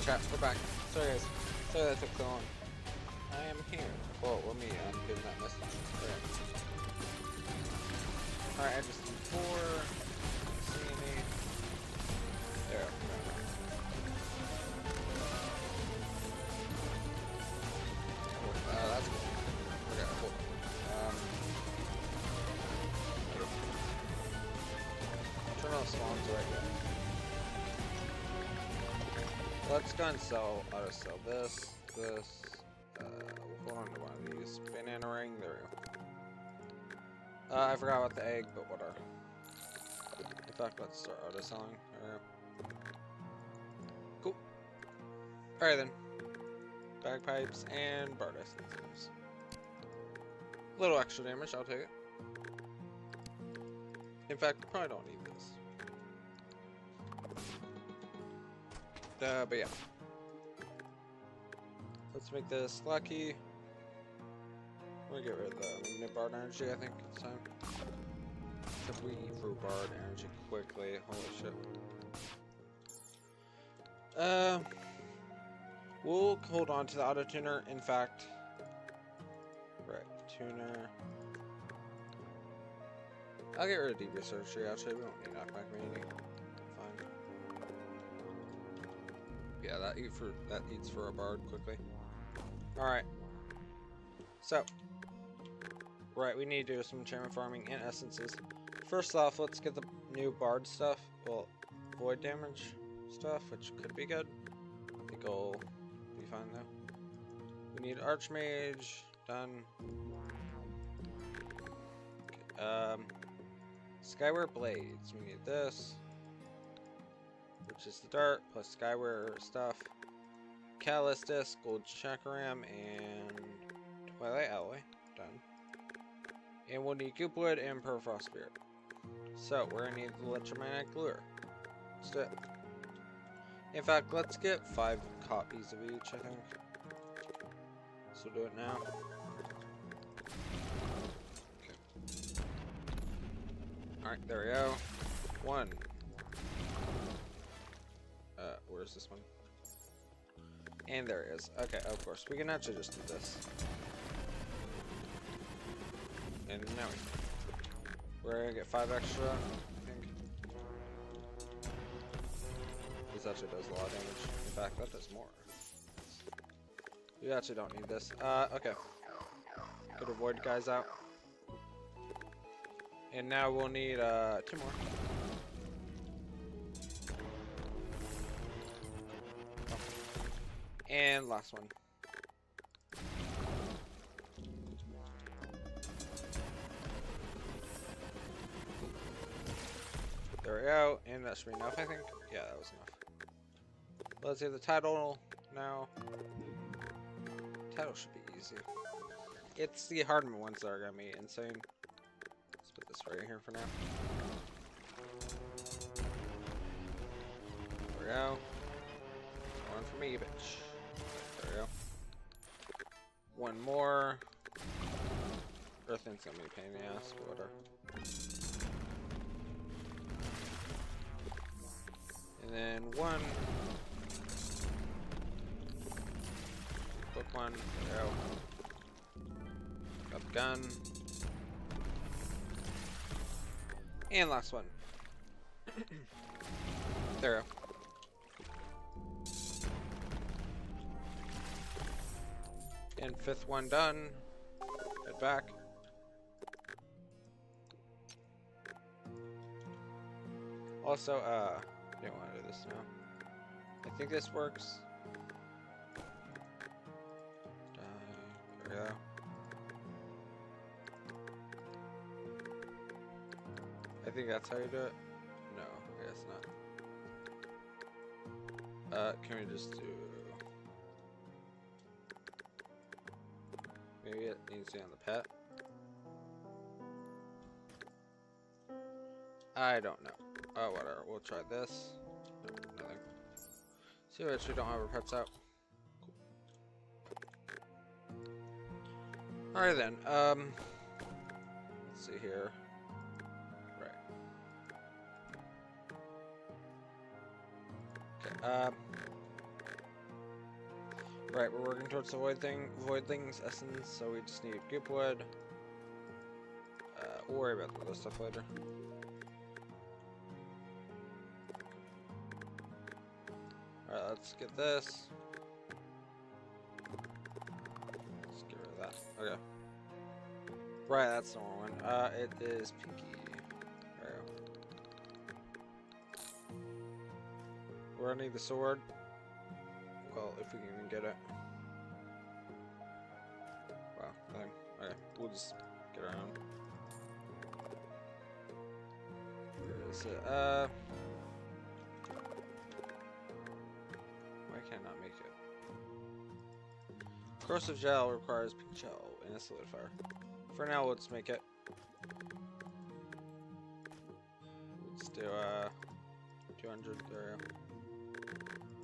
Alright chat, we're back. Sorry guys. Sorry that took so long. I am here. Whoa, well me, I'm getting that message. Alright, I just need 4. See any? There. Oh, that's good. Okay, hold on. Turn on swans right there. Let's go and auto sell this. We'll hold on to one of these. Banana ring, there we go. I forgot about the egg, but whatever. In fact, let's start auto selling. Cool. Alright then. Bagpipes and barred essences. A little extra damage, I'll take it. In fact, we probably don't need this. But yeah. Let's make this lucky. We're gonna get rid of the mid-barred energy, I think it's time. Except we eat through barred energy quickly. Holy shit. We'll hold on to the auto tuner. In fact, right, tuner. I'll get rid of deep research here. Actually, we don't need knockback immunity. Fine. Yeah, that eats for a bard quickly. All right. So, right, we need to do some enchantment farming and essences. First off, let's get the new bard stuff. Well, void damage stuff, which could be good. I think it'll be fine though. We need archmage done. Okay, Skyware blades. We need this, which is the dart plus Skyware stuff. Callus disc, gold chakram, and twilight alloy. Done. And we'll need goopwood and permafrost spirit. So we're gonna need the electromagnetic lure. Let's do it. In fact, let's get 5 copies of each, I think. So we'll do it now. Okay. Alright, there we go. 1. Where's this one? And there it is. Okay, of course. We can actually just do this. And now we're gonna get 5 extra, I think. This actually does a lot of damage. In fact, that does more. We actually don't need this. Okay. Could avoid guys out. And now we'll need 2 more. And last one. There we go, and that should be enough, I think. Yeah, that was enough. Let's do the title now. Title should be easy. It's the hard ones that are gonna be insane. Let's put this right here for now. There we go. One for me, bitch. There we go. One more. Earthling's gonna be a pain in the ass, but whatever. And then 1. Book 1. There we go. Up gun. And last one. There we go. And 5th one done. Head back. Also, I don't want to do this now. I think this works. There we go. I think that's how you do it. No, I guess not. Can we just do... Maybe it needs to be on the pet. I don't know. Oh, whatever. We'll try this. Nope, nothing. See, we actually don't have our pets out. Cool. Alright then. Let's see here. Right. Okay. Right, we're working towards the voidling's essence, so we just need goop wood. We'll worry about the other stuff later. Alright, let's get this. Let's get rid of that. Okay. Right, that's the wrong one. It is Pinky. There we go. We're gonna need the sword. Well, if we can even get it. Wow, nothing. Okay, we'll just get around. Where is it? Why can I not make it? Corrosive gel requires pink gel and a solidifier. For now, let's make it. Let's do 200. There we go.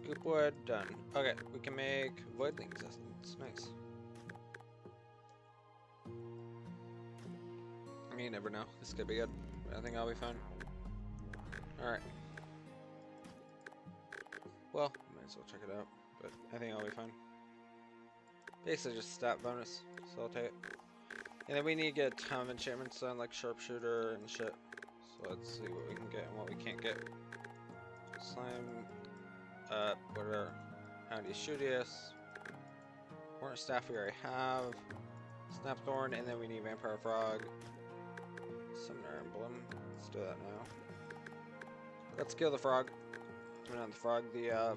Goop wood, done. Okay, we can make voidlings. That's nice. I mean, you never know. This could be good. I think I'll be fine. Alright. Well, might as well check it out. But I think I'll be fine. Basically just stat bonus, so I'll take it. And then we need to get a ton of enchantments done, like sharpshooter and shit. So let's see what we can get and what we can't get. Slime. Whatever. Houndy Shootius. Hornet Staff we already have. Snapthorn, and then we need Vampire Frog. Summoner Emblem. Let's do that now. Let's kill the frog. I mean, not the frog, the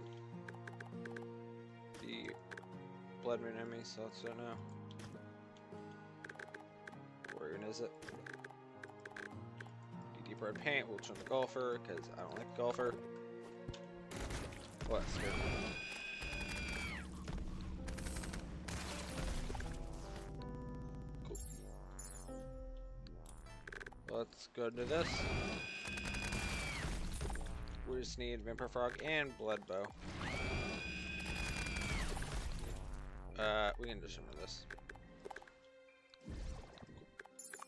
Blood Moon enemy, so let's do it now. Where even is it? Deep red paint, we'll turn the golfer, because I don't like the golfer. Well, that's good. Cool. Let's go to this. We just need Vampire Frog and Blood Bow. We can just remove this.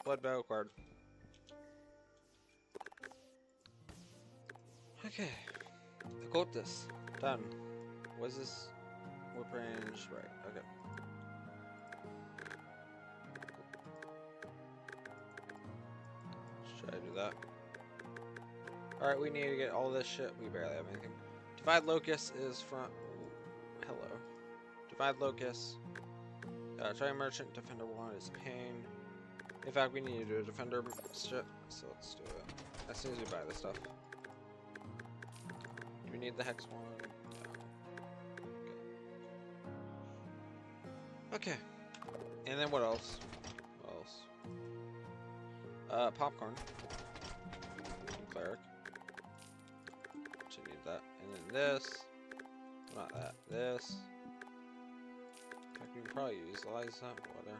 Blood Bow acquired. Okay. Occultist. Done. What is this? Whip range. Right. Okay. Let's try to do that. Alright, we need to get all this shit. We barely have anything. Divide Locust is from... Ooh, hello. Divide Locust. Try Merchant. Defender 1 is Pain. In fact, we need to do a Defender shit. So let's do it. As soon as we buy this stuff. Do we need the Hex one? No. Okay. And then what else? What else? Popcorn. And Cleric. Should need that. And then this. Not that. This. We can probably utilize that water.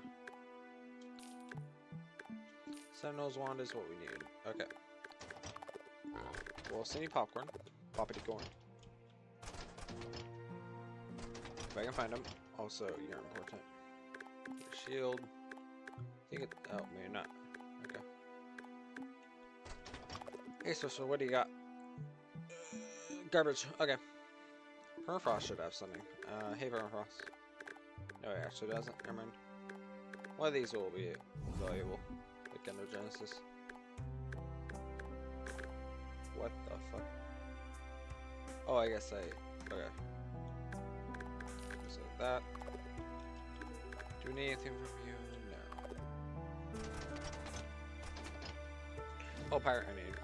Sentinel's Wand is what we need. Okay. Well, send you popcorn. Poppity corn. If I can find them. Also, you're important. Your shield. I think it. Oh, maybe not. Okay. Hey, so what do you got? Garbage. Okay. Permafrost should have something. Hey, Permafrost. No, it actually doesn't. Never mind. One of these will be valuable. Like Endogenesis. What the fuck? Oh, I guess okay. So that. Do we need anything from you? No. Oh, pirate I need.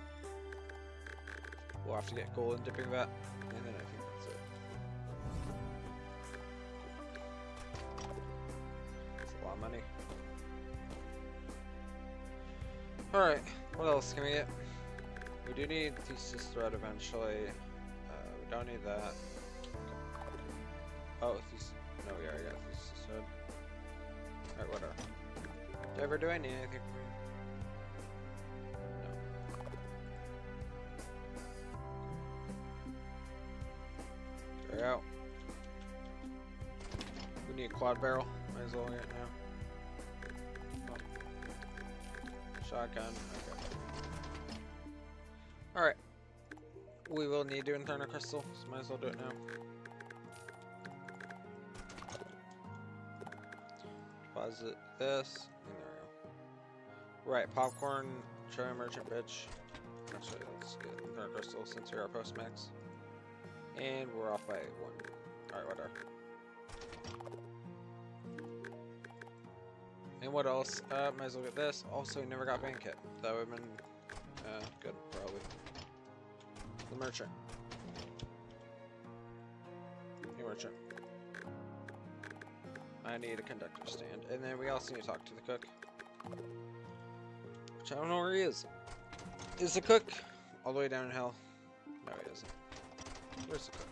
We'll have to get golden dipping vat. And then I think that's it. That's a lot of money. Alright, what else can we get? We do need Thesis Thread eventually. We don't need that. Oh, Thesis. No, we already got Thesis Thread. Alright, whatever. Do I need anything from you? No. Carry out. We need a quad barrel. Might as well get it now. Oh. Shotgun. Okay. Alright. We will need to Inferno Crystal, so might as well do it now. Deposit this. And there we go. Right, popcorn, try merchant bitch. Actually, let's get Dark Crystal since we are post-max. And we're off by 1. Alright, whatever. And what else? Might as well get this. Also, we never got Band Kit. That would have been good, probably. The merchant. Hey, merchant. I need a conductor stand. And then we also need to talk to the cook. Which I don't know where he is. Is the cook all the way down in hell? No, he isn't. Where's the cook?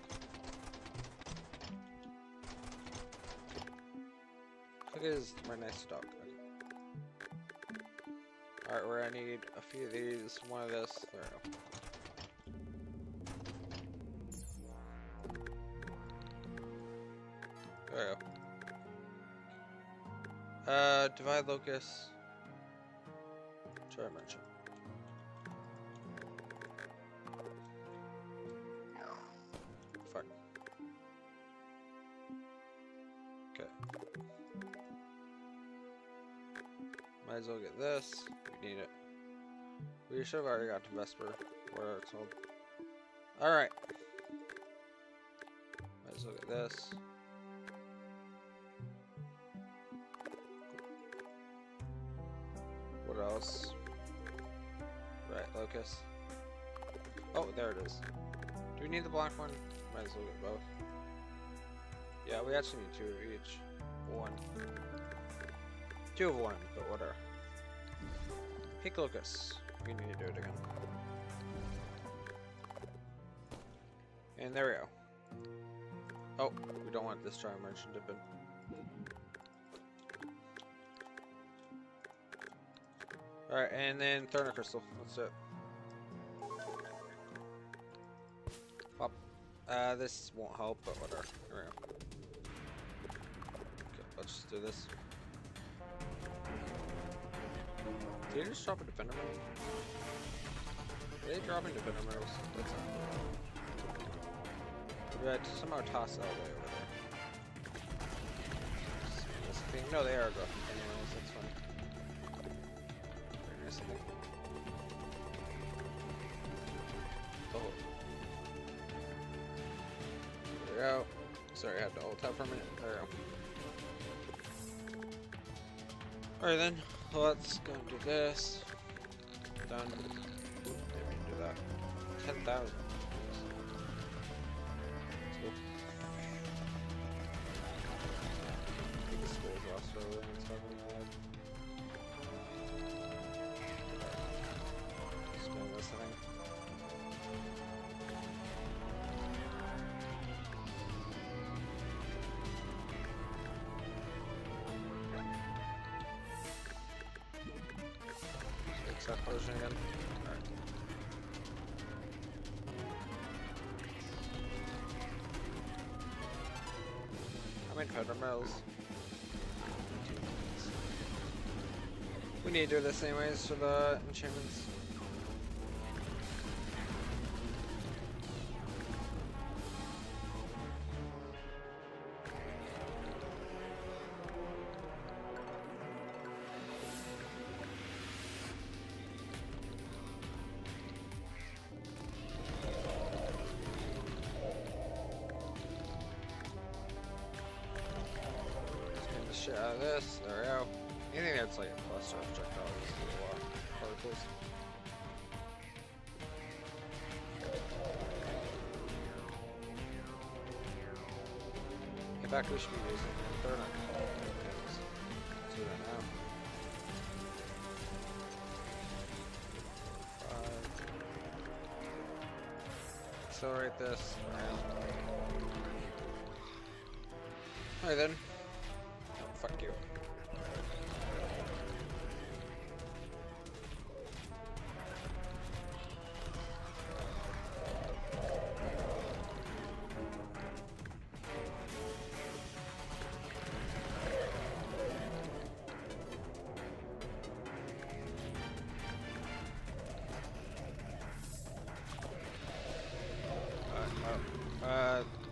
Cook is right next to dog. Alright, where I need a few of these, one of this. There we go. There we go. Divide locust. Try merchant. Fuck. Okay. Might as well get this. We need it. We should have already got to Vesper, where it's sold. Alright. Might as well get this. What else? Right, locust. Oh, there it is. Do we need the black one? Might as well get both. Yeah, we actually need 2 of each. 1. 2 of 1, but whatever. Pink locust. We need to do it again. And there we go. Oh, we don't want this dry merchant dipping. Alright, and then Therna Crystal. That's it. Pop. This won't help, but whatever. Here we go. Okay, let's just do this. Did they just drop a defender medal? Are they dropping defender medals? That's not. Did I somehow toss that way over there? No, they are dropping defender medals. That's fine. Oh. There we go. Sorry, I had to alt tab for a minute. There we go. Alright then, let's go do this. Done. Didn't mean to do that. 10,000. Let's go. I think the school's lost earlier and stuff in my head. That potion again. Alright. How many powder mills? We need to do this anyways for the enchantments. Shit out of this, there we go. Anything that's like a cluster of projectiles is a lot of particles. In fact, we should be using it. They're not gonna let's do that now. 5. Accelerate this. Alright then. Fuck you.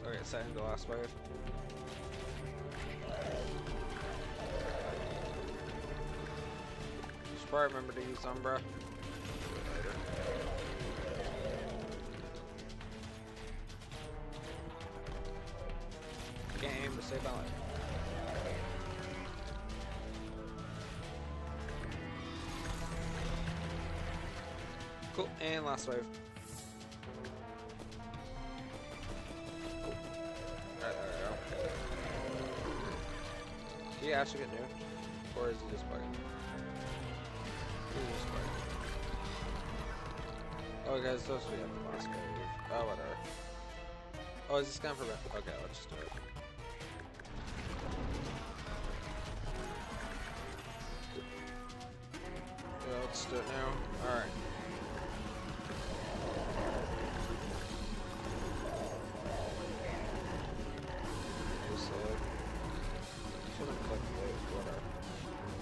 Okay, second to last wave. Before I remember to use Umbra. Later. Can't aim to save my life. Cool, and last wave. Alright, there we go. Did he actually get nuked? Or is he just bugging? He's just bugging. Oh, guys, those we have the last wave. Oh, whatever. Oh, is this gone for... Okay, let's just do it. Yeah, let's do it now. Alright.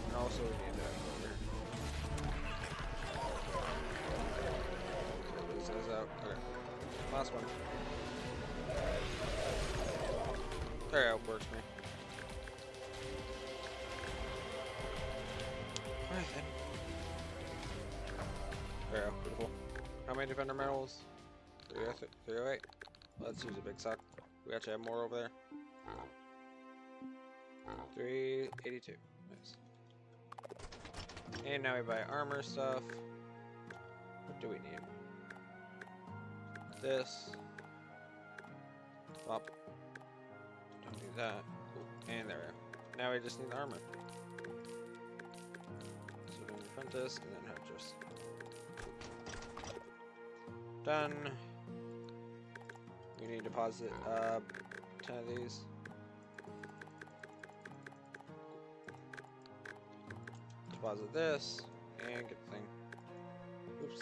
And also we need that over. Get these guys out. Okay. Last one. There it outworks me. Alright then. There we go. Beautiful. How many defender medals? 308. Let's use a big sock. We actually have more over there. 382. Nice. And now we buy armor stuff. What do we need? This. Well, don't need that. Cool. And there we go. Now we just need the armor. So we can apprentice and then huntress. Done. We need to deposit 10 of these. Deposit this and get the thing. Oops.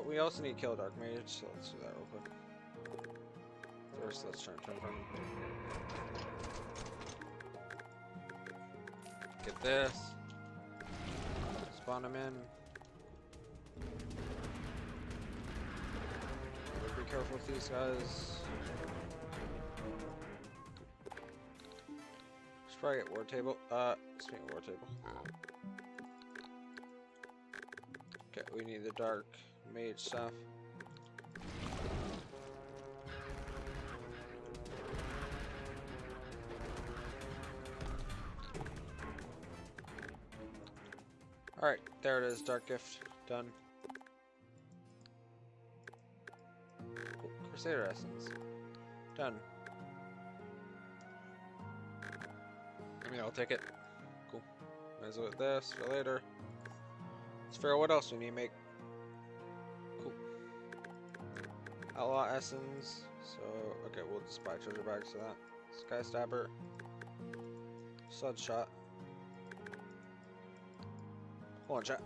We also need to kill a dark mage, so let's do that real quick. First, let's try and turn from him. Get this. Spawn him in. Be careful with these guys. Should probably get war table. Speaking of war table. Okay, we need the dark mage stuff. Alright, there it is, dark gift. Done. Cool. Crusader essence. Done. I mean, I'll take it. Cool. Might as well get this for later. Let's figure out what else we need to make. Cool. Outlaw essence. So, okay, we'll just buy treasure bags for that. Sky stabber. Sud shot. Hold on, chat.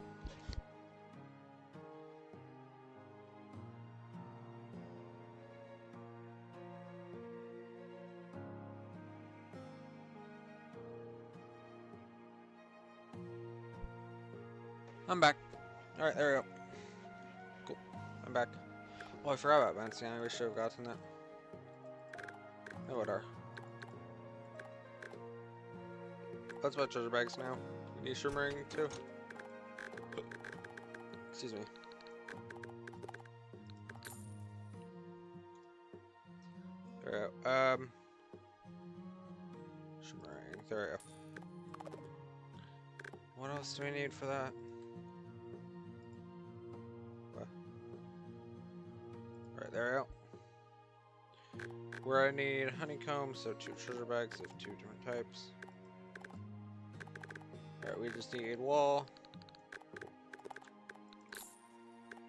I'm back. Alright, there we go. Cool. I'm back. Oh, I forgot about bouncing. I wish I would have gotten that. Oh, whatever. Let's buy treasure bags now. We need shimmering too. Excuse me. There we go. Shimmering. There we go. What else do we need for that? What? Alright, there we go. Where I need honeycomb, so 2 treasure bags of 2 different types. Alright, we just need wall.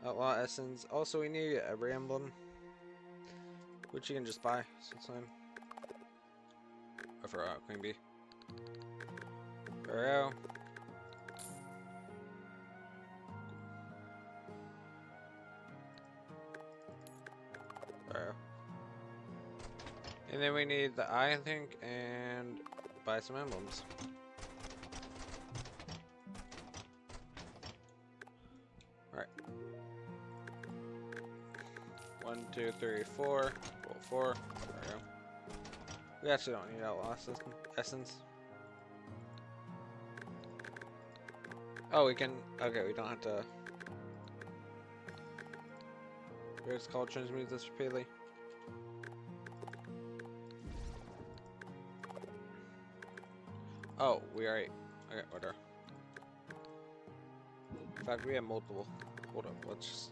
Outlaw essence. Also, we need a emblem, which you can just buy. So it's fine. I forgot Queen Bee. There we go. There we go. And then we need the eye, I think, and buy some emblems. Alright. 1, 2, 3, 4. Roll 4. There we go. We actually don't need outlaw essence. Oh, we can. Okay, we don't have to. It's called transmute this repeatedly. Oh, we already. Okay, order. In fact, we have multiple. Hold up, let's just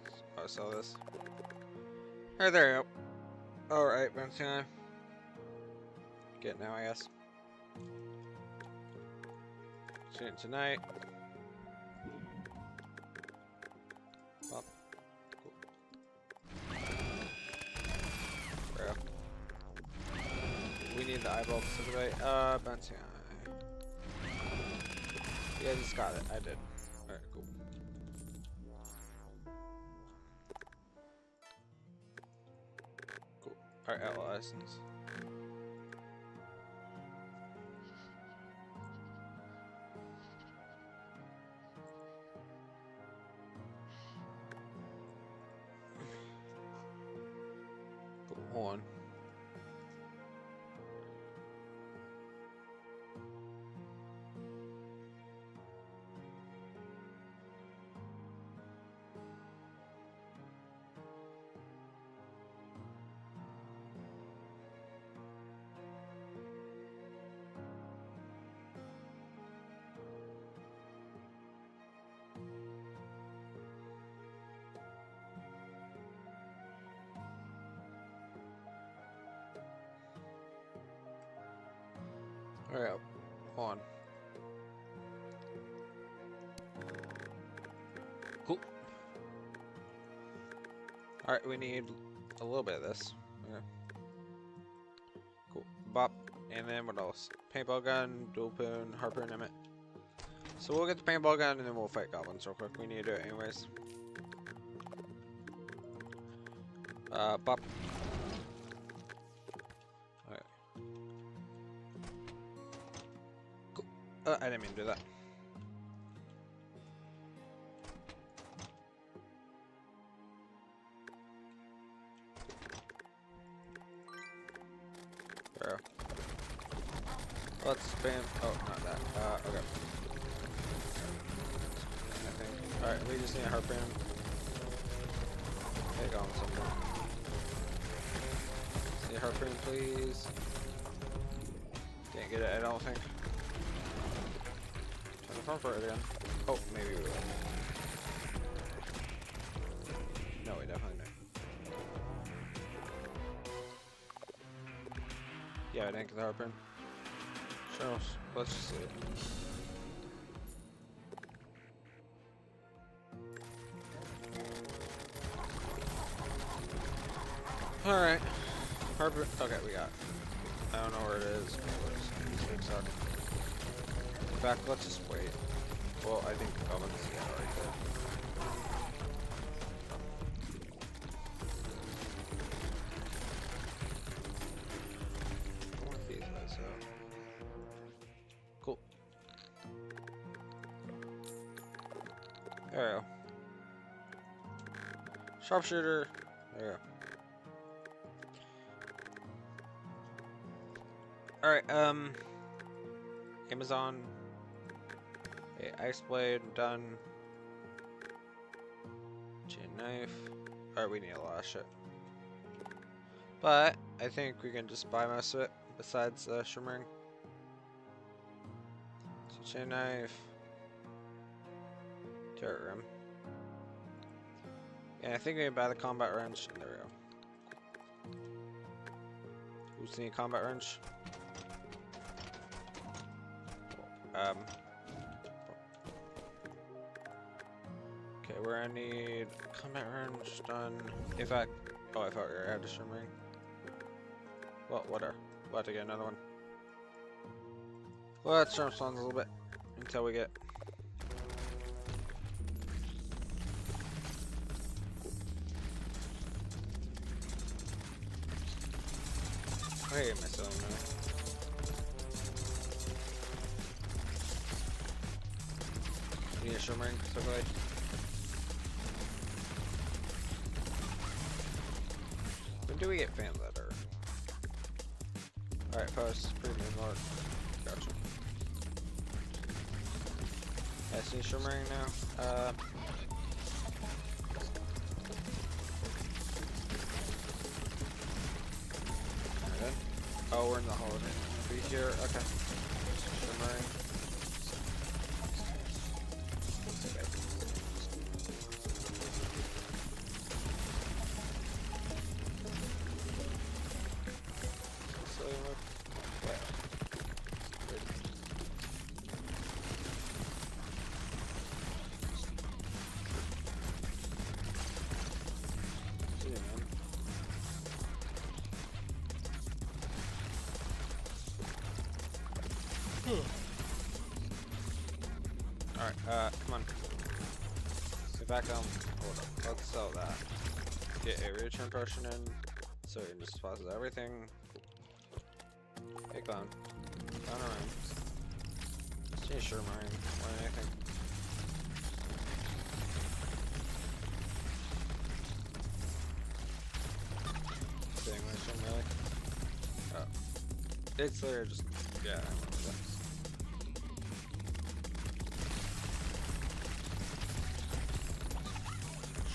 sell this. Alright, there you go. Alright, bounty time. Get it now, I guess. See it tonight. Pop. Cool. There we go. We need the eyeball specifically. Bounty eye. Yeah, I just got it. I did. Alright, cool. Cool. Alright, outlaw license. Cool. Hold on. Alright, hold on. Cool. Alright, we need a little bit of this. Okay. Cool. Bop. And then what else? Paintball gun, dual poon, harpoon limit. So we'll get the paintball gun and then we'll fight goblins real quick. We need to do it anyways. Bop. Alright. Cool. I didn't mean to do that. There. Let's spam. Oh, not that. Okay. I think. Alright, we just need a harpoon. Take on something. Need a harpoon, please. Can't get it, I don't think. Turn the phone for it again. Oh, maybe we will. No, we definitely don't. Yeah, I didn't get the harpoon. So, let's just see it. Alright. Harpoon. Okay, we got it. I don't know where it is. In fact, let's just wait. Well, I think the goblins got it right there. I want these guys out. Cool. There we go. Sharpshooter. There we go. Alright, Amazon. Okay, ice blade, done. Chain knife. Alright, we need a lot of shit. But, I think we can just buy most of it, besides shimmering. So, chain knife. Terraria. Yeah, I think we can buy the combat wrench. There we go. Who's need a combat wrench? Okay, we're gonna need combat wrench done. In fact, oh, I thought we already had the shimmering. Well, whatever. We'll have to get another one. Well, let's jump on a little bit until we get. I hate myself now. Need a shimmering, so good. When do we get fan letter? Alright, post, premium mark. Gotcha. I see shimmering now. Alright. Oh, we're in the holiday. Be here. Okay. Shimmering. Okay. Alright, come on. Get back on. Hold up. Let's sell that. Get a return potion in. So we can just deposit everything. Hey, clown. Clown around. Stay sure, mine. Or anything. Staying with some really. Oh. It's literally just. Yeah, I remember that.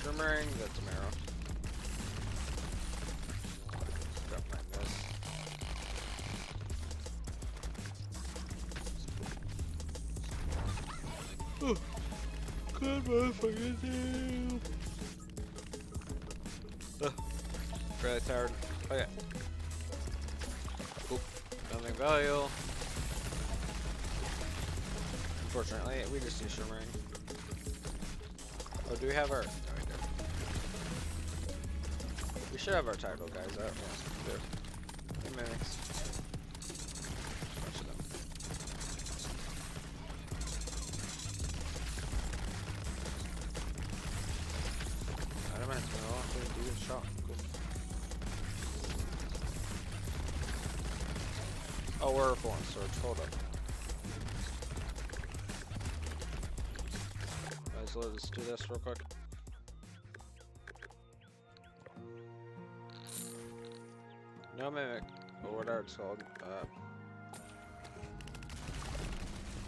Shimmering, that's an arrow. Don't mind this. Oh, good motherfucker, damn. Really tired. Okay. Cool. Nothing value. Unfortunately, we just see shimmering. Oh, do we have our... We should have our title guys out. Yeah, we do. 10 minutes. Bunch of them. Adamant, no, I do a shot. Cool. Oh, we're full on storage. Hold up. Guys, let's do this real quick. No mimic, or whatever it's called.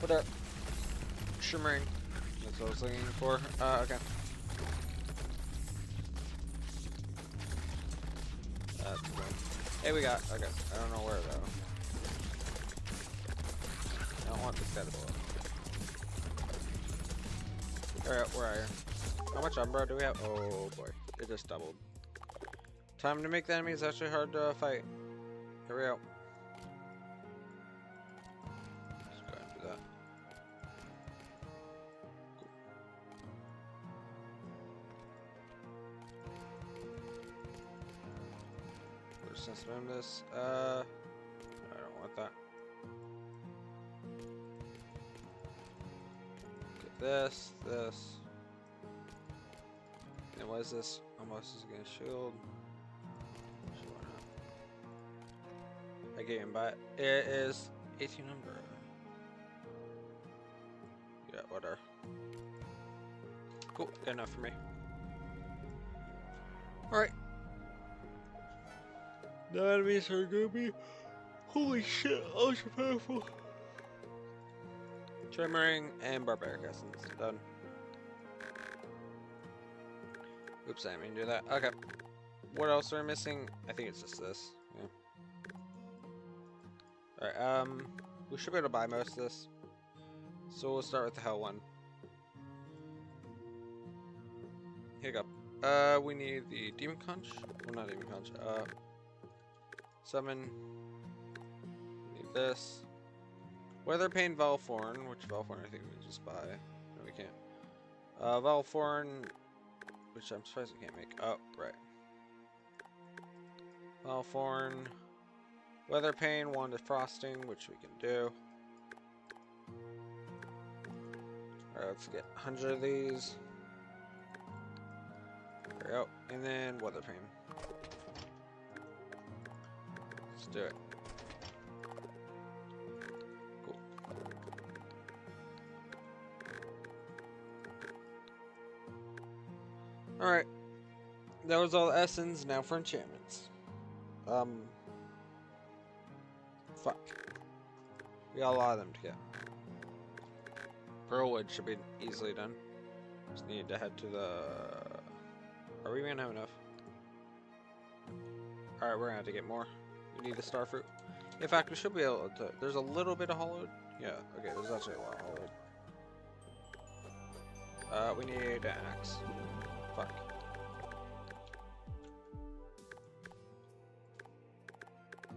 Whatever. Shimmering. That's what I was looking for. Okay. That's good. Hey, we got. Okay. I don't know where though. I don't want this guy to blow up. Alright, where are you? How much Umbral do we have? Oh boy, it just doubled. Time to make the enemies actually hard to fight. Here we go. Let's go ahead and do that. Cool. First, since I'm this, I don't want that. Get this, and what is this? Almost is gonna shield. I gave him, but it is 18 number. Yeah, whatever. Cool, good enough for me. Alright. The enemies are gonna be holy shit, ultra powerful. Shimmering and barbaric essence. Done. Oops, I didn't mean to do that. Okay. What else are we missing? I think it's just this. Yeah. Alright, we should be able to buy most of this. So we'll start with the hell one. Hiccup. We need the demon conch. Well, not demon conch. Summon. We need this. Weatherpane Valforn, which Valforn I think we can just buy. No, we can't. Valforn, which I'm surprised we can't make. Oh, right. Valforn. Weatherpane, Wand of Frosting, which we can do. Alright, let's get 100 of these. There we go. And then Weatherpane. Let's do it. Cool. Alright. That was all the essence, now for enchantments. Fuck. We got a lot of them to get. Pearlwood should be easily done. Just need to head to the... Are we gonna have enough? Alright, we're gonna have to get more. We need the starfruit. In fact, we should be able to... There's a little bit of hollowed. Yeah, okay, there's actually a lot of hollowed. We need an axe. Fuck.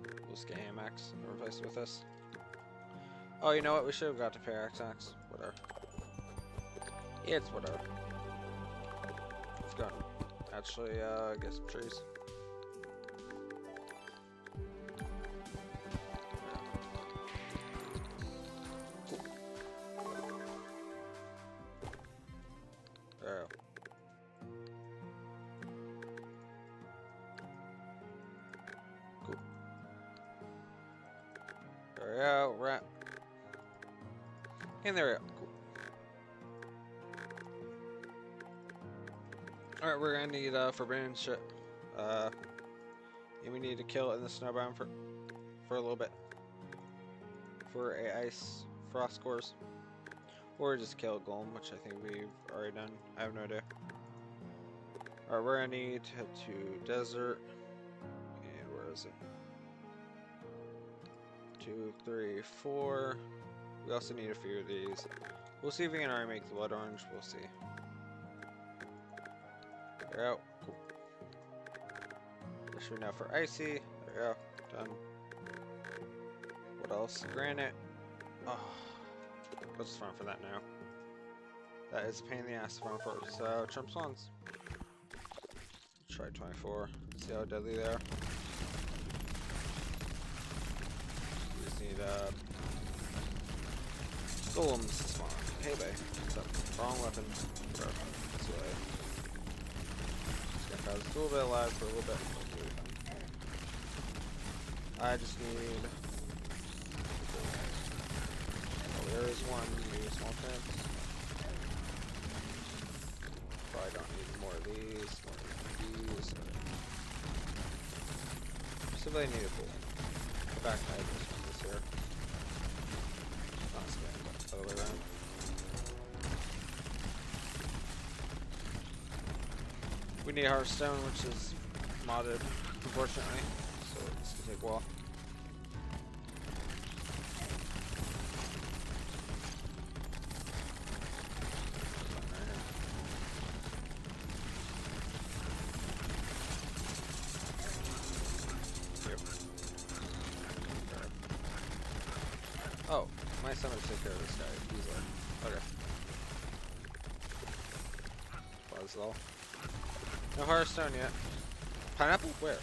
We'll just get an axe and replace it with this. Oh, you know what? We should have got the pickaxe axe. Whatever. It's whatever. Let's go. Actually, get some trees. There. Cool. There we go. Rat. And there we go. Cool. Alright, we're gonna need forbidden shit. And we need to kill it in the snow biome for a little bit. For a ice frost cores. Or just kill a golem, which I think we've already done. I have no idea. Alright, we're gonna need to head to desert. And where is it? 2, 3, 4. We also need a few of these. We'll see if we can already make the blood orange. We'll see. There we go. Cool. This should be enough for icy. There we go. Done. What else? Granite. Oh. Let's just run for that now. That is a pain in the ass to run for. So, Trump swans. Try 24. See how deadly they are. We just need golems to spawn. Hey, babe. What's up? Wrong weapon. This way. Just gonna cause a little bit of lag for a little bit. I just need... Oh, there is one. Maybe a small chance. Probably don't need more of these. More of these. Just really need a pool. Go back to this here. Not spam, but other way around. We need Hearthstone, which is modded, unfortunately, so this could take a while. Oh, my summon take care of this guy easily. Okay. Pause all. No Hearthstone yet. Pineapple? Where?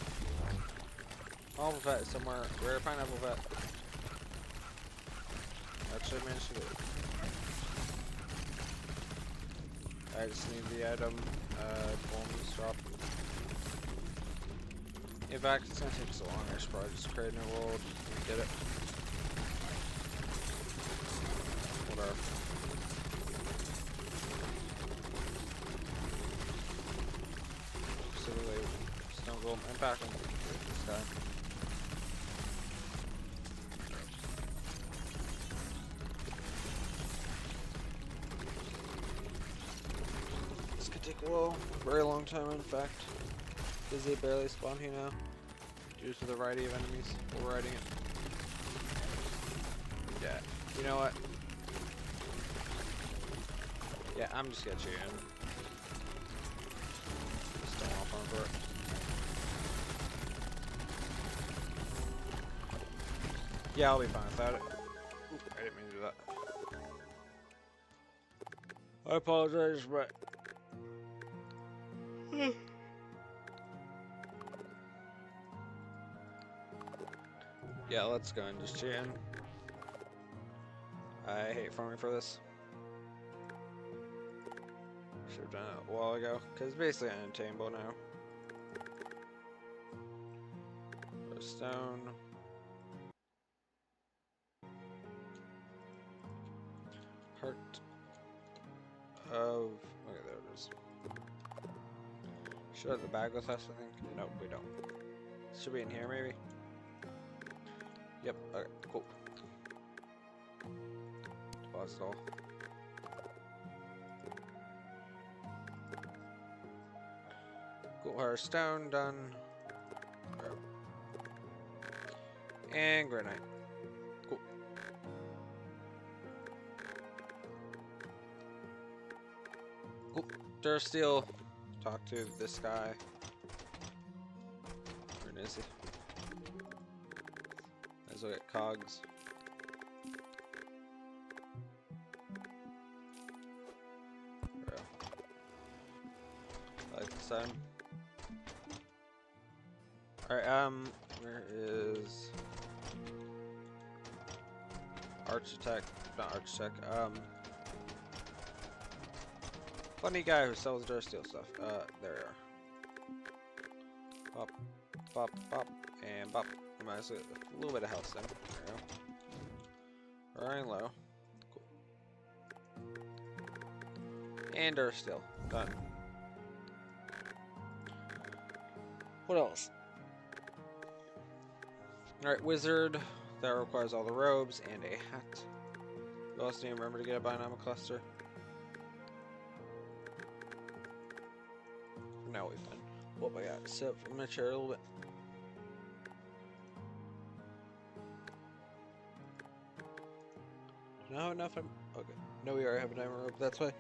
Pineapple vet is somewhere. Where pineapple vet? Actually managed to do it. I just need the item bombs drop. In fact, it's gonna take so long, I should probably just create a new world and get it. Whatever. Specifically, stone golem and back on this guy. This could take a very long time, in fact. Because they barely spawn here now, due to the variety of enemies overriding it. Yeah, you know what? Yeah, I'm just gonna cheat in. Just don't want fun for it. Yeah, I'll be fine without it. Oop, I didn't mean to do that. I apologize, but... Yeah, let's go and just cheat in. I hate farming for this. Should have done it a while ago, because it's basically unattainable now. A stone. Heart of... Okay, there it is. Should have the bag with us, I think. Nope, we don't. Should be in here, maybe? Yep, okay, cool. Pause it all. Our stone done. And granite. Cool. Cool. Dirt steel. Talk to this guy. Where is he? Let's look at cogs. Like the sun. Alright, where is Architect? Not Architect, funny guy who sells dirt steel stuff. There you are. Bop, bop, bop, and bop. I might as well get a little bit of health then. There we go. Running low. Cool. And dirt steel. Done. What else? Alright, wizard. That requires all the robes and a hat. You also need to remember to get a binomial cluster. For now we've done. What I got? So I'm gonna share a little bit. No, enough. Okay. No, we already have a diamond robe. That's why.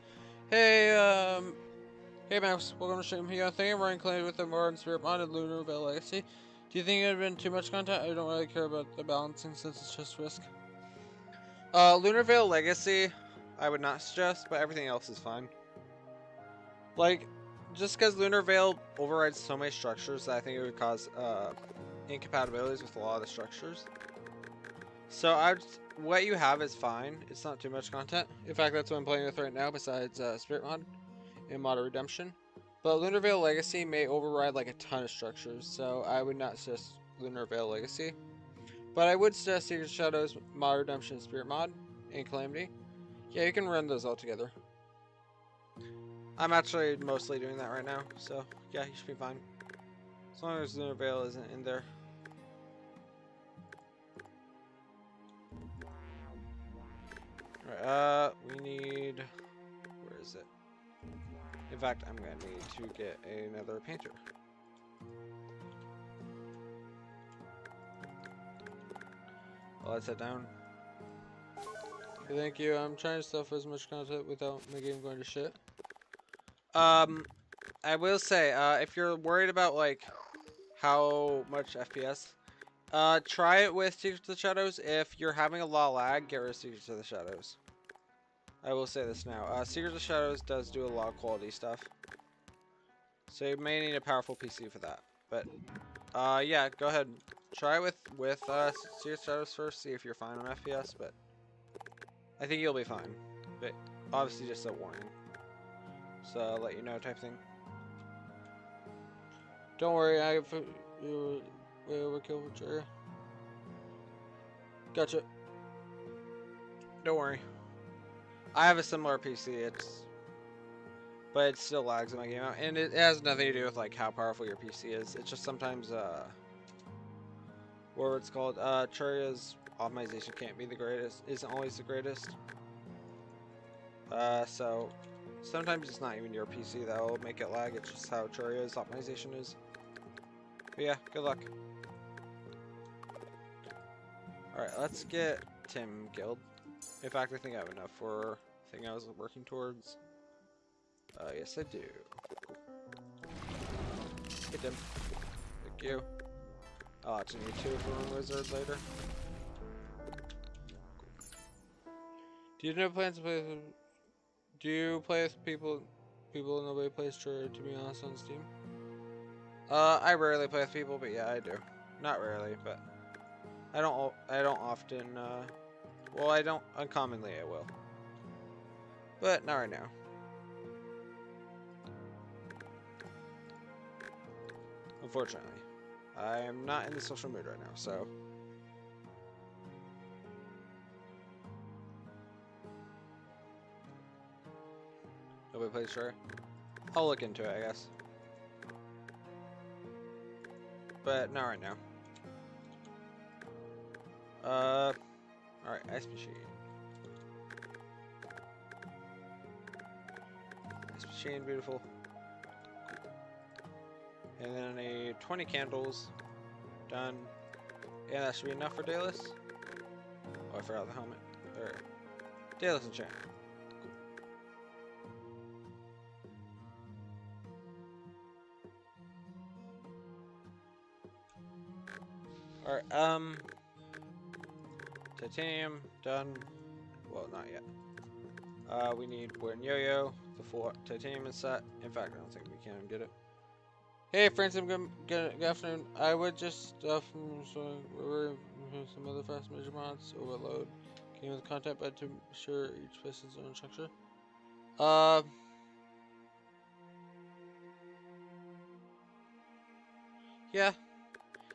Hey, hey Max, welcome to stream here. I think I'm running claimed with the more spirit mod and Lunar Veil Legacy. Do you think it would have been too much content? I don't really care about the balancing since it's just risk. Lunar Veil Legacy, I would not suggest, but everything else is fine. Like, just because Lunar Veil overrides so many structures that I think it would cause incompatibilities with a lot of the structures. So what you have is fine. It's not too much content. In fact, that's what I'm playing with right now besides Spirit Mod and Mod of Redemption. But Lunar Veil Legacy may override like a ton of structures, so I would not suggest Lunar Veil Legacy. But I would suggest Secret Shadows, Mod of Redemption, Spirit Mod, and Calamity. Yeah, you can run those all together. I'm actually mostly doing that right now, so yeah, you should be fine. As long as Lunar Veil isn't in there. Alright, we need... Where is it? In fact, I'm going to need to get another painter. I'll let that down. Okay, thank you. I'm trying to stuff as much content without my game going to shit. I will say, if you're worried about, like, how much FPS, try it with Secrets of the Shadows. If you're having a lot of lag, get rid of Secrets of the Shadows. I will say this now. Secrets of the Shadows does do a lot of quality stuff. So you may need a powerful PC for that. But, yeah, go ahead. Try it with Secrets of the Shadows first. See if you're fine on FPS, but I think you'll be fine. But obviously just a warning. So I'll let you know type thing. Don't worry, I you way overkill for sure. Gotcha. Don't worry. I have a similar PC, but it still lags in my game out, and it has nothing to do with like how powerful your PC is. It's just sometimes what it's called, Terraria's optimization can't be the greatest, isn't always the greatest. So sometimes it's not even your PC that will make it lag, it's just how Terraria's optimization is. But yeah, good luck. Alright, let's get Tim killed. In fact, I think I have enough for the thing I was working towards. Yes I do. Cool. Hit him. Thank you. I'll actually need two for wizards later. Cool. Do you have plans to play with... Do you play with people nobody plays Terraria, to be honest, on Steam? I rarely play with people, but yeah, I do. Not rarely, but I don't often, well, I don't, uncommonly I will. But not right now. Unfortunately. I am not in the social mood right now, so. Nobody plays Terraria? I'll look into it, I guess. But not right now. Alright, ice machine. Ice machine, beautiful. And then I need 20 candles. Done. And that should be enough for Dayless. Oh, I forgot the helmet. There. Dayless enchant. Cool. Alright, titanium, done. Well, not yet. We need wooden yo-yo, the full titanium is set. In fact, I don't think we can get it. Hey, Fracium, good afternoon. I would just some other fast measure mods. Overload came with content, but to ensure each place has its own structure. Yeah,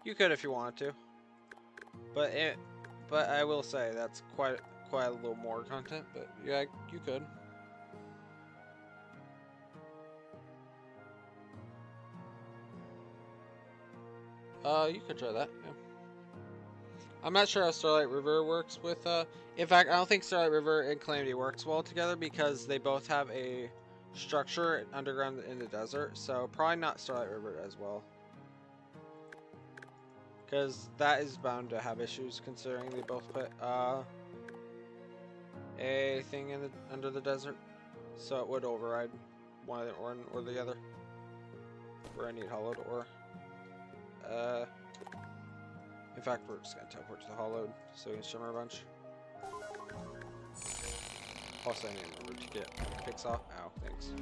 you could if you wanted to, but I will say that's quite a little more content. But yeah, you could. You could try that, yeah. I'm not sure how Starlight River works with, in fact, I don't think Starlight River and Calamity works well together because they both have a structure underground in the desert, so probably not Starlight River as well. Because that is bound to have issues considering they both put, a thing in under the desert, so it would override one or the other. Where I need hollowed ore. In fact, we're just gonna teleport to the hollowed so we can shimmer a bunch. Also, I need to remember to get picks off. Ow, thanks.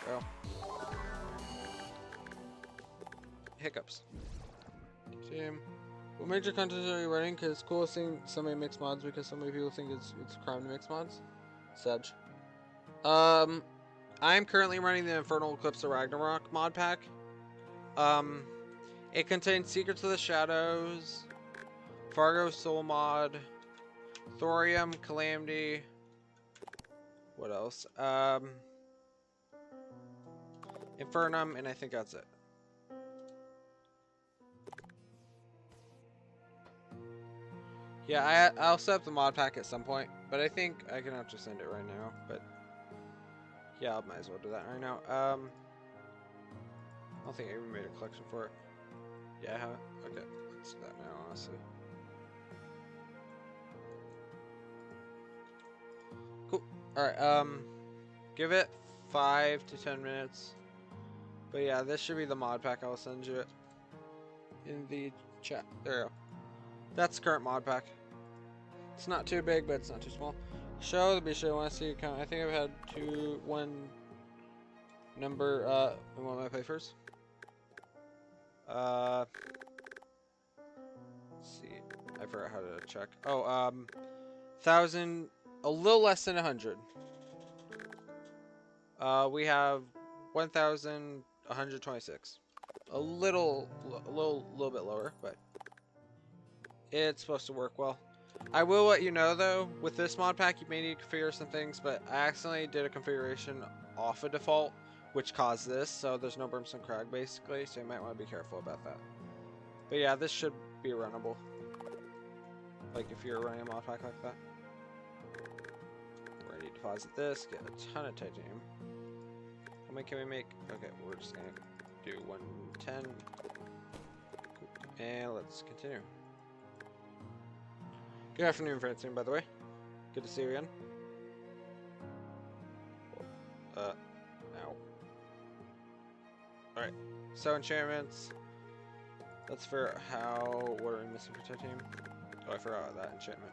There we go. Hiccups. Team. What major content are you running? Because it's cool seeing somebody mix mods because so many people think it's a crime to mix mods. Sedge. I'm currently running the Infernal Eclipse of Ragnarok mod pack. It contains Secrets of the Shadows, Fargo Soul mod, Thorium, Calamity. What else? Infernum, and I think that's it. Yeah, I'll set up the mod pack at some point, but I think I can have to send it right now. But yeah, I might as well do that right now. I don't think I even made a collection for it. Yeah, I have it. Okay, let's do that now, honestly. Cool. Alright, give it 5 to 10 minutes. But yeah, this should be the mod pack. I'll send you it in the chat. There you go. That's the current mod pack. It's not too big, but it's not too small. Show the show. I want to see your count. I think I've had one number in one of my playthroughs. Let's see. I forgot how to check. Oh, 1,000, a little less than 100. We have 1,126. A little bit lower, but it's supposed to work well. I will let you know though, with this mod pack, you may need to configure some things, but I accidentally did a configuration off of default, which caused this, so there's no Brimstone Crag basically, so you might want to be careful about that. But yeah, this should be runnable. Like if you're running a mod pack like that. We're gonna deposit this, get a ton of titanium. How many can we make? Okay, we're just gonna do 110. And let's continue. Good afternoon, Francium, by the way. Good to see you again. Ow. Alright, so enchantments. Let's figure out what are we missing for titanium. Oh, I forgot about that enchantment.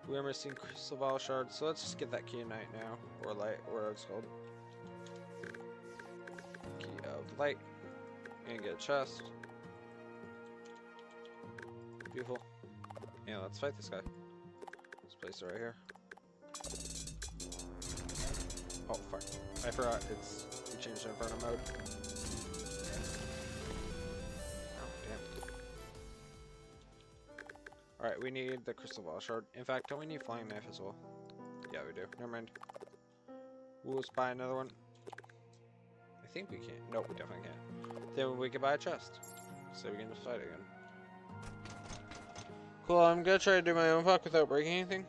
We are missing crystal vial shards, so let's just get that key of night now. Or light, or whatever it's called. Key of light. And get a chest. Beautiful. Yeah, let's fight this guy. Let's place it right here. Oh, fuck. I forgot we changed to Inferno mode. Oh, damn. Alright, we need the crystal vial shard. In fact, don't we need flying knife as well? Yeah, we do. Never mind. We'll just buy another one. I think we can. Nope, we definitely can't. Then we can buy a chest. So we can just fight again. Cool, I'm gonna try to do my own puck without breaking anything.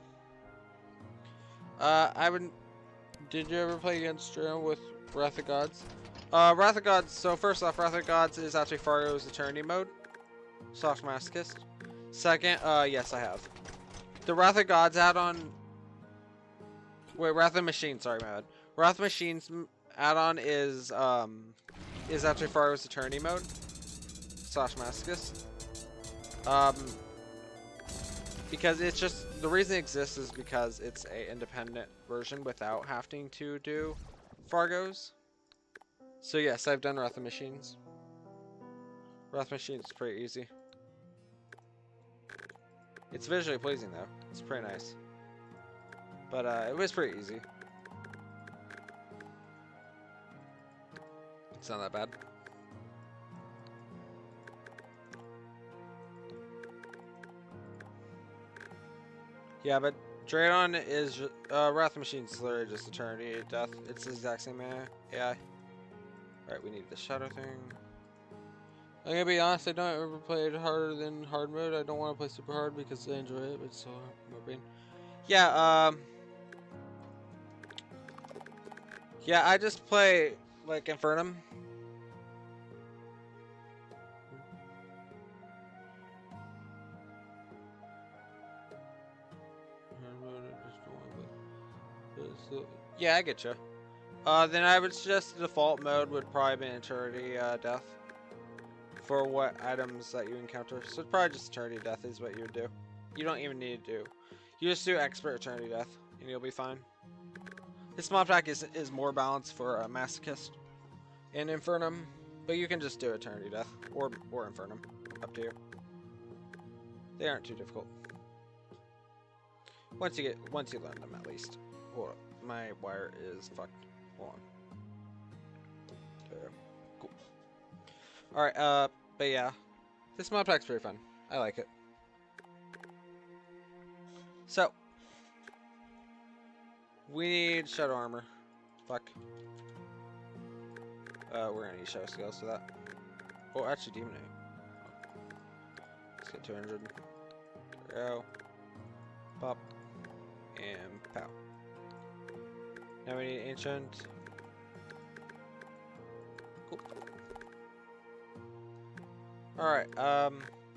Did you ever play against Drum with Wrath of Gods? Wrath of Gods. So first off, Wrath of Gods is actually Fargo's Eternity mode. Soft Masochist. Second, yes, I have. The Wrath of Gods add-on. Wait, Wrath of Machines. Sorry, my bad. Wrath of Machines add-on is actually Fargo's Eternity mode. Soft Masochist. Because it's just the reason it exists is because it's a independent version without having to do Fargo's. So yes, I've done Wrath of Machines. Wrath of Machines is pretty easy. It's visually pleasing though. It's pretty nice. But it was pretty easy. It's not that bad. Yeah, but Draydon is Wrath of Machines is literally just Eternity Death. It's the exact same AI. Alright, we need the shadow thing. I'm gonna be honest, I don't ever play it harder than hard mode. I don't want to play super hard because I enjoy it, but it's so hard. Yeah, yeah, I just play like Infernum. Yeah, I get you. Then I would suggest the default mode would probably be Eternity Death for what items that you encounter. So it's probably just Eternity Death is what you would do. You don't even need to do. You just do Expert Eternity Death, and you'll be fine. This Modpack is more balanced for Masochist and Infernum, but you can just do Eternity Death or Infernum, up to you. They aren't too difficult. Once you learn them at least. Hold up. My wire is fucked. Hold on. There. Cool. Alright, but yeah. This Modpack's pretty fun. I like it. So. We need Shadow Armor. Fuck. We're gonna need Shadow Scales for that. Oh, actually, Demon Knight. Let's get 200. There we go. Pop. And pow. Now we need Ancient. Cool. Alright,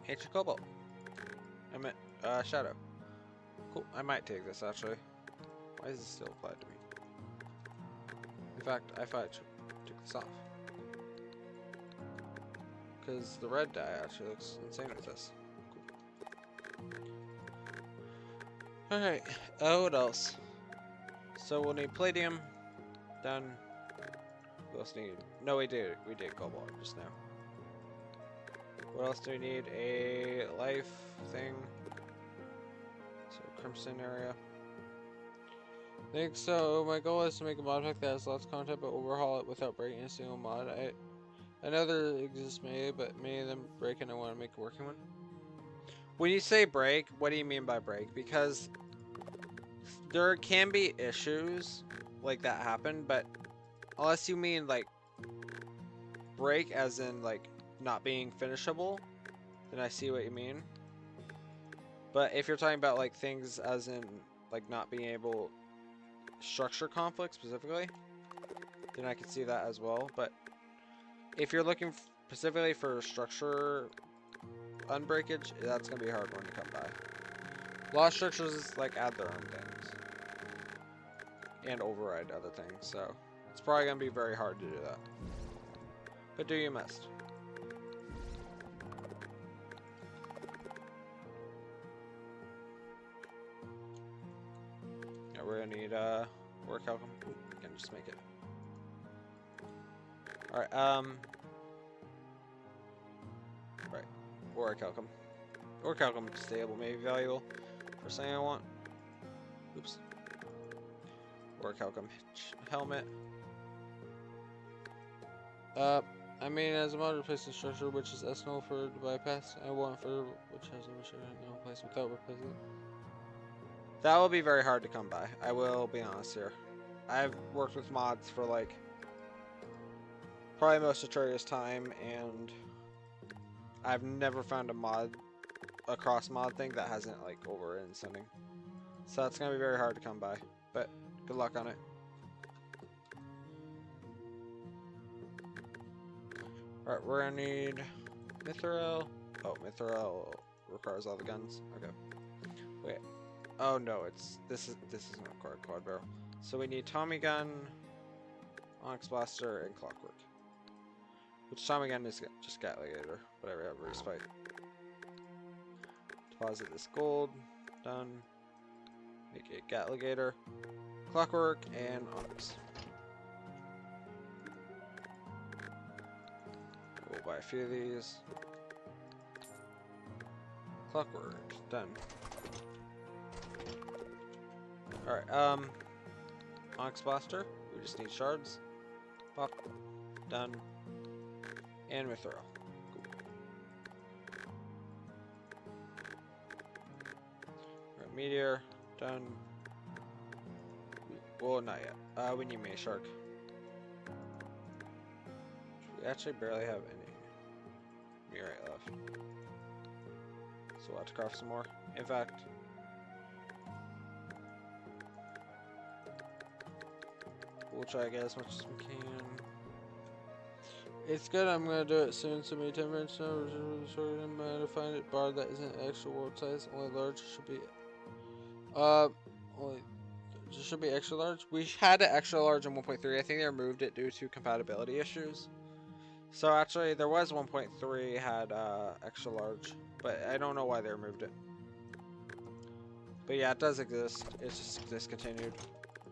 Ancient Cobalt. I meant, Shadow. Cool, I might take this actually. Why is this still applied to me? In fact, I thought I took this off. Because the red dye actually looks insane with this. Cool. Alright, what else? So we'll need Palladium. Done. What else do we need? No, we did Cobalt just now. What else do we need? A life thing. So Crimson area. I think so. My goal is to make a Modpack that has lots of content, but overhaul it without breaking a single mod. I know there exists many, but many of them break, and I want to make a working one. When you say break, what do you mean by break? Because there can be issues like that happen, but unless you mean like break as in like not being finishable, then I see what you mean. But if you're talking about like things as in like not being able structure conflict specifically, then I can see that as well. But if you're looking specifically for structure unbreakage, that's gonna be a hard one to come by. A lot of structures like add their own things and override other things, so it's probably gonna be very hard to do that. But do your best. Yeah, we're gonna need work alchemy. We can just make it. Alright, right. Work alchemy. Work alchemy stable, maybe valuable. First thing I want. Oops. Work alchemy helmet. I mean, as a mod replacing structure, which is Esno for the bypass, I want for which has no place without replacing. That will be very hard to come by. I will be honest here. I've worked with mods for like probably most of Terraria's time, and I've never found a cross mod thing that hasn't like overridden sending. So that's gonna be very hard to come by. But good luck on it. Alright, we're gonna need Mithril. Oh, Mithril requires all the guns. Okay. Wait. Oh no, this isn't required quad barrel. So we need Tommy gun, Onyx blaster, and clockwork. Which Tommy gun is just Gatligator, whatever I have respite. Deposit this gold. Done. Make it Gatligator, clockwork, and Onyx. We'll buy a few of these. Clockwork. Done. Alright, Onyx blaster. We just need shards. Pop. Done. And Mithril. Cool. Alright, meteor. Done. Well, not yet. We need Maze Shark. We actually barely have any meteorite left. So we'll have to craft some more. In fact, we'll try to get as much as we can. It's good, I'm gonna do it soon. So many temperatures I'm gonna find it bar that isn't extra world size. Only large should be only just should be extra large. We had it extra large in 1.3. I think they removed it due to compatibility issues. So actually there was 1.3 had extra large, but I don't know why they removed it. But yeah, it does exist. It's just discontinued.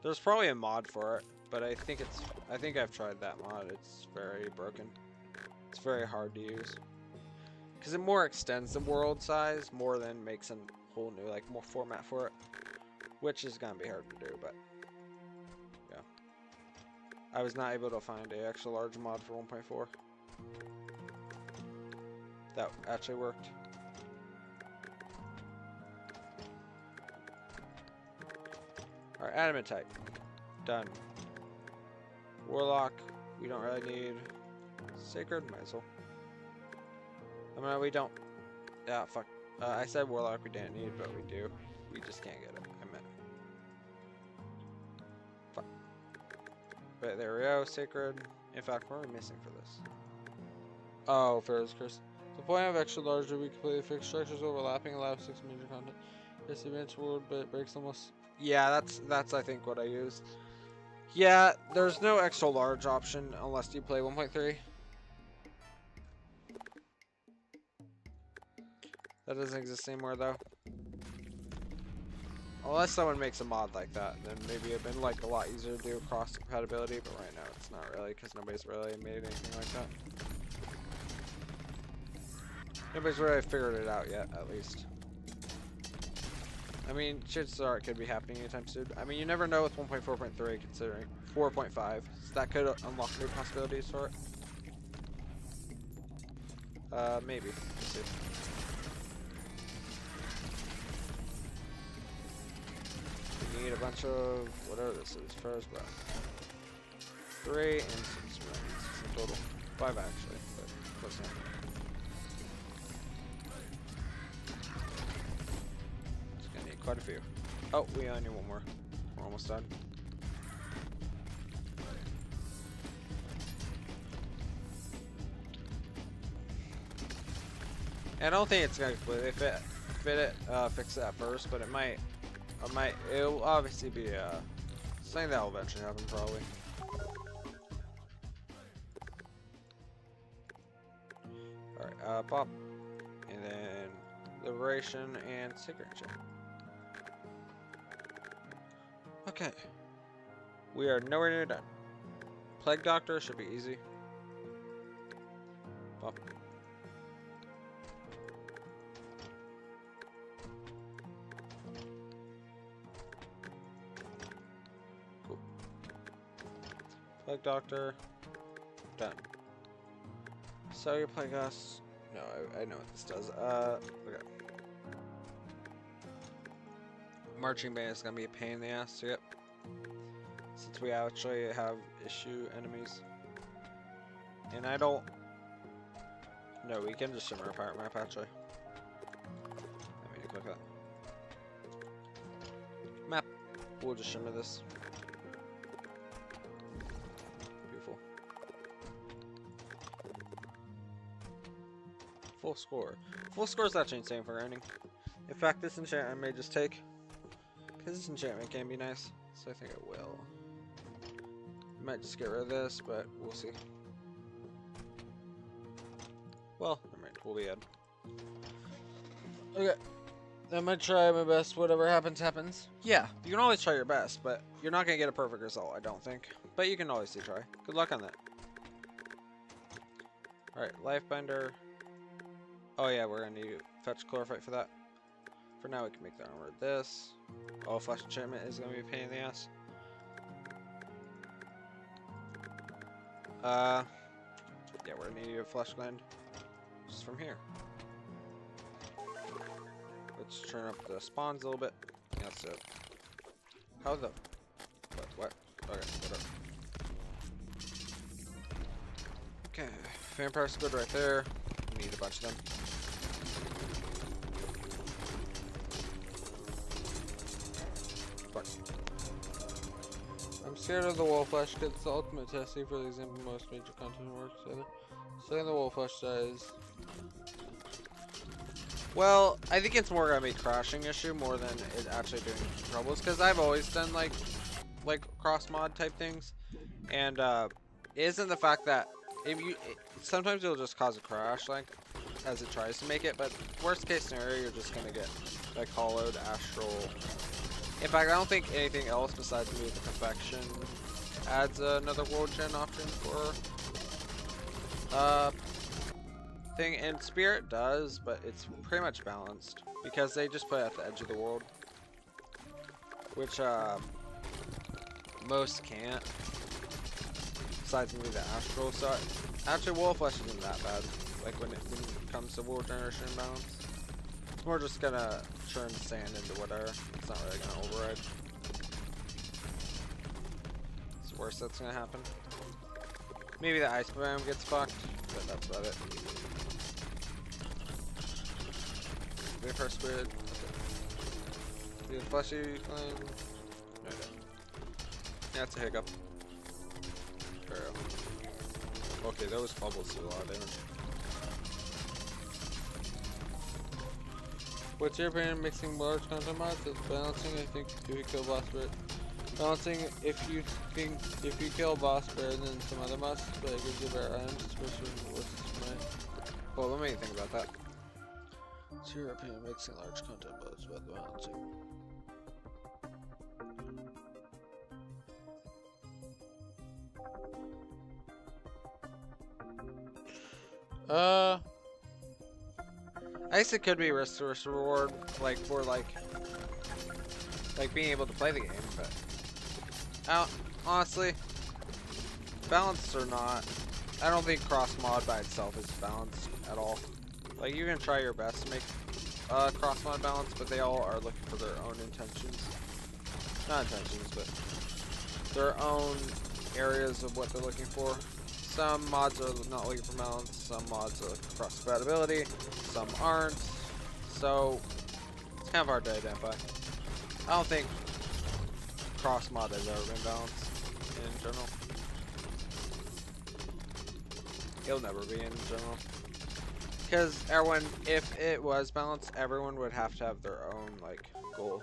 There's probably a mod for it, but I think I've tried that mod. It's very broken. It's very hard to use. Because it more extends the world size more than makes a whole new, like, more format for it. Which is gonna be hard to do, but yeah. I was not able to find a extra large mod for 1.4. That actually worked. Alright, adamantite. Done. Warlock, we don't really need. Sacred, might as well. I mean, we don't. Yeah, fuck. I said Warlock we didn't need, but we do. We just can't get it. I meant. Fuck. But there we go, Sacred. In fact, what are we missing for this? Oh, Pharaoh's Curse. The point of extra large would be completely fixed structures overlapping, allow 6 major content. It's the advanced world, but it breaks almost. Yeah, that's I think what I used. Yeah, there's no extra large option unless you play 1.3. That doesn't exist anymore though. Unless someone makes a mod like that, then maybe it'd been like a lot easier to do cross compatibility, but right now it's not really because nobody's really made anything like that. Nobody's really figured it out yet, at least. I mean, chances are it could be happening anytime soon. I mean, you never know with 1.4.3 considering 4.5. So that could unlock new possibilities for it. Maybe. We'll see. We need a bunch of whatever this is first, but 3 and 6 in total. 5 actually, but close enough. Quite a few. Oh, we only need one more. We're almost done. And I don't think it's gonna completely fix that first, but it'll obviously be something that will eventually happen probably. Alright, pop. And then Liberation and Signature. Okay, we are nowhere near done. Plague Doctor should be easy. Pop. Cool. Plague Doctor, done. So you Plague us. No, I know what this does. Okay. Marching band is gonna be a pain in the ass to get, since we actually have issue enemies. And I don't. No, we can just shimmer a pirate map actually. I mean, click that. Map. We'll just shimmer this. Beautiful. Full score. Full score is actually insane for grinding. In fact, this enchantment I may just take. Because this enchantment can be nice. So I think it will. Might just get rid of this, but we'll see. Well, never mind. We'll be ahead. Okay. I might try my best. Whatever happens, happens. Yeah, you can always try your best, but you're not going to get a perfect result, I don't think. But you can always say try. Good luck on that. Alright, Lifebinder. Oh yeah, we're going to need to fetch Chlorophyte for that. For now, we can make the armor this. Oh, Flash Enchantment is going to be a pain in the ass. Yeah, we're going to need a Flesh Gland. Just from here. Let's turn up the spawns a little bit. That's it. How the... What? Okay, whatever. Okay, Vampire Squid right there. We need a bunch of them. Fuck. I'm scared of the wolf flesh because it's the ultimate testing for the example most major content works. Saying the wolf flesh dies. Well, I think it's more gonna be a crashing issue more than it actually doing troubles, because I've always done like cross mod type things, and it isn't the fact that sometimes it'll just cause a crash like as it tries to make it, but worst case scenario you're just gonna get like hollowed astral. In fact, I don't think anything else besides maybe the confection adds another world gen option for thing, and Spirit does, but it's pretty much balanced because they just put it at the edge of the world, which most can't besides maybe the astral. So actually wolf flesh isn't that bad like when it comes to world generation balance. It's more just gonna turn sand into whatever. It's not really gonna override. It's the worst that's gonna happen. Maybe the ice biome gets fucked, but that's about it. Vampire Squid. Okay. The fleshy flame. Okay. Yeah, it's a hiccup. Okay, those bubbles do a lot of damage. What's your opinion on mixing large content mods? It's balancing, I think, if you kill boss bear. Balancing if you kill boss bear than some other mods, but it gives you better items, especially with well, let me think about that. What's your opinion on mixing large content mods about the balancing? I guess it could be risk versus reward, like for like being able to play the game, but honestly, balanced or not, I don't think cross mod by itself is balanced at all. Like you can try your best to make cross mod balance, but they all are looking for their own intentions. Not intentions, but their own areas of what they're looking for. Some mods are not looking for balance, some mods are looking for cross compatibility, some aren't, so it's kind of hard to identify. I don't think cross mod has ever been balanced in general. It'll never be in general. Because everyone, if it was balanced, everyone would have to have their own like goal.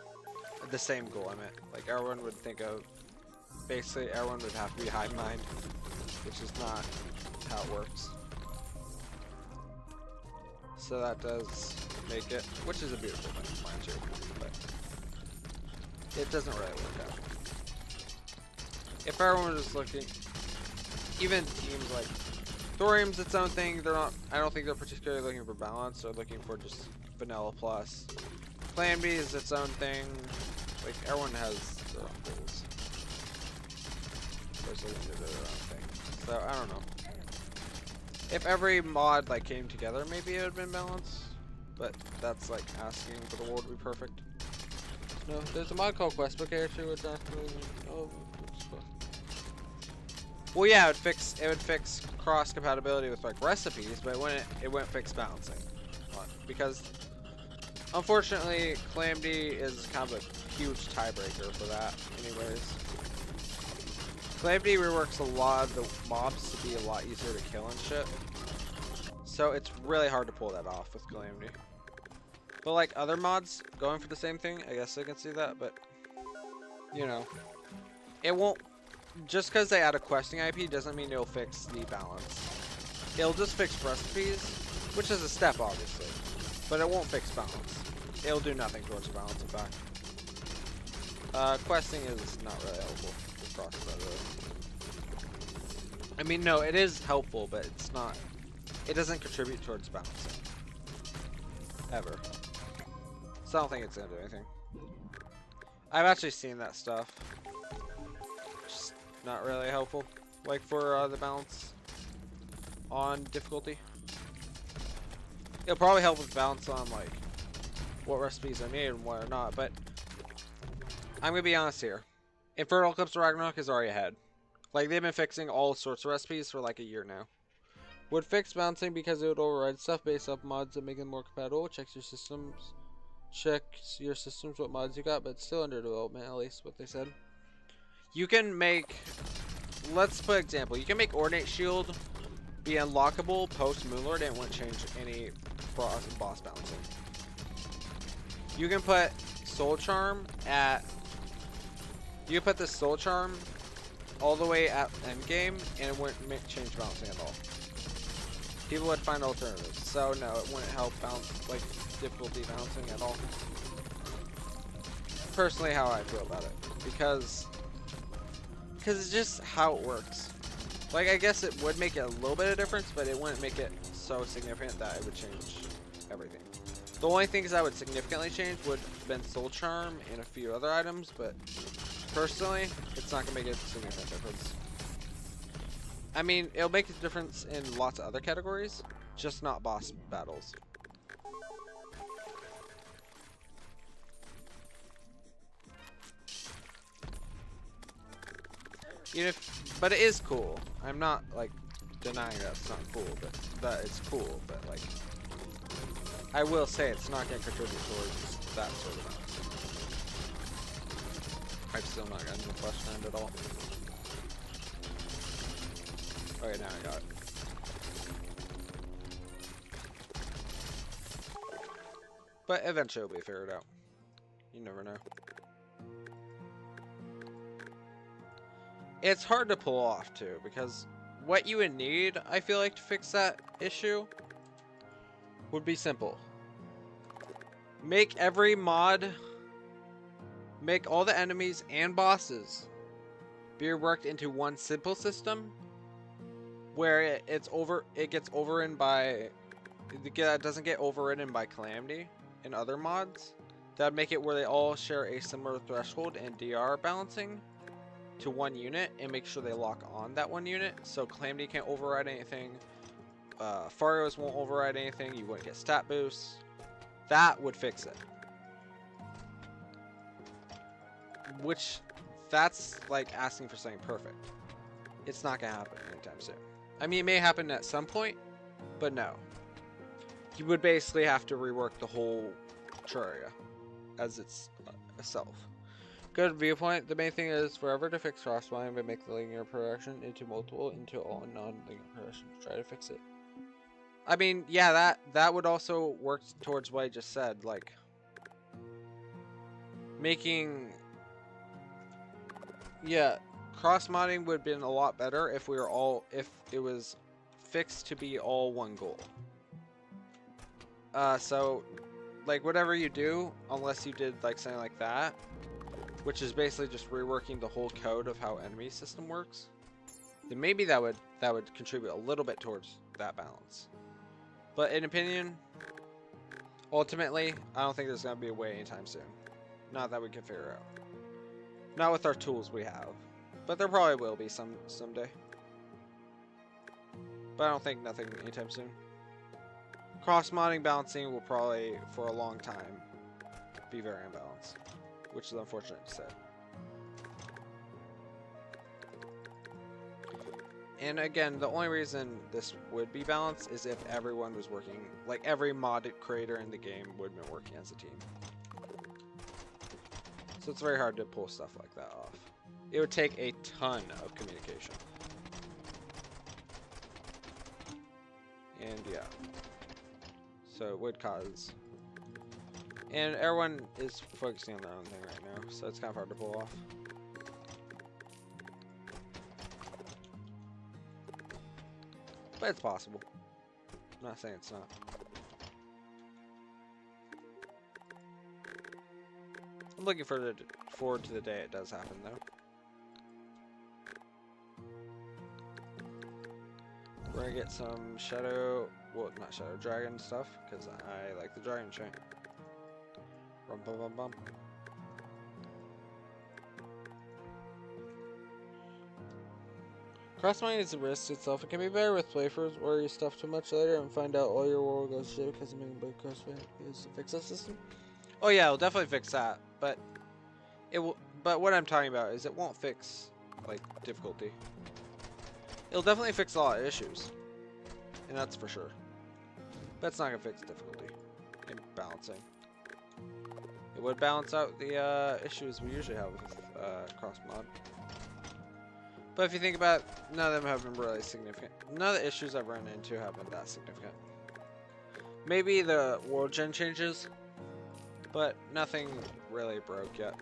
The same goal, I meant. Like everyone would think of, basically everyone would have to be hive mind, which is not how it works. So that does make it, which is a beautiful thing to mind too, but it doesn't really work out. If everyone was looking, even teams like Thorium's its own thing, they're not, I don't think they're particularly looking for balance, they're looking for just vanilla plus. Plan B is its own thing, like everyone has their own goals. Their own thing. So I don't know. If every mod like came together, maybe it would have been balanced. But that's like asking for the world to be perfect. No, there's a mod called Quest Book here too, which well, yeah, it would fix cross compatibility with like recipes, but when it wouldn't fix balancing, because unfortunately Calamity is kind of a huge tiebreaker for that. Anyways. Calamity reworks a lot of the mobs to be a lot easier to kill and shit. So it's really hard to pull that off with Calamity. But like other mods going for the same thing, I guess I can see that, but you know, it won't, just because they add a questing IP doesn't mean it'll fix the balance. It'll just fix recipes, which is a step obviously, but it won't fix balance. It'll do nothing towards the balance, in fact. Questing is not really helpful across that really. I mean, no, it is helpful, but it's not, it doesn't contribute towards balancing. Ever. So I don't think it's gonna do anything. I've actually seen that stuff. Just not really helpful. Like for the balance on difficulty. It'll probably help with balance on like what recipes are made and what are not, but I'm gonna be honest here. Infernal Eclipse Ragnarok is already ahead. Like they've been fixing all sorts of recipes for like a year now. Would fix balancing because it would override stuff based off mods that make them more compatible. Checks your systems what mods you got, but it's still under development, at least what they said. You can make, let's put an example, you can make Ordinate Shield be unlockable post MelonThaLord and it won't change any boss balancing. You can put Soul Charm at, you can put the Soul Charm all the way at endgame and it wouldn't change balancing at all. People would find alternatives, so no, it wouldn't help balance, like, difficulty balancing at all. Personally, how I feel about it, because it's just how it works. Like, I guess it would make a little bit of difference, but it wouldn't make it so significant that it would change everything. The only things that would significantly change would have been Soul Charm and a few other items, but personally, it's not gonna make a significant difference. I mean, it'll make a difference in lots of other categories, just not boss battles. But it is cool. I'm not like denying that it's not cool, but that it's cool. But like, I will say it's not going to contribute towards that sort of balance. I'm still not getting the flesh hand at all. Okay, now I got it. But eventually it'll be figured out. You never know. It's hard to pull off too, because what you would need, I feel like, to fix that issue would be simple. Make every mod, make all the enemies and bosses be reworked into one simple system where it gets overridden by, it doesn't get overridden by calamity and other mods. That would make it where they all share a similar threshold and DR balancing to one unit and make sure they lock on that one unit, so calamity can't override anything, Farios won't override anything, you wouldn't get stat boosts. That would fix it. Which, that's like asking for something perfect. It's not gonna happen anytime soon. I mean, it may happen at some point, but no. You would basically have to rework the whole Terraria as itself. Good viewpoint. The main thing is forever to fix crosswiring but make the linear progression into multiple into all non-linear progression. Try to fix it. I mean, yeah, that would also work towards what I just said, like making, yeah, cross modding would have been a lot better if if it was fixed to be all one goal. So like whatever you do, unless you did like something like that, which is basically just reworking the whole code of how enemy system works, then maybe that would contribute a little bit towards that balance. But in opinion, ultimately, I don't think there's gonna be a way anytime soon. Not that we can figure out. Not with our tools we have. But there probably will be someday. But I don't think nothing anytime soon. Cross-modding balancing will probably, for a long time, be very imbalanced. Which is unfortunate to say. And again, the only reason this would be balanced is if everyone was working, like every mod creator in the game would have been working as a team. So it's very hard to pull stuff like that off. It would take a ton of communication. And yeah. So it would cause. And everyone is focusing on their own thing right now, so it's kind of hard to pull off. But it's possible. I'm not saying it's not. I'm looking forward to the day it does happen, though. We're gonna get some shadow, well, not shadow, dragon stuff, because I like the dragon chain. Rum bum bum bum. Cross-mining is a risk itself. It can be better with playthroughs where you stuff too much later and find out all your world goes shit because of making big cross-mining is to fix that system. Oh yeah, it'll definitely fix that, but it will. But what I'm talking about is it won't fix like difficulty. It'll definitely fix a lot of issues, and that's for sure. But it's not gonna fix difficulty and balancing. It would balance out the issues we usually have with cross mod. But if you think about it, none of them have been really significant. None of the issues I've run into have been that significant. Maybe the world gen changes, but nothing really broke yet.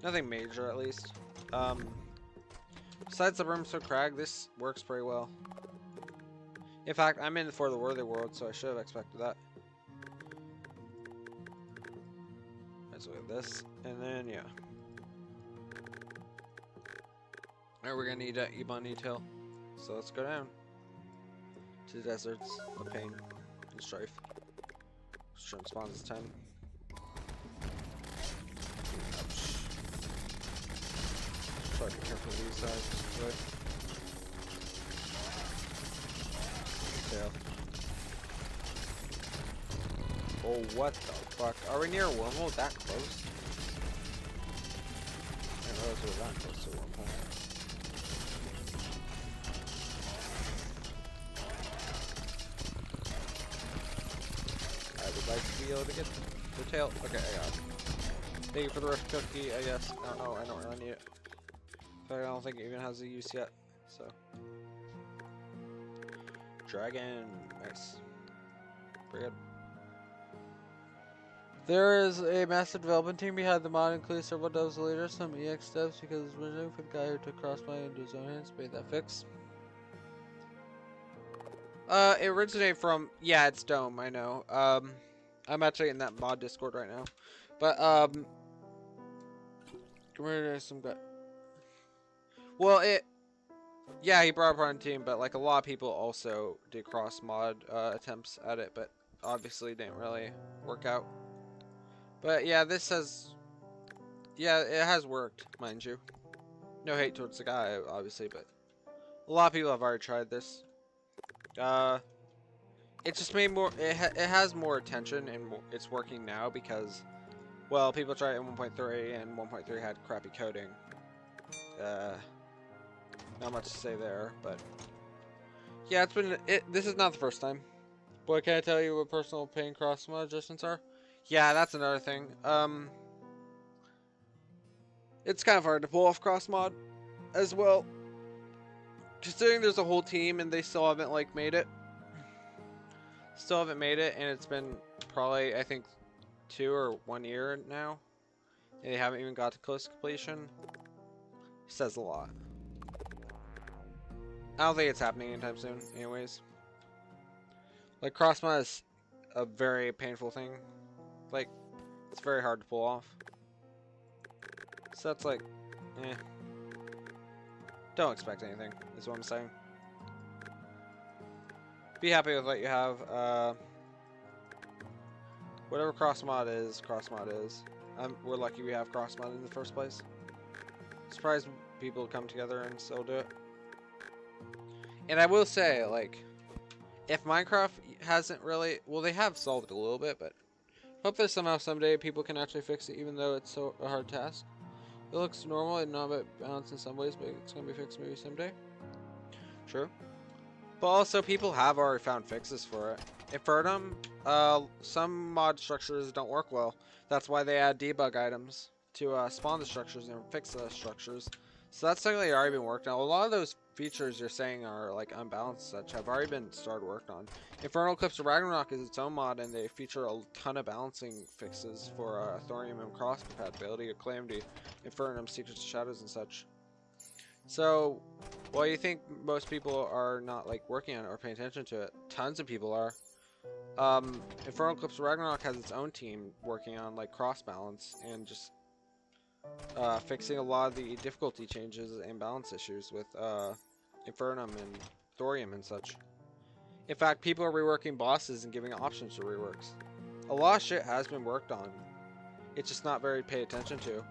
Nothing major, at least. Besides the Brimstone Crag, this works pretty well. In fact, I'm in for the Worthy World, so I should have expected that. Let's look at this, and then yeah. Alright, we're gonna need an Ebon detail, so let's go down to the deserts of pain and strife. Shrimp spawns is 10. Try to be careful with these guys. Right. Tail. Oh, what the fuck? Are we near a wormhole that close? I didn't realize we were that close to a wormhole. I would like to be able to get the tail. Okay, I got it. Thank you for the rest cookie, I guess. I don't know, I don't really need it. In fact, I don't think it even has a use yet, so. Dragon, nice. Pretty good. There is a massive development team behind the mod, including several devs leaders, some EX devs, because it's originally for the guy who took Crossplay into his own hands, made that fix. It originated from, yeah, it's Dome, I know. I'm actually in that mod Discord right now. But, some guy. Well, yeah, he brought up on a team, but like a lot of people also did cross mod attempts at it, but obviously didn't really work out. But yeah, this has, yeah, it has worked, mind you. No hate towards the guy, obviously, but a lot of people have already tried this. It just made more, it has more attention, and it's working now because, well, people tried it in 1.3, and 1.3 had crappy coding. Not much to say there, but yeah, this is not the first time. Boy, can I tell you what personal pain cross mod adjustments are? Yeah, that's another thing. It's kind of hard to pull off cross mod as well, considering there's a whole team and they still haven't like made it. Still haven't made it, and it's been probably, I think, 2 or 1 year now, and they haven't even got to close to completion. Says a lot. I don't think it's happening anytime soon, anyways. Like, cross mod is a very painful thing. Like, it's very hard to pull off. So that's like, eh. Don't expect anything, is what I'm saying. Be happy with what you have. Whatever cross mod is, cross mod is. We're lucky we have cross mod in the first place. Surprised people come together and still do it. And I will say, like, if Minecraft hasn't really, well, they have solved it a little bit, but hope that somehow someday people can actually fix it, even though it's so a hard task. It looks normal and not a bit balanced in some ways, but it's gonna be fixed maybe someday. True. But also, people have already found fixes for it. If for them, some mod structures don't work well. That's why they add debug items to spawn the structures and fix the structures, So that's technically already been worked on. A lot of those features you're saying are like unbalanced such have already been started worked on. Infernal Eclipse of Ragnarok is its own mod, and they feature a ton of balancing fixes for Thorium and cross compatibility, Calamity, Infernum, Secrets of Shadows, and such. So, well, you think most people are not like working on it or paying attention to it? Tons of people are. Infernal Eclipse of Ragnarok has its own team working on like cross balance and just fixing a lot of the difficulty changes and balance issues with Infernum and Thorium and such. In fact, people are reworking bosses and giving options for reworks. A lot of shit has been worked on. It's just not very paid attention to.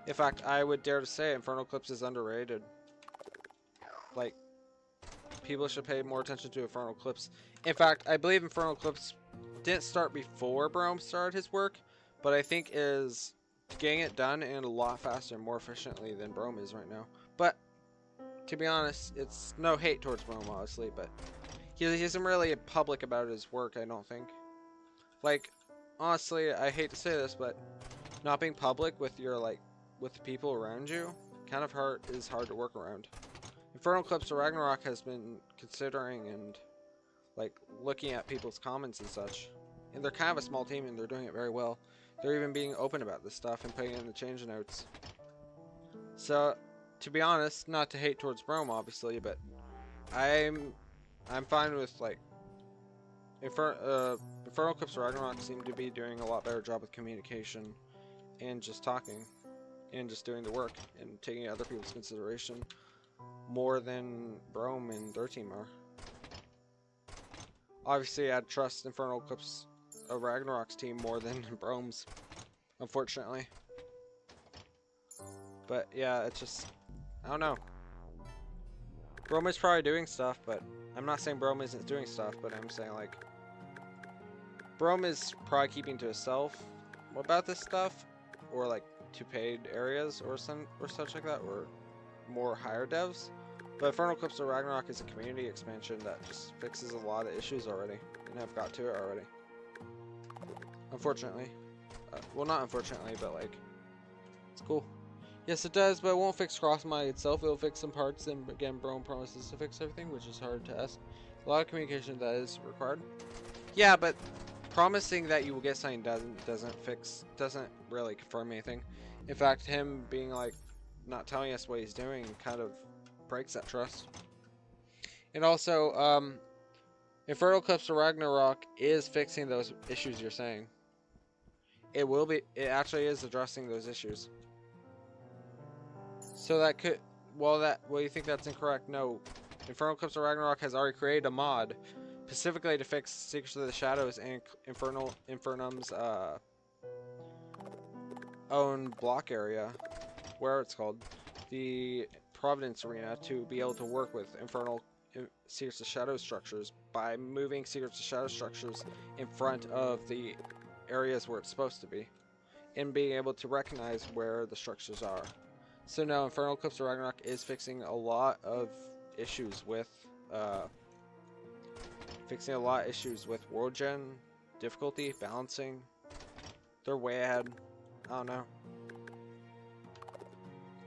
In fact, I would dare to say Infernal Eclipse is underrated. Like, people should pay more attention to Infernal Eclipse. In fact, I believe Infernal Eclipse didn't start before Brome started his work, but I think is getting it done and a lot faster and more efficiently than Brome is right now. But to be honest, it's no hate towards Brome, obviously, but he isn't really public about his work, I don't think. Like, honestly, I hate to say this, but not being public with your with the people around you kind of is hard to work around. Infernal Eclipse of Ragnarok has been considering and like looking at people's comments and such, and they're kind of a small team and they're doing it very well. They're even being open about this stuff and putting it in the change notes. So, to be honest, not to hate towards Brome, obviously, but I'm fine with like Infernal Eclipse of Ragnarok seem to be doing a lot better job with communication and just talking and just doing the work and taking other people's consideration more than Brome and their team are. Obviously, I'd trust Infernal Eclipse of Ragnarok's team more than Brome's, unfortunately. But yeah, it's just, I don't know. Brome is probably doing stuff, but I'm not saying Brome isn't doing stuff, but I'm saying like Brome is probably keeping to himself about this stuff, or like to paid areas or such like that, or more higher devs. But Infernal Eclipse of Ragnarok is a community expansion that just fixes a lot of issues already, and I've got to it already. Unfortunately. Well, not unfortunately, but like, it's cool. Yes, it does, but it won't fix cross-mod itself. It'll fix some parts, and again, Brome promises to fix everything, which is hard to ask. A lot of communication that is required. Yeah, but promising that you will get something doesn't really confirm anything. In fact, him being like not telling us what he's doing kind of breaks that trust. And also, Infernal Eclipse of Ragnarok is fixing those issues you're saying. It actually is addressing those issues. So that could, well, you think that's incorrect? No, Infernal Eclipse of Ragnarok has already created a mod specifically to fix Secrets of the Shadows and Infernum's own block area, where it's called the Providence Arena, to be able to work with Infernal Secrets of Shadow structures by moving Secrets of Shadow structures in front of the areas where it's supposed to be, and being able to recognize where the structures are. So now Infernal Eclipse of Ragnarok is fixing a lot of issues with world gen, difficulty, balancing. They're way ahead. I don't know.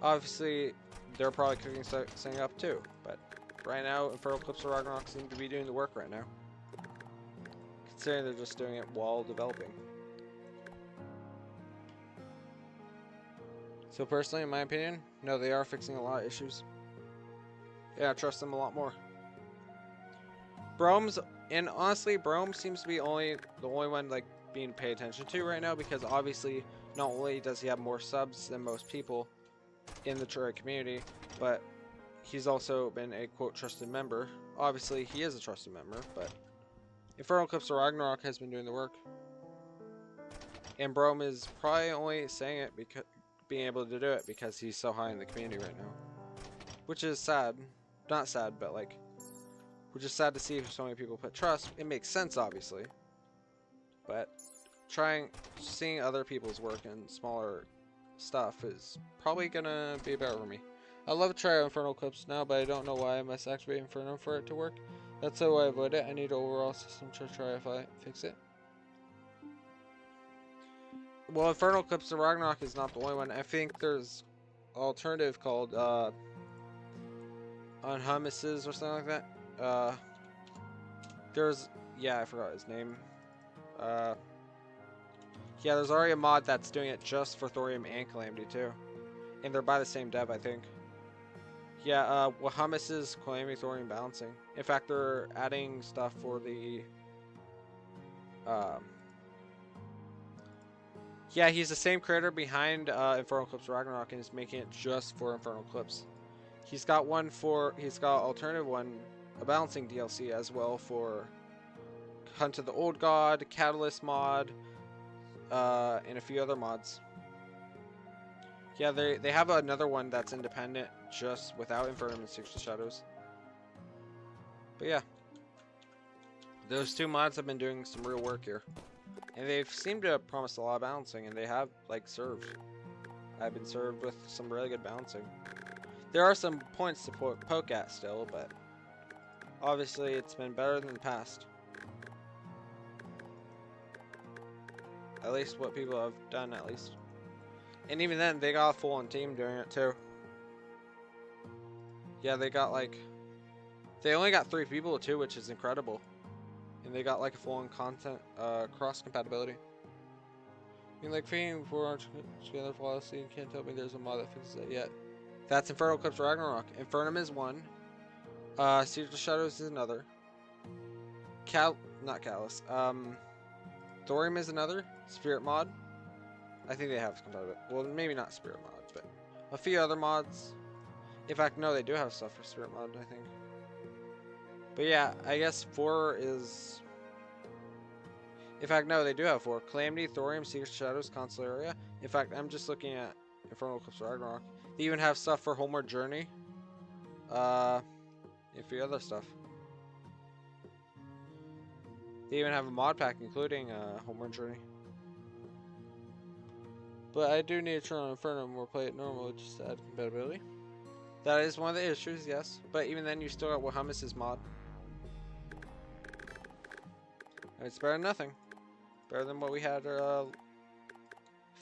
Obviously, they're probably cooking something up too, but right now, Infernal Eclipse of Ragnarok seem to be doing the work right now. Considering they're just doing it while developing. So personally, in my opinion, no, they are fixing a lot of issues. Yeah, I trust them a lot more. And honestly, Brome seems to be the only one like being paid attention to right now, because obviously not only does he have more subs than most people in the Terraria community, but he's also been a quote trusted member. Obviously he is a trusted member, but Infernal Eclipse of Ragnarok has been doing the work. And Brome is probably only saying it because being able to do it because he's so high in the community right now. Which is sad. Not sad, but like, which is sad to see so many people put trust. It makes sense, obviously. But seeing other people's work in smaller stuff is probably gonna be better for me. I'd love to try Infernal Eclipse now, but I don't know why I must activate Inferno for it to work. That's how I avoid it. I need an overall system to try if I fix it. Well, Infernal Eclipse of Ragnarok is not the only one. I think there's alternative called Unhummuses or something like that. There's, yeah, I forgot his name. Yeah, there's already a mod that's doing it just for thorium and calamity too, and they're by the same dev, I think. Yeah, Hummus's calamity thorium balancing. In fact, they're adding stuff for the. Yeah, he's the same creator behind Infernal Eclipse Ragnarok, and is making it just for Infernal Eclipse. He's got alternative one, a balancing DLC as well for Hunt of the Old God, Catalyst mod, and a few other mods. Yeah, they have another one that's independent, just without Infernum and Secret Shadows. But yeah, those two mods have been doing some real work here. And they've seemed to promise a lot of balancing, and they have, like, served. I've been served with some really good balancing. There are some points to poke at still, but obviously it's been better than the past. At least what people have done, at least. And even then, they got a full-on team doing it, too. Yeah, they got, like... They only got 3 people, too, which is incredible. And they got like a full-on content cross compatibility. I mean, like figuring before together flawlessly, you can't tell me there's a mod that fixes it yet. That's Infernal Eclipse Ragnarok. Infernum is one. Secret Shadows is another. Not Callus. Thorium is another. Spirit mod. I think they have compatibility. Well, maybe not Spirit mod, but a few other mods. In fact, no, they do have stuff for Spirit mod, I think. But yeah, I guess 4 is... In fact, no, they do have 4. Calamity, Thorium, Secret Shadows, Constellaria. In fact, I'm just looking at Infernal Eclipse Ragnarok. They even have stuff for Homeward Journey. And a few other stuff. They even have a mod pack including Homeward Journey. But I do need to turn on Infernum or play it normal just to add compatibility. That is one of the issues, yes. But even then, you still got Hummus's mod. It's better than nothing. Better than what we had a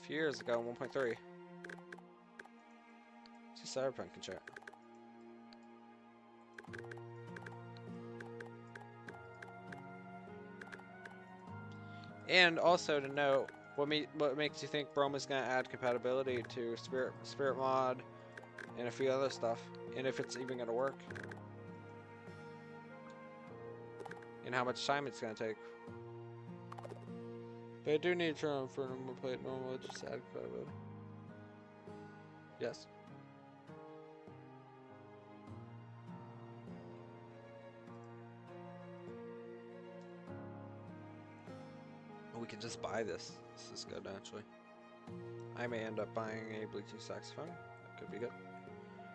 few years ago in 1.3. It's a Cyberpunk in chat. And also to note, what makes you think Brome is going to add compatibility to Spirit mod and a few other stuff, and if it's even going to work, and how much time it's going to take. But I do need to turn on for normal play it normal, just to add compatibility. Yes. We can just buy this. This is good, actually. I may end up buying a bleaching saxophone. That could be good.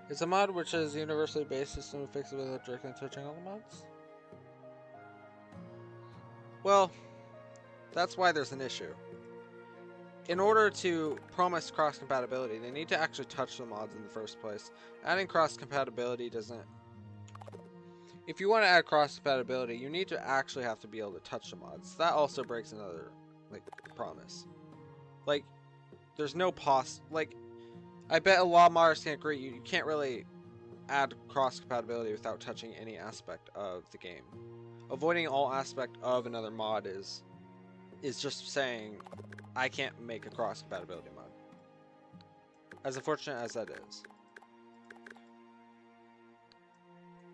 It's a mod which is a universally based system to fix it without directly touching all the mods. Well, that's why there's an issue. In order to promise cross-compatibility, they need to actually touch the mods in the first place. Adding cross-compatibility doesn't... If you want to add cross-compatibility, you need to actually have to be able to touch the mods. That also breaks another, like, promise. Like, there's no like, I bet a lot of modders can agree, you can't really add cross-compatibility without touching any aspect of the game. Avoiding all aspect of another mod is just saying, I can't make a cross-compatibility mod. As unfortunate as that is.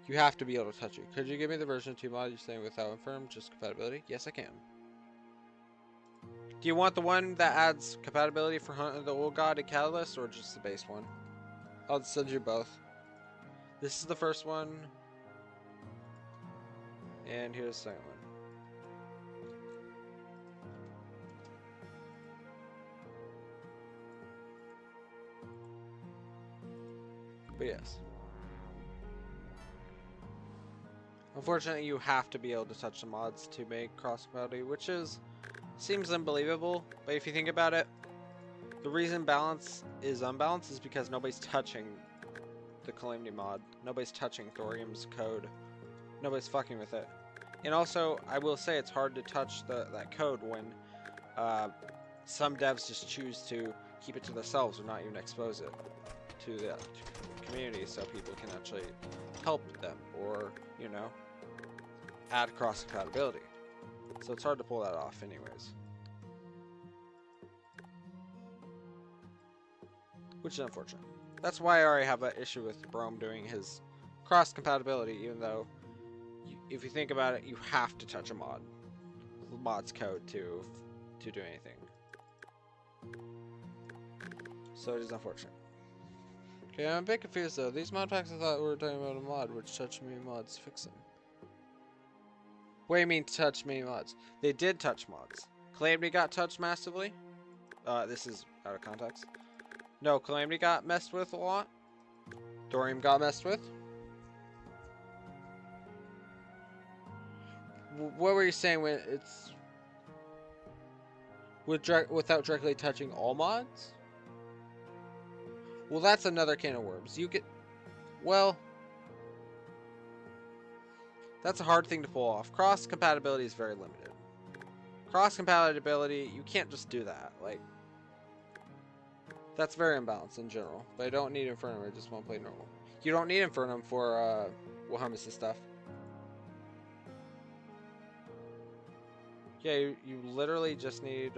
You have to be able to touch it. Could you give me the version 2 mod you're saying without Infernum, just compatibility? Yes, I can. Do you want the one that adds compatibility for Hunt of the Old God and Catalyst, or just the base one? I'll send you both. This is the first one. And here's the second one. But yes. Unfortunately, you have to be able to touch the mods to make cross-compatibility, which seems unbelievable. But if you think about it, the reason balance is unbalanced is because nobody's touching the Calamity mod. Nobody's touching Thorium's code. Nobody's fucking with it. And also, I will say it's hard to touch that code when some devs just choose to keep it to themselves or not even expose it. to the community so people can actually help them or, you know, add cross compatibility. So it's hard to pull that off anyways. Which is unfortunate. That's why I already have an issue with Brome doing his cross compatibility, even though if you think about it, you have to touch a mod's code to do anything. So it is unfortunate. Okay, I'm a bit confused though. These mod packs, I thought we were talking about a mod, which touch me mods fix them. What do you mean touch me mods? They did touch mods. Calamity got touched massively. This is out of context. No, Calamity got messed with a lot. Thorium got messed with. What were you saying when it's without directly touching all mods? Well, that's another can of worms. You could, well, that's a hard thing to pull off. Cross compatibility is very limited. Cross compatibility, you can't just do that. Like, that's very imbalanced in general. But I don't need Infernum. I just want to play normal. You don't need Infernum for Wilhelmus and stuff. Yeah, you literally just need.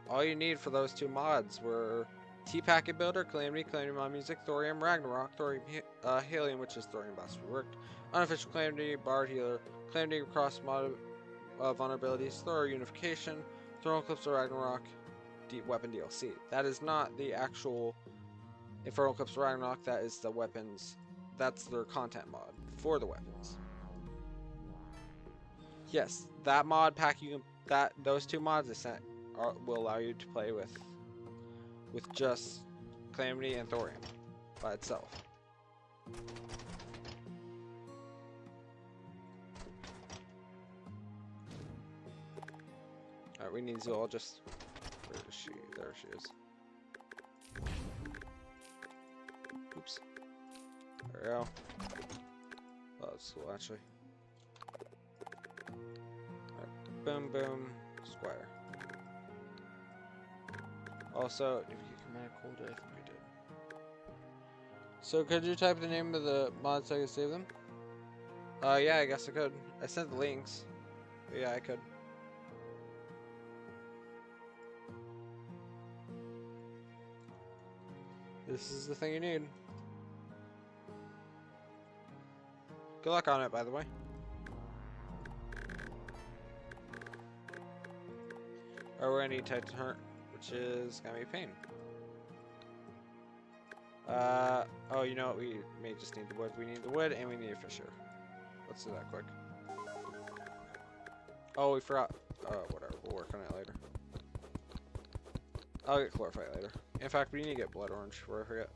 All you need for those two mods were T-Packet Builder, Calamity, Calamity Mod Music, Thorium, Ragnarok, Thorium Helium, which is Thorium Boss Reworked, Unofficial Calamity, Bard Healer, Calamity Cross Mod Vulnerabilities, Thor Unification, Throne Eclipse of Ragnarok, Deep Weapon DLC. That is not the actual Infernal Eclipse of Ragnarok, that is the weapons, that's their content mod for the weapons. Yes, that mod pack, those two mods I sent will allow you to play with just Calamity and Thorium by itself. Alright, we need Zoologist. Where is she? There she is. Oops. There we go. Oh, that's cool, actually. Alright, boom, boom, Squire. Also, if you command a colder, I think we did. So could you type the name of the mod so I can save them? Yeah, I guess I could. I sent the links. But yeah, I could. This is the thing you need. Good luck on it, by the way. Or we're gonna need Titan Heart, which is gonna be a pain. Oh, you know what? We may just need the wood. We need the wood and we need a fisher. Let's do that quick. Oh, we forgot. Whatever. We'll work on it later. I'll get chlorophyte later. In fact, we need to get blood orange before I forget.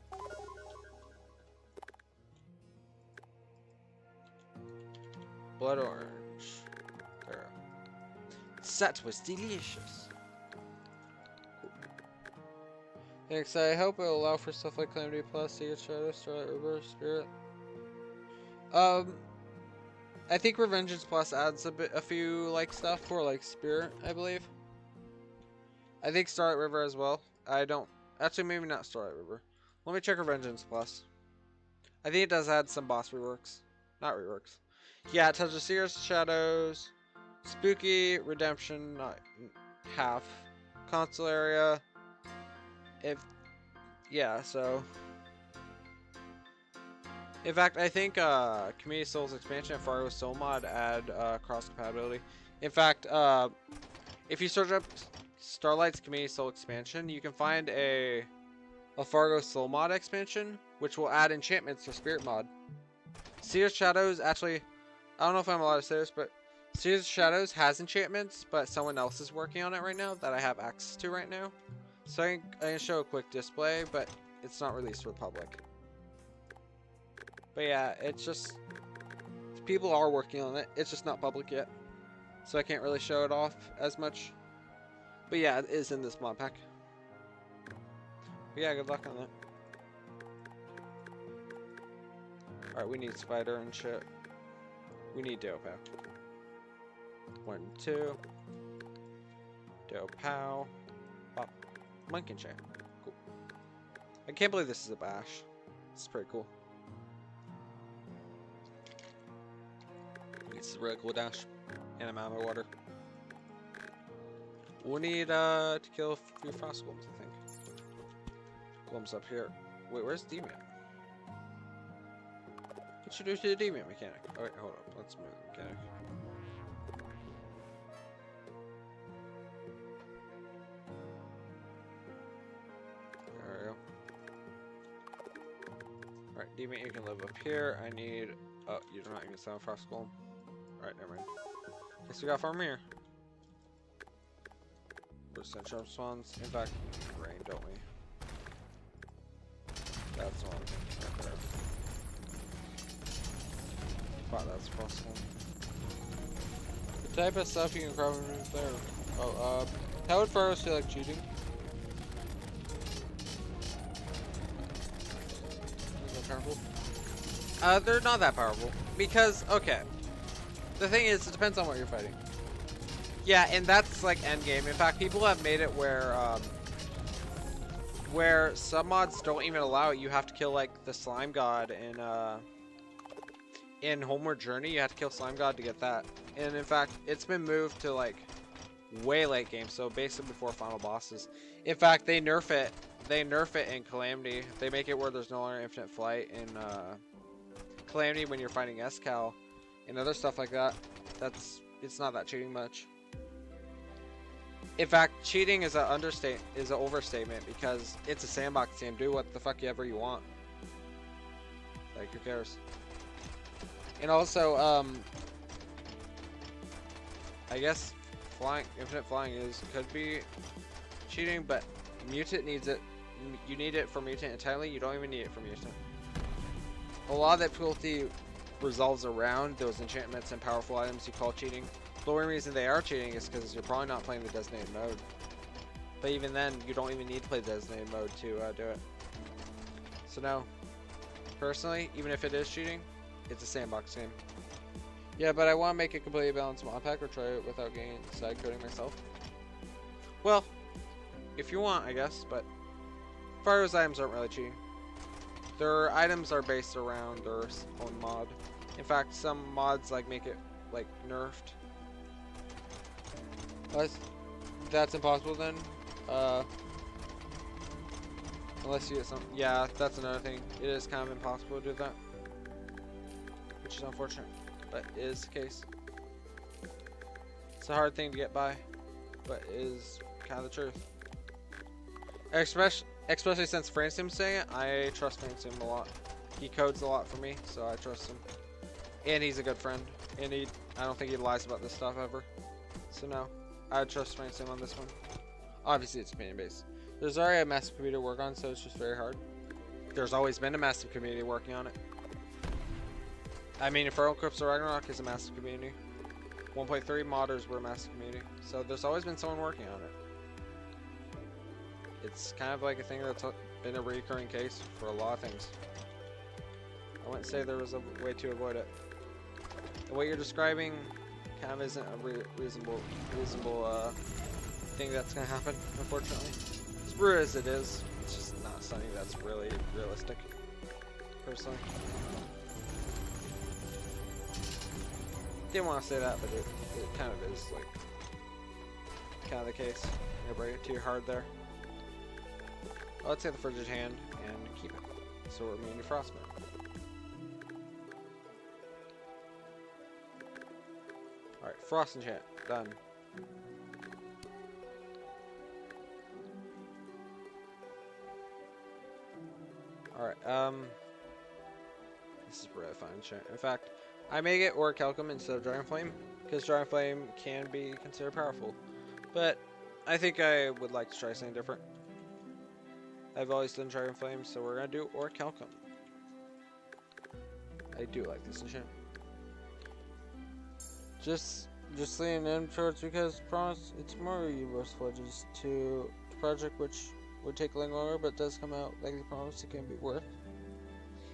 Blood orange. There. That was delicious. Thanks. I hope it will allow for stuff like Calamity Plus, Secret Shadow, Starlight River, Spirit. I think Revengeance Plus adds a few like stuff for like Spirit, I believe. I think Starlight River as well. I don't actually, maybe not Starlight River. Let me check Revengeance Plus. I think it does add some boss reworks, not reworks. Yeah, it touches Seers, Shadows, Spooky, Redemption, not half, Console Area. Yeah, so. In fact, I think Community Souls Expansion and Fargo Soul Mod add cross compatibility. In fact, if you search up Starlight's Community Soul Expansion, you can find a Fargo Soul Mod expansion, which will add enchantments for Spirit Mod. Seers Shadows, actually, I don't know if I'm allowed to say this, but Seers Shadows has enchantments, but someone else is working on it right now that I have access to right now. So I can show a quick display, but it's not released for the public. But yeah, it's just, people are working on it. It's just not public yet. So I can't really show it off as much. But yeah, it is in this mod pack. But yeah, good luck on that. Alright, we need spider and shit. We need Dopow. 1, 2. Dopow. Pop. Monkey chain. Cool. I can't believe this is a bash. It's pretty cool. It's a really cool dash. And I'm out of my water. We'll need to kill a few frost golems, I think. Golems up here. Wait, where's Demon? What you do to the Demon mechanic? Oh wait, hold up. Let's move the mechanic. There we go. Alright, Demon, you can live up here. I need... Oh, you're not even sound frost golem. Alright, never mind. Guess we got farm here. Percent sharp spawns. In fact, rain, don't we? That's one right there. Wow, that's possible. The type of stuff you can probably move there. Oh, how would Pharaohs feel like cheating? Is that powerful? They're not that powerful. Because, okay. The thing is, it depends on what you're fighting. Yeah, and that's like endgame. In fact, people have made it where some mods don't even allow it. You have to kill like the slime god in Homeward Journey. You have to kill slime god to get that. And in fact, it's been moved to like way late game, so basically before final bosses. In fact, they nerf it. They nerf it in Calamity. They make it where there's no longer infinite flight in Calamity when you're fighting Skelo and other stuff like that. It's not that cheating much. In fact, cheating is an overstatement because it's a sandbox game. Do what the fuck ever you want. Like, who cares? And also, I guess infinite flying could be cheating, but mutant needs it. You need it for mutant entirely. You don't even need it for mutant. A lot of that difficulty resolves around those enchantments and powerful items you call cheating. The only reason they are cheating is because you're probably not playing the designated mode. But even then, you don't even need to play the designated mode to do it. So no, personally, even if it is cheating, it's a sandbox game. Yeah, but I want to make a completely balanced Modpack or try it without getting side coding myself. Well, if you want, I guess, but Pharaoh's items aren't really cheating. Their items are based around their own mod. In fact, some mods like make it like nerfed. That's impossible then. Unless you get some. Yeah, that's another thing. It is kind of impossible to do that, which is unfortunate, but it is the case. It's a hard thing to get by, but it is kind of the truth. Especially since Fracium's saying it, I trust Fracium a lot. He codes a lot for me, so I trust him. And he's a good friend, and I don't think he lies about this stuff ever. So no, I trust Fracium on this one. Obviously, it's opinion based. There's already a massive community to work on, so it's just very hard. There's always been a massive community working on it. I mean, if Crypts of Ragnarok is a massive community, 1.3 modders were a massive community, so there's always been someone working on it. It's kind of like a thing that's been a recurring case for a lot of things. I wouldn't say there was a way to avoid it. The way you're describing kind of isn't a reasonable thing that's gonna happen, unfortunately. As rude as it is, it's just not something that's really realistic, personally. Didn't want to say that, but it kind of is, like, kind of the case. I'm gonna bring it too hard there. Well, let's take the Frigid Hand and keep it. So we're immune to Frostman. Alright, Frost Enchant. Done. Alright, this is really fun enchant. In fact, I may get Orichalcum instead of Dragon Flame, because Dragon Flame can be considered powerful. But I think I would like to try something different. I've always done Dragon Flame, so we're gonna do Orichalcum. I do like this enchant. Just leaning in towards because promise it's more reverse pledges to project which would take a little longer, but does come out like the promise. It can be worth.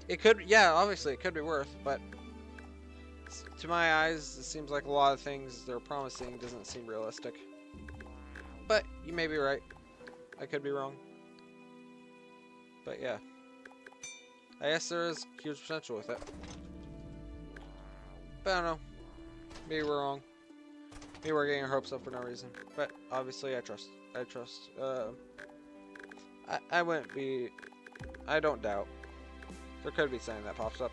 It could, yeah, obviously it could be worth, but to my eyes, it seems like a lot of things they're promising doesn't seem realistic. But you may be right. I could be wrong. But yeah. I guess there is huge potential with it. But I don't know. Maybe we're wrong. Maybe we're getting our hopes up for no reason. But obviously I trust. I wouldn't be... I don't doubt. There could be something that pops up.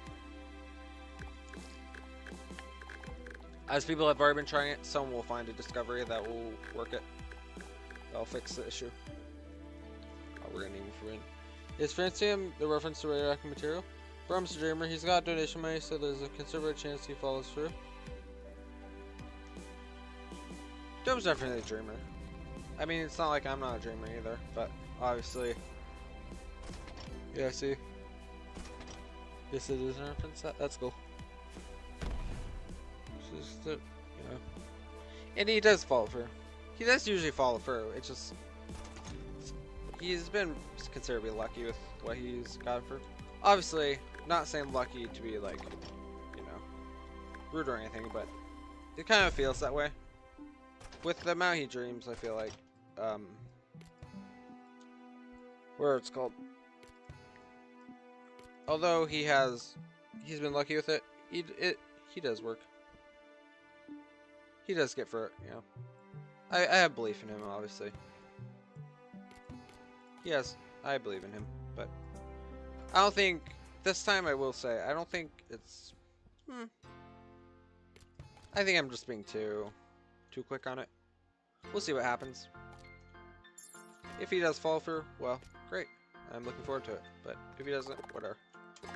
As people have already been trying it, someone will find a discovery that will work it. That'll fix the issue. Oh, we're gonna need him for in. Is Fracium the reference to radioactive material? Brum's a dreamer. He's got donation money, so there's a considerable chance he follows through. Dome's definitely a dreamer. I mean, it's not like I'm not a dreamer either, but obviously... Yeah, see? Yes, it is a reference. That's cool. It's just, you know. And he does follow through. He does usually follow through. It's just... He's been considerably lucky with what he's got for. Obviously, not saying lucky to be like, you know, rude or anything, but it kind of feels that way. With the amount he dreams, I feel like, where it's called. Although he's been lucky with it, he does work. He does get for it, you know. I have belief in him, obviously. Yes, I believe in him, but I don't think, this time I will say, I don't think it's, I think I'm just being too quick on it. We'll see what happens. If he does fall through, well, great. I'm looking forward to it, but if he doesn't, whatever.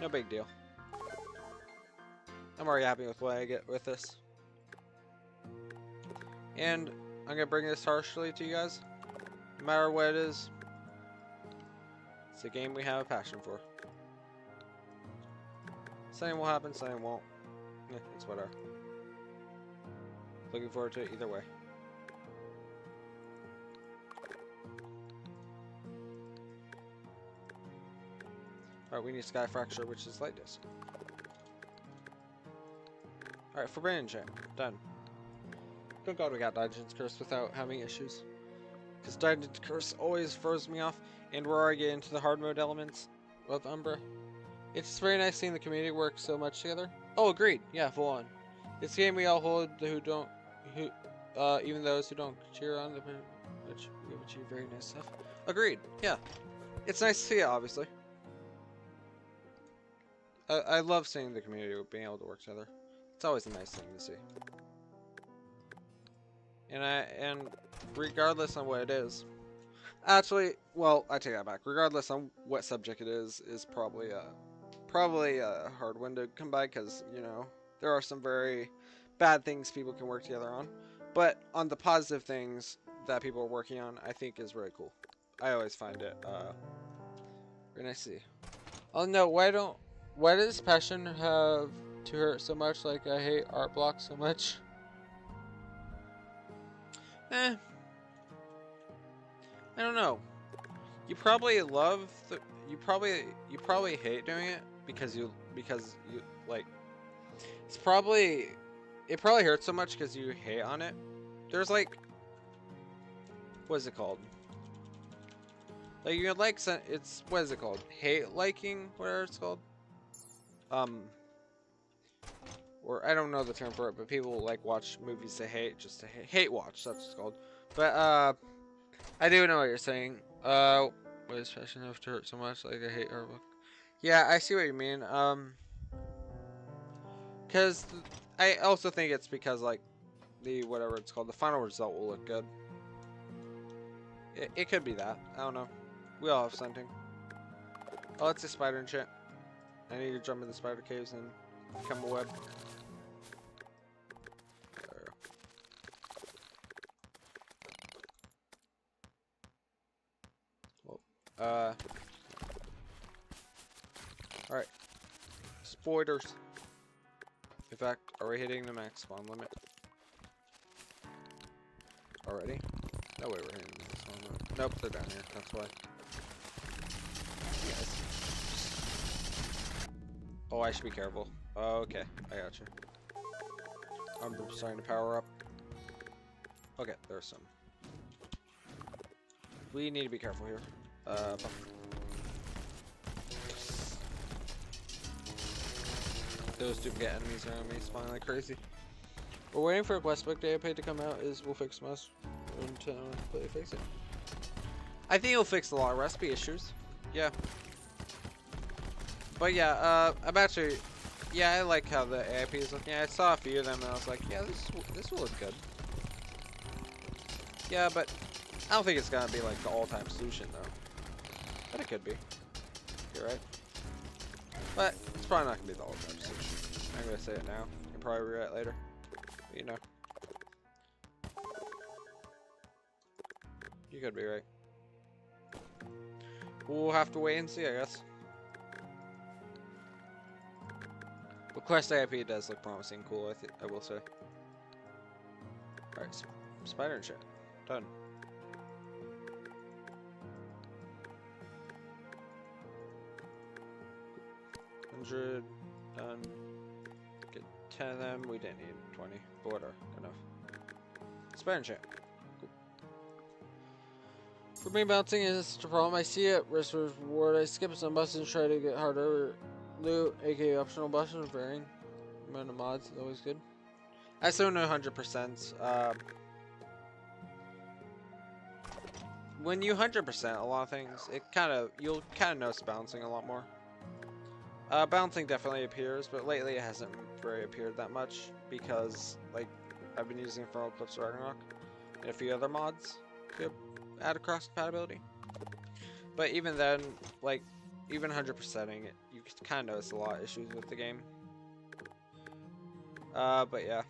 No big deal. I'm already happy with what I get with this. And I'm gonna bring this harshly to you guys. No matter what it is, it's a game we have a passion for. Something will happen, something won't. Yeah, it's whatever. Looking forward to it either way. Alright, we need Sky Fracture, which is Light Disc. Alright, Forbidden Enchant. Done. Thank God we got Dungeon's Curse without having issues. Because Dungeon's Curse always throws me off, and we're already getting into the hard mode elements of Umbra. It's very nice seeing the community work so much together. Oh, agreed. Yeah, full on. It's a game we all hold, even those who don't cheer on the which we have achieved very nice stuff. Agreed. Yeah. It's nice to see it, obviously. I love seeing the community being able to work together. It's always a nice thing to see. And regardless on what it is, actually, well, I take that back. Regardless on what subject it is probably a hard one to come by because, you know, there are some very bad things people can work together on. But on the positive things that people are working on, I think is really cool. I always find it very nice to see. Oh no, why does passion have to hurt so much? Like, I hate art blocks so much. I don't know. You probably love you probably hate doing it because you like it probably hurts so much because you hate on it. There's like, what is it called? Like, you like, it's, what is it called? Hate liking, whatever it's called. Or I don't know the term for it, but people like watch movies they hate just to hate watch. That's what it's called. But I do know what you're saying. What is passion enough to hurt so much? Like, I hate art book. Yeah, I see what you mean. Because I also think it's because like the whatever it's called, the final result will look good. It could be that. I don't know. We all have something. Oh, it's a spider and shit. I need to jump in the spider caves and become a web. Well, alright. Spoilers. In fact, are we hitting the max spawn limit? Already? No way we're hitting the max spawn limit. Nope, they're down here. That's why. Yes. Oh, I should be careful. Oh, okay, I got you. I'm starting to power up. Okay, there's some. We need to be careful here. those duplicate enemies around me spawning like crazy. We're waiting for a quest book day I paid to come out. Is we'll fix most until completely fix it. I think it'll fix a lot of recipe issues. Yeah. But yeah, I'm actually, yeah, I like how the AIP is looking. I saw a few of them and I was like, yeah, this will look good. Yeah, but I don't think it's gonna be like the all-time solution though. But it could be. You're right. But it's probably not gonna be the all-time solution. I'm gonna say it now. You can probably regret it later. But you know. You could be right. We'll have to wait and see, I guess. But Quest AIP does look promising, cool, I will say. Alright, spider and shit. Done. $100, done. Get 10 of them, we didn't need 20, but whatever, enough. Spider and shit. Cool. For me, bouncing is such a problem. I see it, risk reward. I skip some buttons and try to get harder. Loot, aka optional buttons, varying amount of mods is always good. I still know 100%. When you 100% a lot of things, you'll kind of notice bouncing a lot more. Bouncing definitely appears, but lately it hasn't really appeared that much because, like, I've been using Feral Clips Ragnarok and a few other mods to add cross compatibility. But even then, like, even 100%ing it, you kind of notice a lot of issues with the game. But yeah.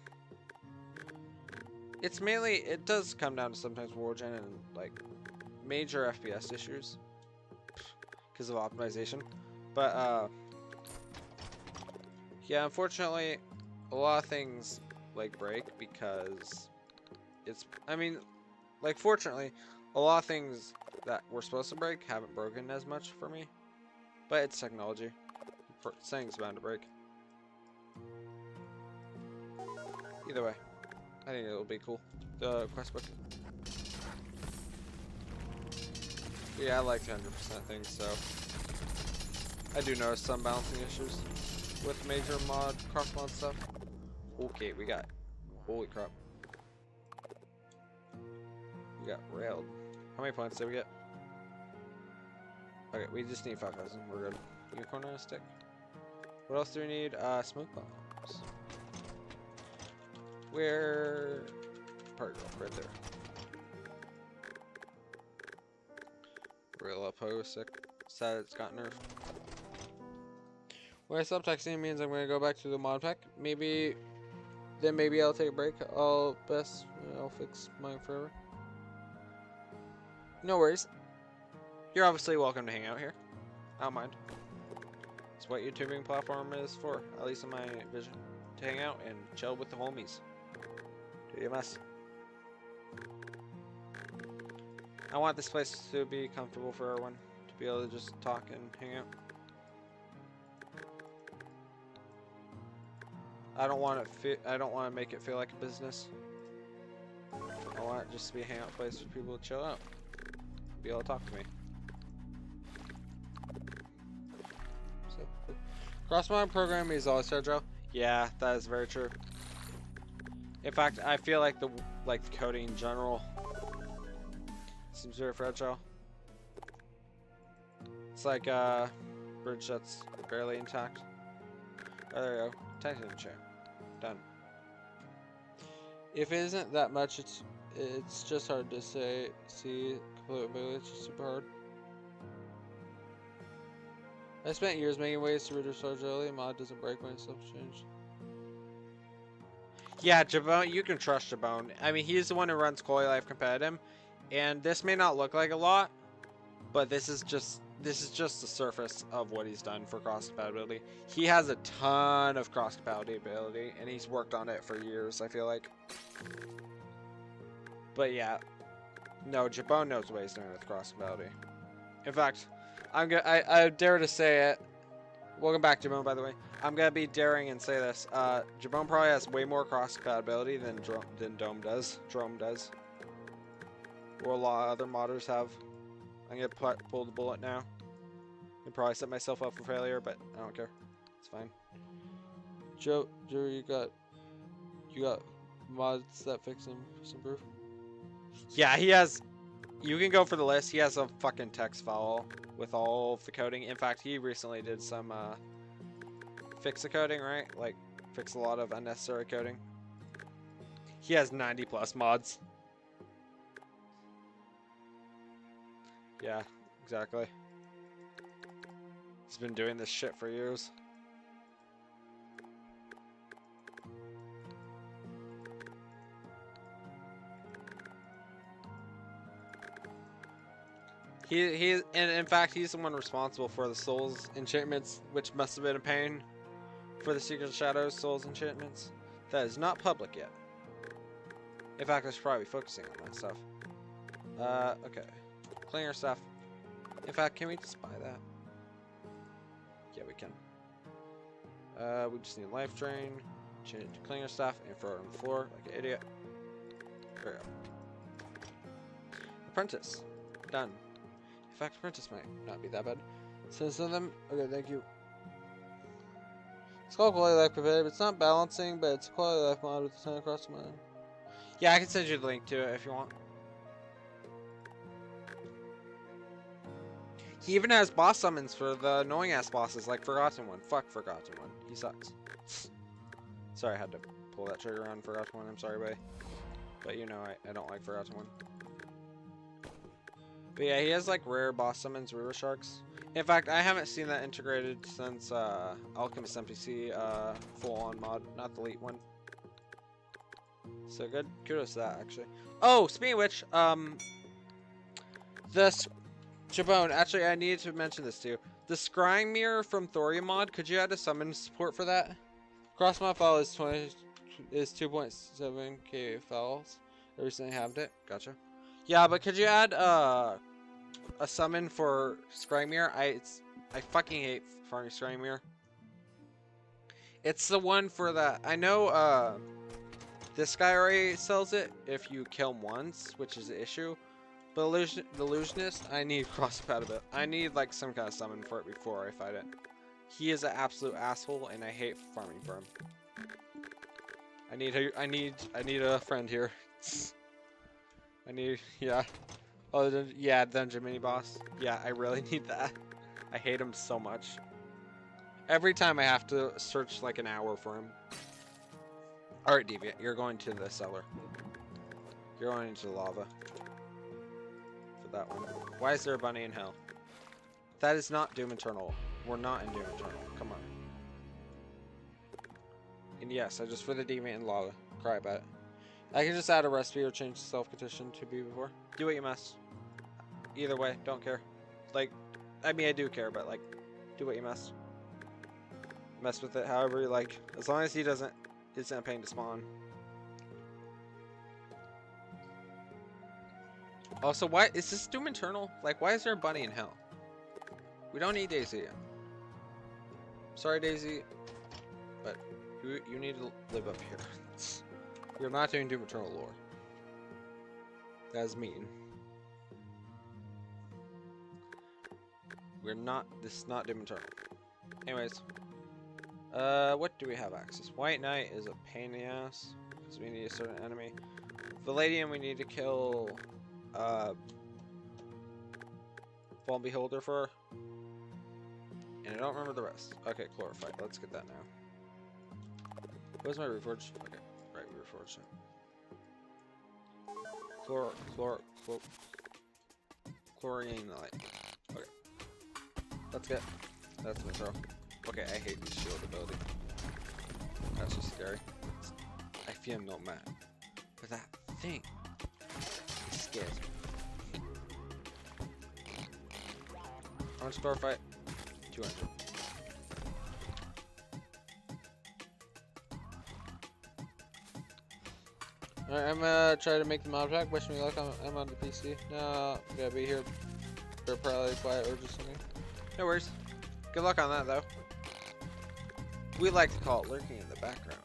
It's mainly, it does come down to sometimes wargen and, like, major FPS issues. Because of optimization. But, yeah, unfortunately, a lot of things, like, break because it's, I mean, like, fortunately, a lot of things that were supposed to break haven't broken as much for me. But it's technology. Something's bound to break. Either way, I think it'll be cool. The quest book. Yeah, I like 100% things, so I do notice some balancing issues with major cross mod stuff. Okay, we got, holy crap. We got railed. How many points did we get? Okay, we just need 5,000. We're good. Unicorn on a stick. What else do we need? Smoke bombs. Where? Particle, right there. Real post. Sad it's got nerfed. When I stop texting, it means I'm gonna go back to the Modpack. Maybe I'll take a break. I'll fix mine forever. No worries. You're obviously welcome to hang out here. I don't mind. It's what YouTubing platform is for, at least in my vision. To hang out and chill with the homies. Do your mess. I want this place to be comfortable for everyone. To be able to just talk and hang out. I don't want to make it feel like a business. I want it just to be a hangout place for people to chill out. Be able to talk to me. Cross-mod programming is always fragile. Yeah, that is very true. In fact, I feel like the coding in general seems very fragile. It's like a bridge that's barely intact. Oh, there you go. Titan chair. Done. If it isn't that much, it's just hard to see completely. It's just super hard. I spent years making ways to reduce fragility. Mod doesn't break when stuff's changed. Yeah, Jabone, you can trust Jabone. I mean, he's the one who runs Koi Life Competitive, and this may not look like a lot, but this is just the surface of what he's done for cross compatibility. He has a ton of cross compatibility, and he's worked on it for years, I feel like. But yeah, no, Jabone knows what he's doing with cross compatibility. In fact, I dare to say it. Welcome back, Jabone, by the way. I'm gonna be daring and say this. Jabone probably has way more cross compatibility than Drome does. Or a lot of other modders have. I'm gonna pull the bullet now. I probably set myself up for failure, but I don't care. It's fine. Joe, you got mods that fix him some proof? Yeah, he has. You can go for the list. He has a fucking text file with all of the coding. In fact, he recently did some fix the coding, right? Like, fix a lot of unnecessary coding. He has 90 plus mods. Yeah, exactly. He's been doing this shit for years. And in fact, he's the one responsible for the souls enchantments, which must have been a pain for the Secret Shadows souls enchantments. That is not public yet. In fact, I should probably be focusing on that stuff. Okay. Clinger stuff. In fact, can we just buy that? Yeah, we can. We just need life drain, change it to clinger stuff, and throw it on the floor like an idiot. There we go. Apprentice. Done. In fact, apprentice might not be that bad. So some of them. Okay, thank you. It's called quality life preventive. It's not balancing, but it's a quality life mod with the sun across the mind. Yeah, I can send you the link to it if you want. He even has boss summons for the annoying ass bosses like Forgotten One. Fuck Forgotten One. He sucks. Sorry, I had to pull that trigger on Forgotten One. I'm sorry, buddy. But you know, I don't like Forgotten One. But yeah, he has like rare boss summons, river sharks. In fact, I haven't seen that integrated since Alchemist NPC full-on mod, not the elite one. So good, kudos to that actually. Oh, speaking of which, this Jabone, actually I needed to mention this too. The scrying mirror from Terraria mod, could you add a summon support for that? Cross mod file is 2.7k files. I recently halved it. Gotcha. Yeah, but could you add a summon for scrying mirror? I fucking hate farming scrying mirror. It's the one for that. I know this guy already sells it if you kill him once, which is the issue. But the illusionist, I need cross compatibility. I need like some kind of summon for it before I fight it. He is an absolute asshole, and I hate farming for him. I need a friend here. Yeah. Oh, yeah, dungeon mini boss. Yeah, I really need that. I hate him so much. Every time I have to search like an hour for him. Alright, Deviant, you're going to the cellar. You're going into the lava. For that one. Why is there a bunny in hell? That is not Doom Eternal. We're not in Doom Eternal. Come on. And yes, I just put the Deviant in lava. Cry about it. I can just add a recipe or change the self-condition to be before. Do what you must. Either way, don't care. Like, I mean, I do care, but like, do what you must. Mess with it however you like. As long as he isn't a pain to spawn. Also, why is this Doom Eternal? Like, why is there a bunny in hell? We don't need Daisy. Sorry, Daisy, but you need to live up here. We're not doing Doom Eternal lore. That is mean. We're not. This is not Doom Eternal. Anyways, what do we have access? White Knight is a pain in the ass because we need a certain enemy. Palladium, we need to kill Fallen Beholder for. And I don't remember the rest. Okay, Chlorophyte. Let's get that now. Where's my Reforged? Okay, right, we Reforged it. Chlorine light. Okay. Let's get. That's my throw. Okay, I hate this shield ability. That's just scary. I feel no man. But that thing scares me. How much Chlorophyte? 200. Alright, I'm gonna try to make the Modpack. Wish me luck. I'm on the PC. No, gotta be here for probably quiet or just something. No worries. Good luck on that, though. We like to call it lurking in the background.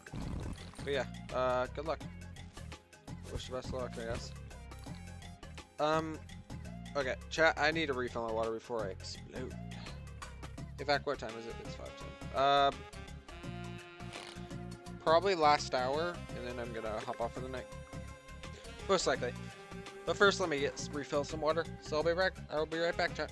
But yeah, good luck. Wish the best of luck, I guess. Okay, chat, I need to refill my water before I explode. In fact, what time is it? It's 5:10. probably last hour, and then I'm gonna hop off for the night. Most likely. But first, let me refill some water. So I'll be right back, chat.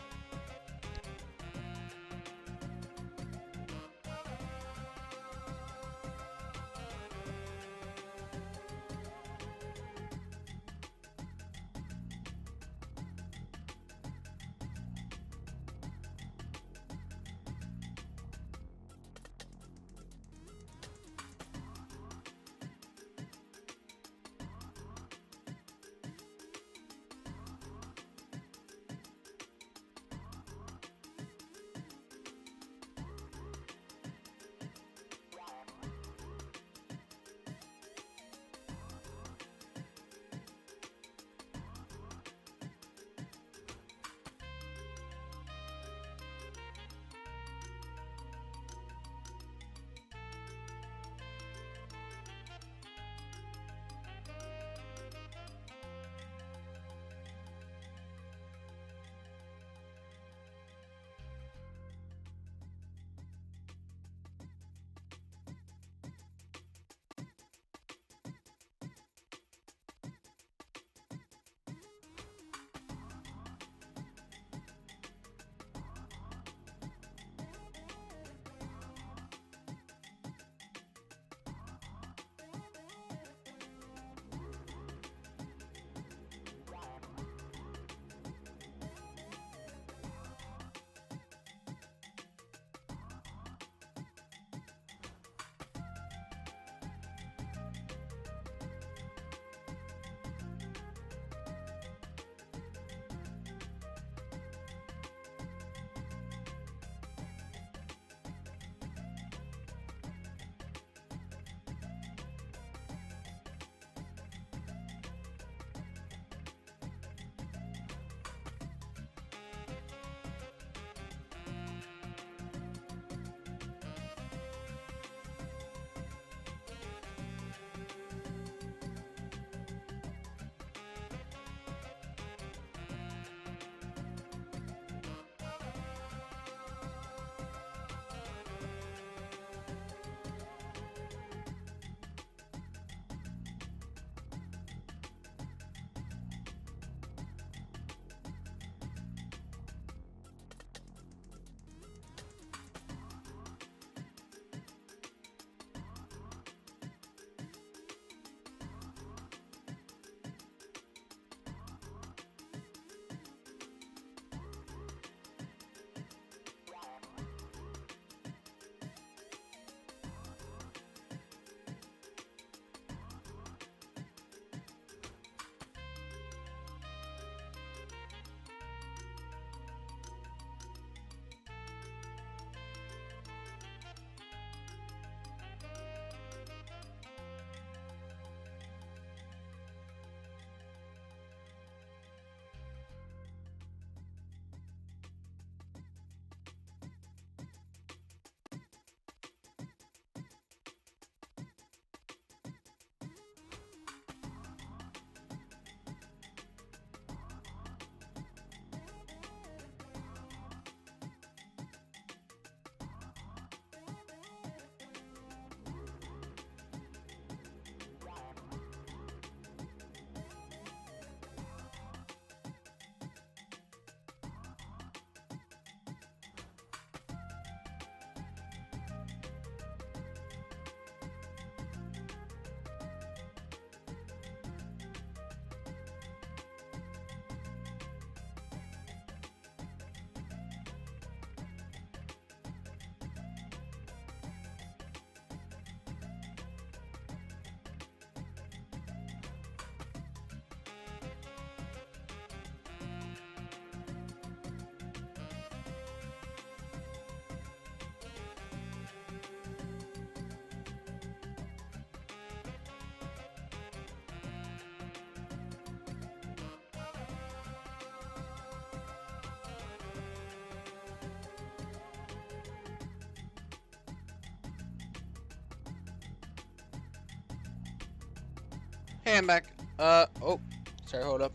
Hey, I'm back. Oh, sorry, hold up.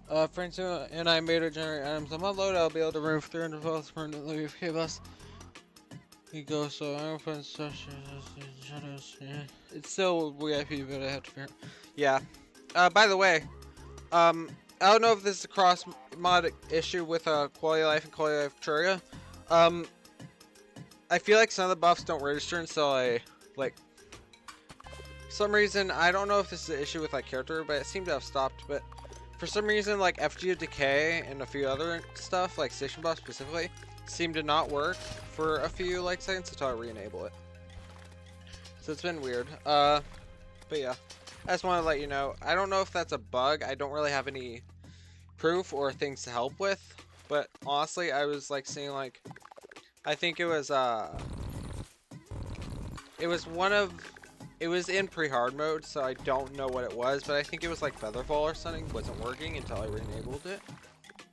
Fracium and I made a generate items on MelonThaLord. I'll be able to remove 300 volts permanently with K-Bus. You go, so I don't find such shadows. Yeah. It's still VIP, but I have to figure. Yeah. By the way, I don't know if this is a cross mod issue with quality of life and quality of life Terraria. I feel like some of the buffs don't register until I like. Some reason I don't know if this is an issue with like character, but it seemed to have stopped. But for some reason, like FG of Decay and a few other stuff, like station buffs specifically, seem to not work for a few like seconds until I re-enable it. So it's been weird. But yeah, I just want to let you know. I don't know if that's a bug. I don't really have any proof or things to help with. But honestly, I was like seeing like, I think it was it was in pre-hard mode, so I don't know what it was, but I think it was like Featherfall or something wasn't working until I re-enabled it.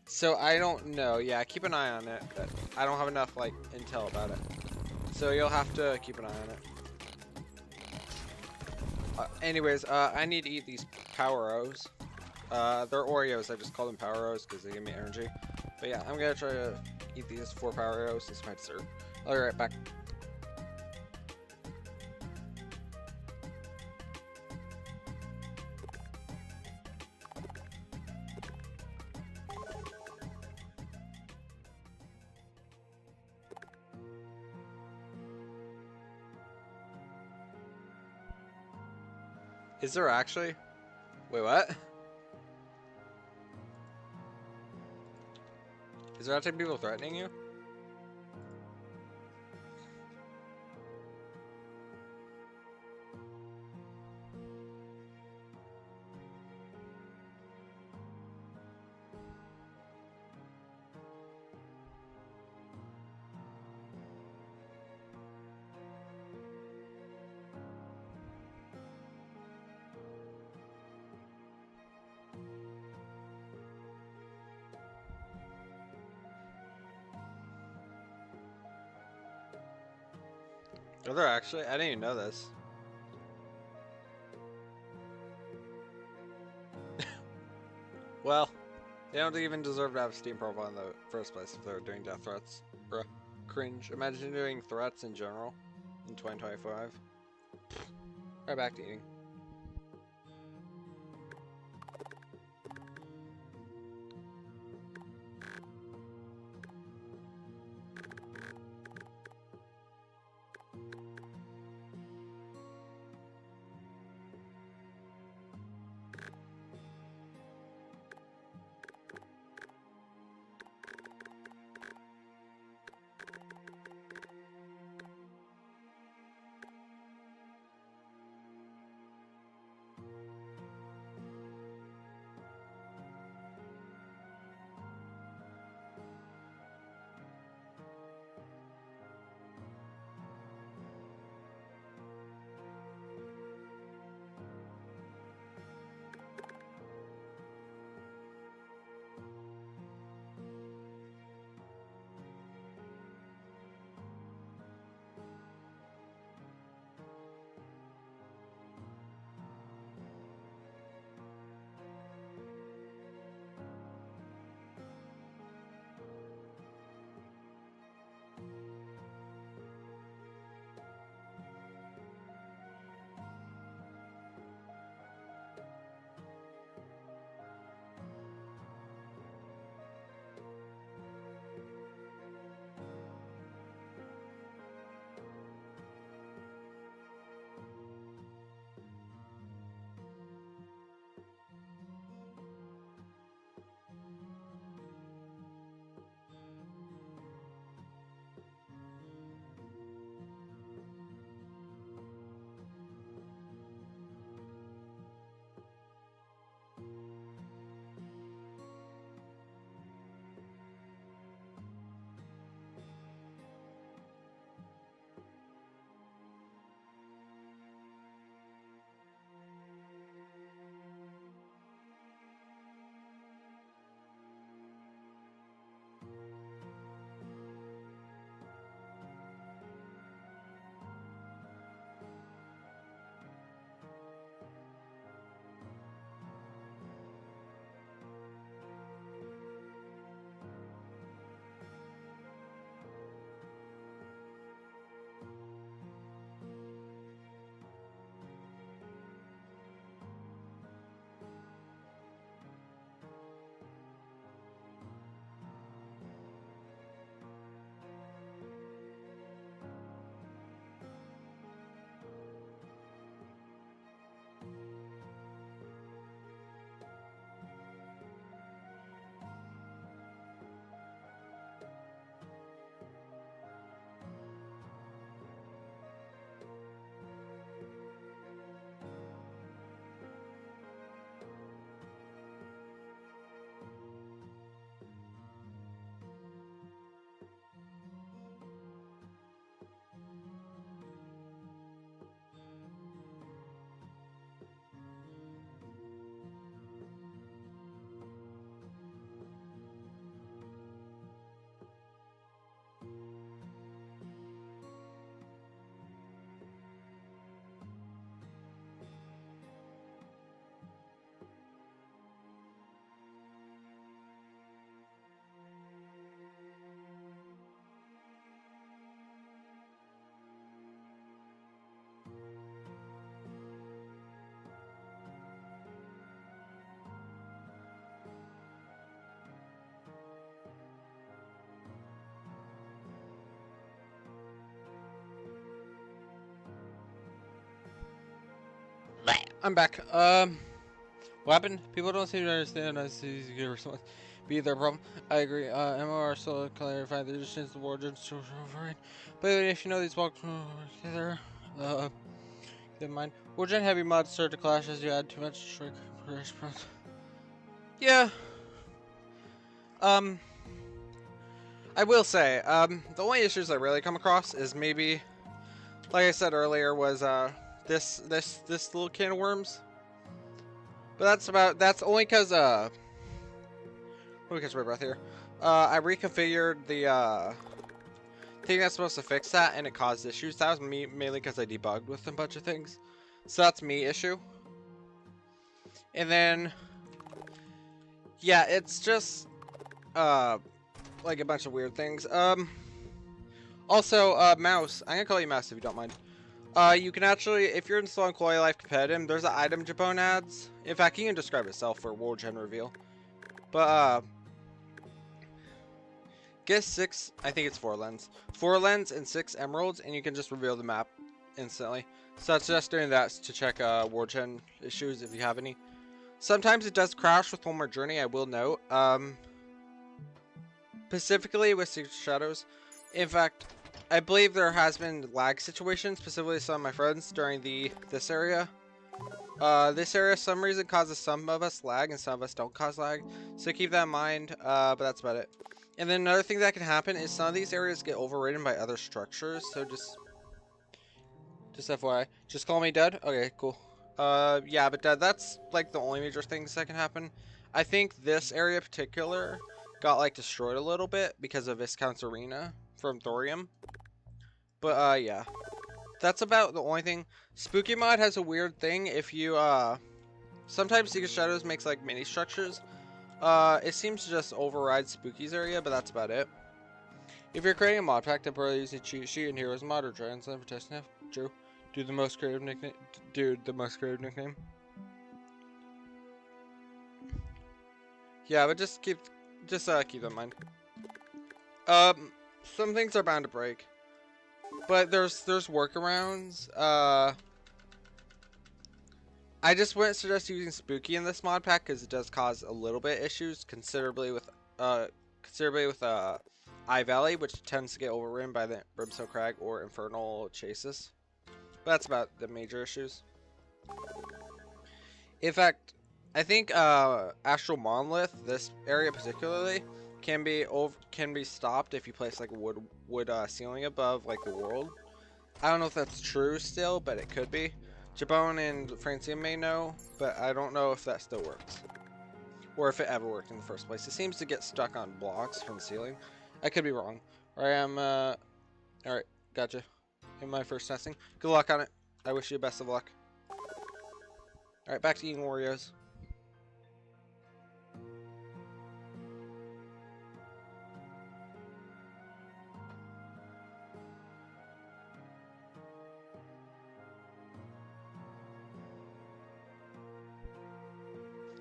So I don't know. Yeah, keep an eye on it, but I don't have enough like intel about it. So you'll have to keep an eye on it. Anyways, I need to eat these Power-O's. They're Oreos. I just call them Power-O's because they give me energy. But yeah, I'm gonna try to eat these 4 Power-O's. This is my dessert. I'll be right back. Is there actually? Wait, what? Is there actually people threatening you? Are there actually? I didn't even know this. Well, they don't even deserve to have a Steam profile in the first place if they're doing death threats. Bruh. Cringe. Imagine doing threats in general in 2025. Right back to eating. I'm back. What happened? People don't seem to understand. I see you response. Be their problem. I agree. MOR still clarified. There's a chance the war just override. But if you know these blocks together, keep in mind. War gen heavy mods start to clash as you add too much trick. Yeah. I will say, the only issues I really come across is maybe, like I said earlier, was this little can of worms. But that's only because let me catch my breath here. I reconfigured the thing that's supposed to fix that, and it caused issues. That was mainly because I debugged with a bunch of things. So that's me issue. And then, yeah, it's just like a bunch of weird things. Also, Mouse. I'm gonna call you Mouse if you don't mind. You can actually, if you're installing Quality Life Competitive, there's an item Jabone adds. In fact, you can describe itself for World Gen Reveal. But, get 6, I think it's 4 lens. 4 lens and 6 emeralds, and you can just reveal the map instantly. So it's just doing that to check, World Gen issues if you have any. Sometimes it does crash with one more journey, I will note. Specifically with Secret Shadows. In fact, I believe there has been lag situations, specifically some of my friends during this area. This area, some reason, causes some of us lag and some of us don't cause lag. So keep that in mind, but that's about it. And then another thing that can happen is some of these areas get overridden by other structures, so just FYI. Just call me dead? Okay, cool. Yeah, but that's like the only major things that can happen. I think this area in particular got like destroyed a little bit because of Viscount's Arena from Thorium. But yeah. That's about the only thing. Spooky Mod has a weird thing. If you sometimes Secret Shadows makes like mini structures. It seems to just override Spooky's area, but that's about it. If you're creating a mod pack, temporarily using cheat sheet and heroes mod or giants for testing, Drew, do the most creative nickname. Dude, the most creative nickname. Yeah, but just keep that in mind. Some things are bound to break, but there's workarounds. I just wouldn't suggest using Spooky in this mod pack because it does cause a little bit issues considerably with Eye Valley, which tends to get overrun by the Brimstone Crag or Infernal Chases. But that's about the major issues. In fact, I think Astral Monolith, this area particularly, can be stopped if you place like a wood ceiling above like the world. I don't know if that's true still, but it could be. Jabone and Fracium may know, but I don't know if that still works. Or if it ever worked in the first place. It seems to get stuck on blocks from the ceiling. I could be wrong. Alright, gotcha. In my first testing. Good luck on it. I wish you best of luck. Alright, back to eating Oreos.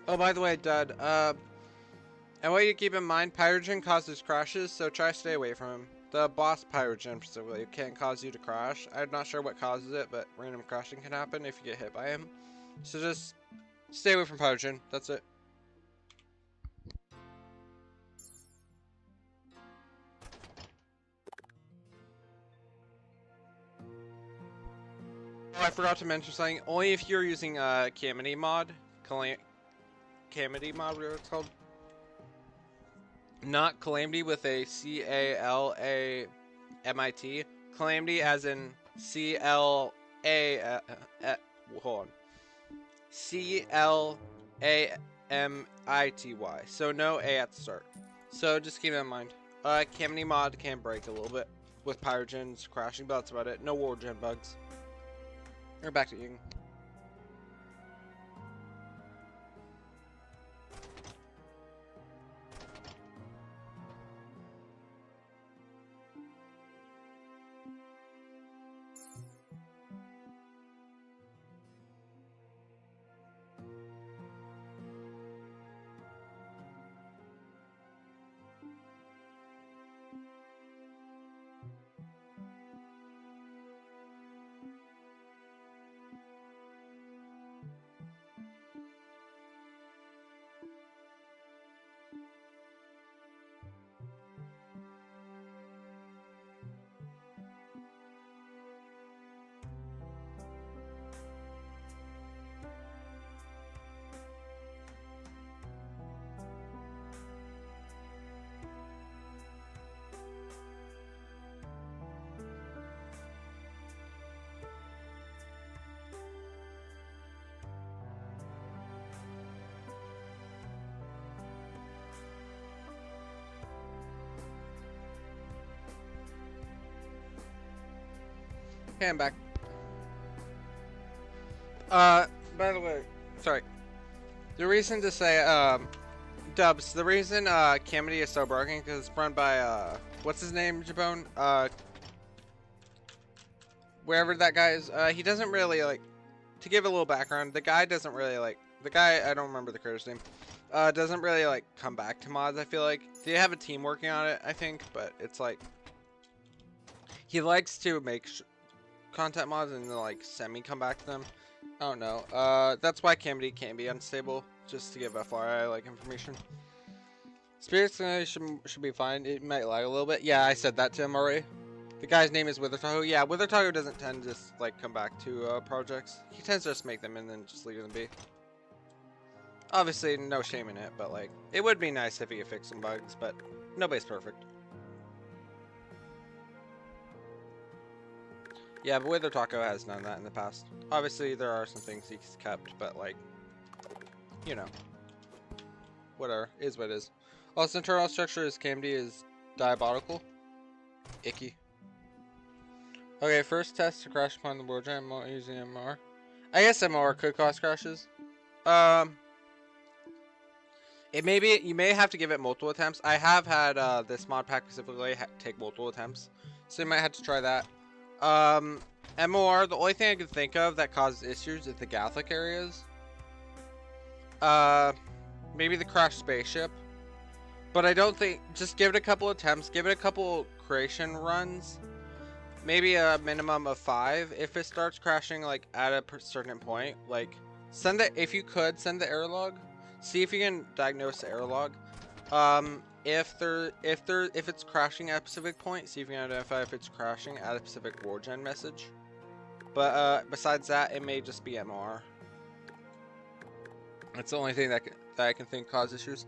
Oh, by the way, Dud, and what you keep in mind, Pyrogen causes crashes, so try to stay away from him. The boss Pyrogen, specifically, can't cause you to crash. I'm not sure what causes it, but random crashing can happen if you get hit by him. So just stay away from Pyrogen, that's it. Oh, I forgot to mention something. Only if you're using calamity mod, calamity mod, whatever it's called. Not calamity with a CALAMIT. Calamity as in CLA. Hold on. CLAMITY. So no A at the start. So just keep that in mind. Calamity mod can break a little bit with pyrogens crashing, but that's about it. No World Gen bugs. We're back to eating. Hey, I'm back. By the way, sorry. The reason to say, Dubs, the reason, Calamity is so broken because it's run by, what's his name, Jabone? Wherever that guy is, he doesn't really, like, to give a little background, the guy doesn't really, like, the guy, I don't remember the creator's name, doesn't really, like, come back to mods, I feel like. They have a team working on it, I think, but it's, like, he likes to make content mods and then, like, semi-come back to them. I don't know. That's why Calamity can be unstable, just to give FYI, like, information. Spirits should be fine. It might lag a little bit. Yeah, I said that to him already. The guy's name is Withertago. Yeah, Withertago doesn't tend to just, like, come back to projects. He tends to just make them and then just leave them be. Obviously, no shame in it, but, like, it would be nice if he could fix some bugs, but nobody's perfect. Yeah, but Withertago has done that in the past. Obviously, there are some things he's kept, but, like, you know. Whatever. Is what it is. Also, internal structure is Calamity is diabolical. Icky. Okay, first test to crash upon the board jam using MR. I guess MR could cause crashes. It may be, you may have to give it multiple attempts. I have had this mod pack specifically take multiple attempts, so you might have to try that. MOR, the only thing I can think of that causes issues is the Gathic areas. Maybe the crashed spaceship. But I don't think, just give it a couple attempts, give it a couple creation runs. Maybe a minimum of 5. If it starts crashing, like, at a certain point, like, send it, if you could, send the error log. See if you can diagnose the error log. If it's crashing at a specific point, see if you can identify if it's crashing at a specific wargen message. But, besides that, it may just be MR. That's the only thing that I can think cause issues.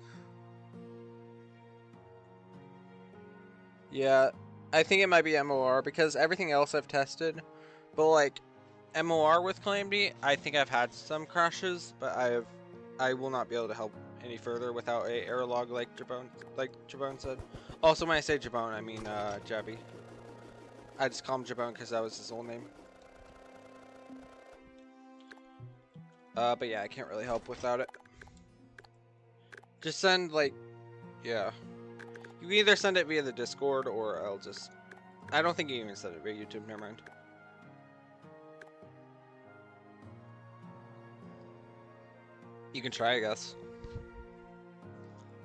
Yeah, I think it might be MOR because everything else I've tested, but like MOR with Calamity, I think I've had some crashes, but I will not be able to help any further without a error log like Jabone said. Also, when I say Jabone, I mean Jabby. I just call him Jabone because that was his old name. But yeah, I can't really help without it. Just send, like, yeah. You can either send it via the Discord or I'll just... I don't think you even send it via YouTube, never mind. You can try, I guess.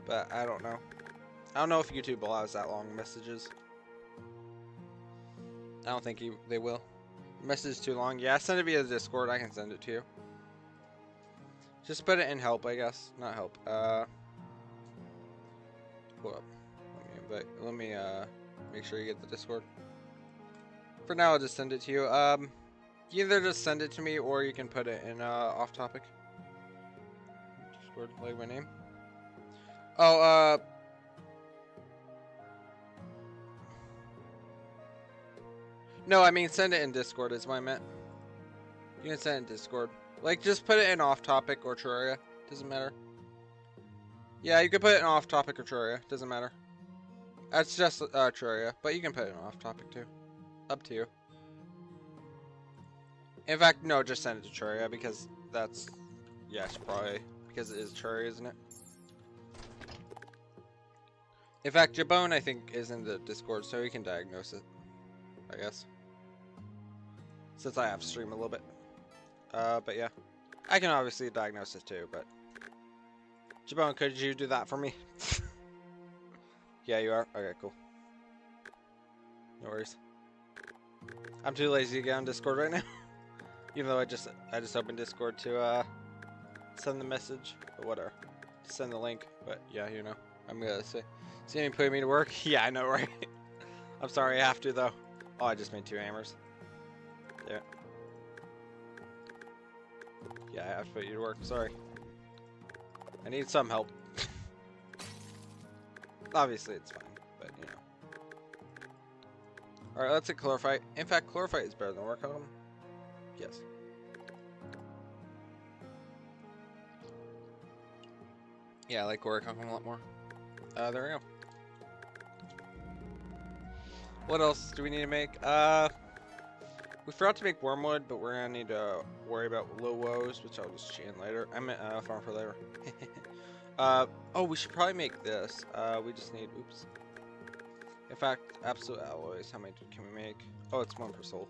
But I don't know. I don't know if YouTube allows that long messages. I don't think they will. The message is too long. Yeah, send it via the Discord, I can send it to you. Just put it in help, I guess. Not help. Hold up. Let me make sure you get the Discord. For now, I'll just send it to you. You either just send it to me or you can put it in off topic. Discord, like my name. Oh, no, I mean send it in Discord is what I meant. You can send it in Discord. Like, just put it in off topic or Terraria. Doesn't matter. Yeah, you can put it in off topic or Terraria. Doesn't matter. That's just Terraria, but you can put it in off topic too. Up to you. In fact, no, just send it to Terraria because that's, yes, probably because it is Terraria, isn't it? In fact, Jabone I think is in the Discord, so he can diagnose it, I guess. Since I have to stream a little bit. But yeah, I can obviously diagnose it too. But Jabone, could you do that for me? Yeah, you are? Okay, cool. No worries. I'm too lazy to get on Discord right now. Even though I just opened Discord to send the message. But whatever. Send the link. But yeah, you know. I'm gonna say. See any putting me to work? Yeah, I know, right? I'm sorry, I have to though. Oh, I just made 2 hammers. There. Yeah, I have to put you to work. Sorry. I need some help. Obviously, it's fine, but you know. Alright, let's hit Chlorophyte. In fact, Chlorophyte is better than Warcodum. Yes. Yeah, I like Warcodum a lot more. There we go. What else do we need to make? We forgot to make wormwood, but we're gonna need to worry about low woes, which I'll just chain later. I meant farm for later. Oh, we should probably make this. We just need, oops. In fact, absolute alloys. How many can we make? Oh, it's 1 per soul.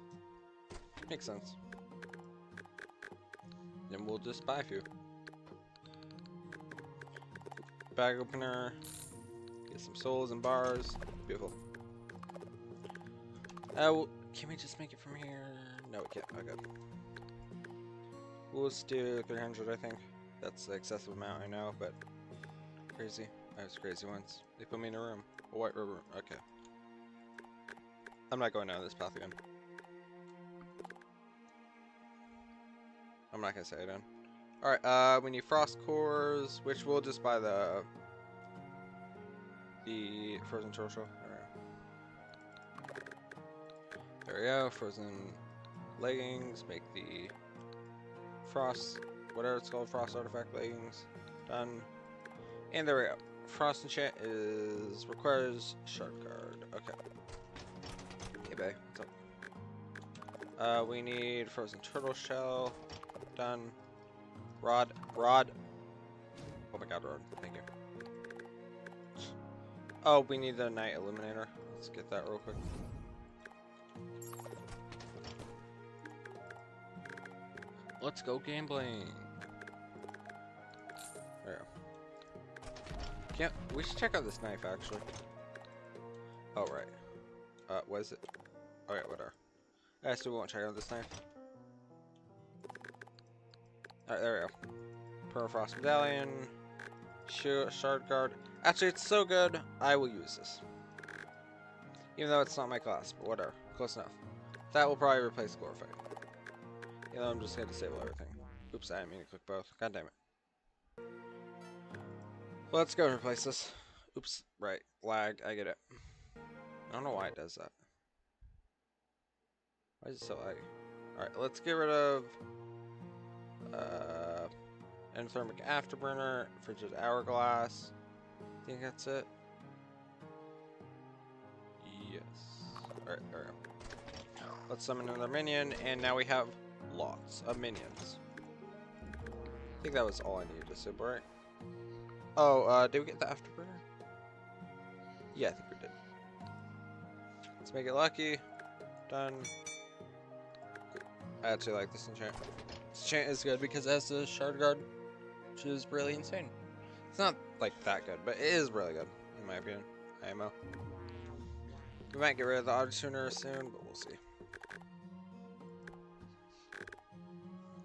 Makes sense. Then we'll just buy a few. Bag opener. Get some souls and bars. Beautiful. Can we just make it from here? No, we can't. Okay. We'll just do 300, I think. That's the excessive amount, I know, but crazy. I was crazy once. They put me in a room. A white room. Okay. I'm not going down this path again. I'm not gonna say it then. Alright, we need frost cores, which we'll just buy the frozen turtle shell. Alright. There we go, frozen leggings, make the frost, whatever it's called, frost artifact leggings. Done. And there we go. Frost enchant requires shard guard. Okay. Hey babe, what's up? We need frozen turtle shell. Done. Rod. Oh my god, rod. Thank you. Oh, we need the night illuminator. Let's get that real quick. Let's go gambling. There. We should check out this knife actually. Oh right. What is it? Okay, whatever. So we won't check out this knife. Alright, there we go. Permafrost medallion. Shard guard. Actually, it's so good, I will use this. Even though it's not my class, but whatever. Close enough. That will probably replace glorify. You know, I'm just gonna disable everything. Oops, I didn't mean to click both. God damn it. Let's go replace this. Oops, right. Lag, I get it. I don't know why it does that. Why is it so laggy? Alright, let's get rid of endothermic afterburner, frigid hourglass. I think that's it. Yes. Alright, there we go. Let's summon another minion, and now we have lots of minions. I think that was all I needed to super, right? Oh, did we get the afterburner? Yeah, I think we did. Let's make it lucky. Done. I actually like this enchant. This enchant is good because it has the shard guard, which is really insane. It's not like that good, but it is really good, in my opinion. IMO. We might get rid of the auto tuner soon, but we'll see.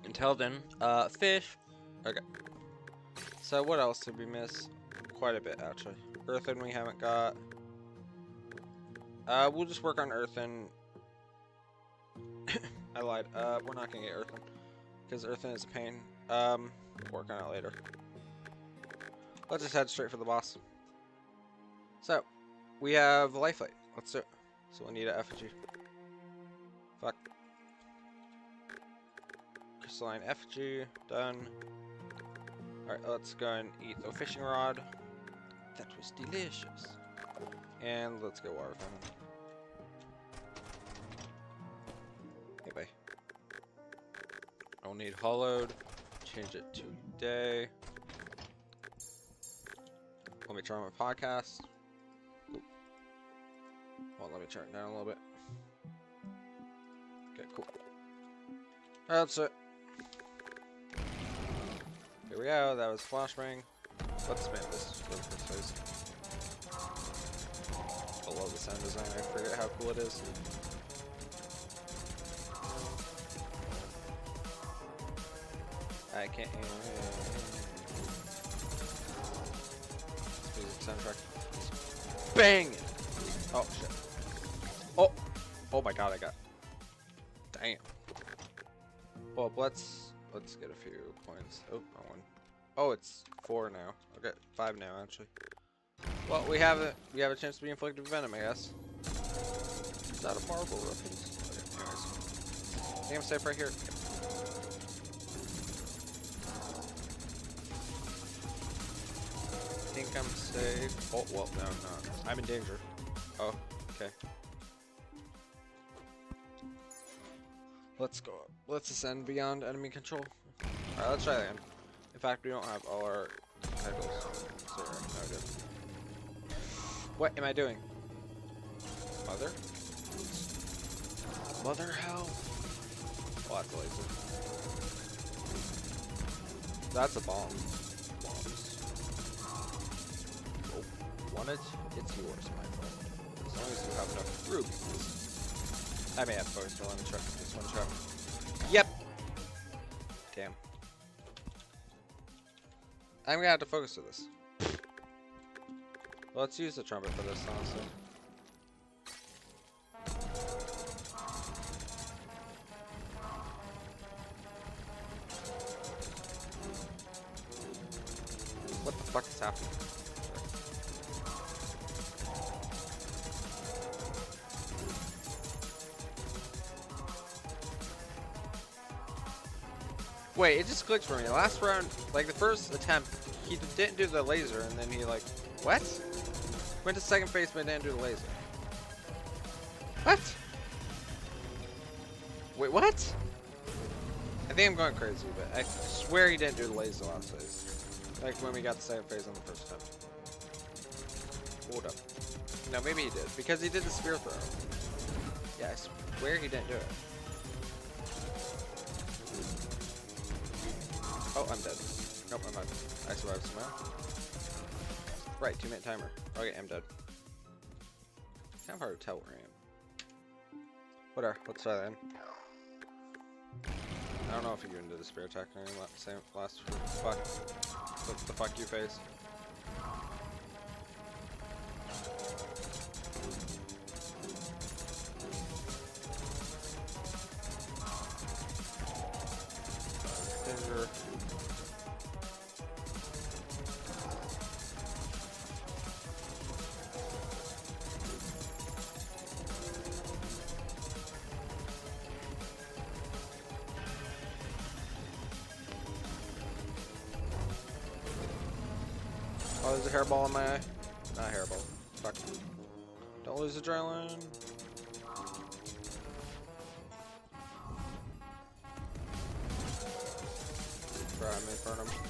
Until then, fish. Okay. So what else did we miss? Quite a bit, actually. Earthen we haven't got. We'll just work on earthen. I lied. We're not gonna get earthen because earthen is a pain. We'll work on it later. Let's just head straight for the boss. So, we have lifelite. Let's do it. So we'll need an effigy. Fuck. Crystalline effigy. Done. Alright, let's go and eat the fishing rod. That was delicious. And let's go water fountain. Hey, bye. I'll need hollowed. Change it to day. Let me turn on my podcast. Oop. Well, let me turn it down a little bit. Okay, cool. That's it. Here we go. That was flashbang. Let's spam this really quick, please. I love the sound design. I forget how cool it is. I can't. Soundtrack. Bang! Oh shit. Oh my god, I got. Damn. Well, let's get a few points. Oh, wrong one. Oh, it's 4 now. Okay, 5 now actually. Well, we have a chance to be inflicted with venom, I guess. Is that a marble reference? Okay, anyways. I think I'm safe right here. I think I'm safe. Oh, well, no, I'm not. I'm in danger. Oh, okay. Let's go. Let's ascend beyond enemy control. Alright, let's try that again. In fact, we don't have all our titles. So no good. What am I doing? Mother? Mother hell? Oh, that's a laser. That's a bomb. Bombs. Oh, want it? It's yours, my friend. As long as you have enough rubies. I may have focused on this one shot. Yep! Damn. I'm gonna have to focus with this. Well, let's use the trumpet for this, honestly. What the fuck is happening? Wait, it just glitched for me. Last round, like the first attempt, he didn't do the laser, and then he like, what? Went to second phase, but didn't do the laser. What? Wait, what? I think I'm going crazy, but I swear he didn't do the laser last phase. Like when we got the second phase on the first attempt. Hold up. No, maybe he did, because he did the spear throw. Yeah, I swear he didn't do it. Oh, I'm dead. Nope, I'm not. I survived somehow. Right, 2-minute timer. Okay, I'm dead. It's kind of hard to tell where I am. Whatever, let's try that in. I don't know if you can do the spear attack or anything. Same last fuck. What the fuck you face? Finger. Oh, there's a hairball in my eye. Not a hairball. Fuck. Don't lose adrenaline. Bro, I'm in front of him.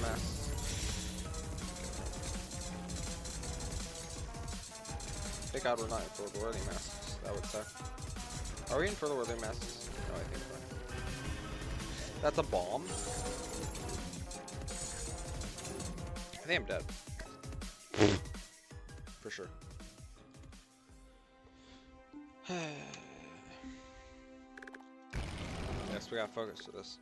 MS. Thank God we're not in for the worthy masks. That would suck. Are we in for the worthy masks? No, I think so. That's a bomb? I think I'm dead. For sure. Yes, we got focus to this.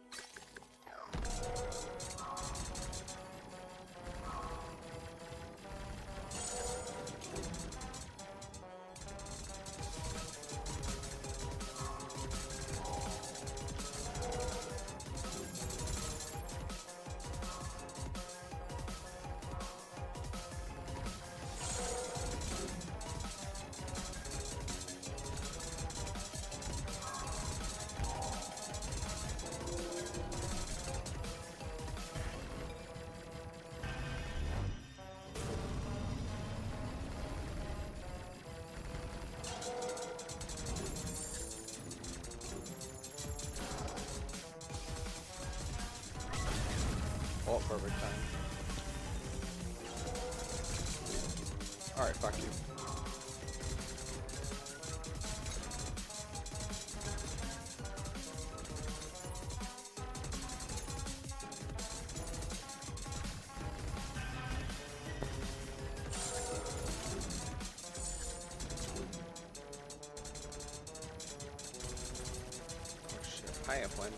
Oh, perfect time. Alright, fuck you. Oh shit, high upwind.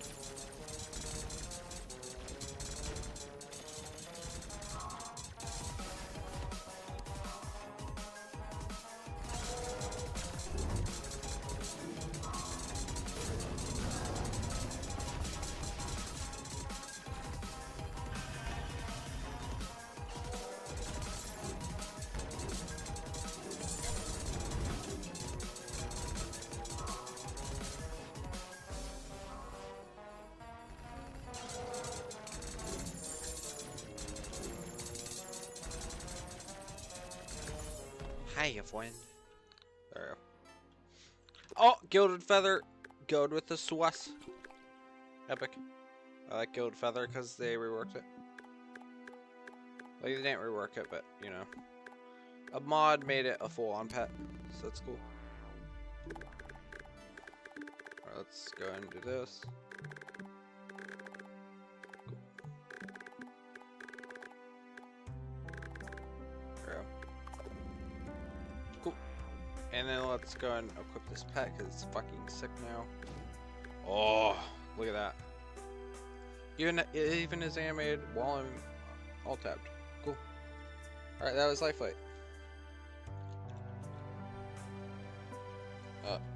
High of wind. There we go. Oh, gilded feather. Gold with the sauce. Epic. I like Gold Feather because they reworked it. Like, they didn't rework it, but, you know. A mod made it a full-on pet, so that's cool. Alright, let's go ahead and do this. Cool. There we go. Cool. And then let's go and equip this pet because it's fucking sick now. Oh, look at that. Even is animated while I'm alt tabbed. Cool. Alright, that was Lifelite.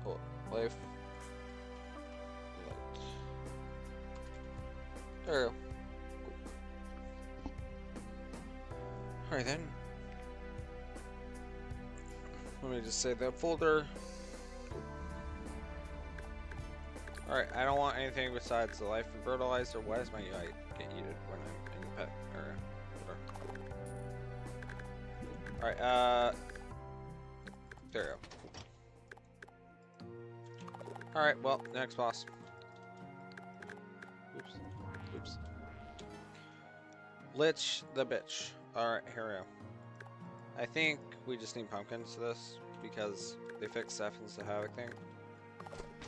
Cool. Life. Light. There we go. Cool. Alright then. Let me just save that folder. Alright, I don't want anything besides the life and fertilizer. Why does my UI get yeeted when I'm in the pet area? Alright, there we go. Alright, well, next boss. Oops. Oops. Lich the bitch. Alright, here we go. I think we just need pumpkins to this because they fixed Stephens the Havoc thing.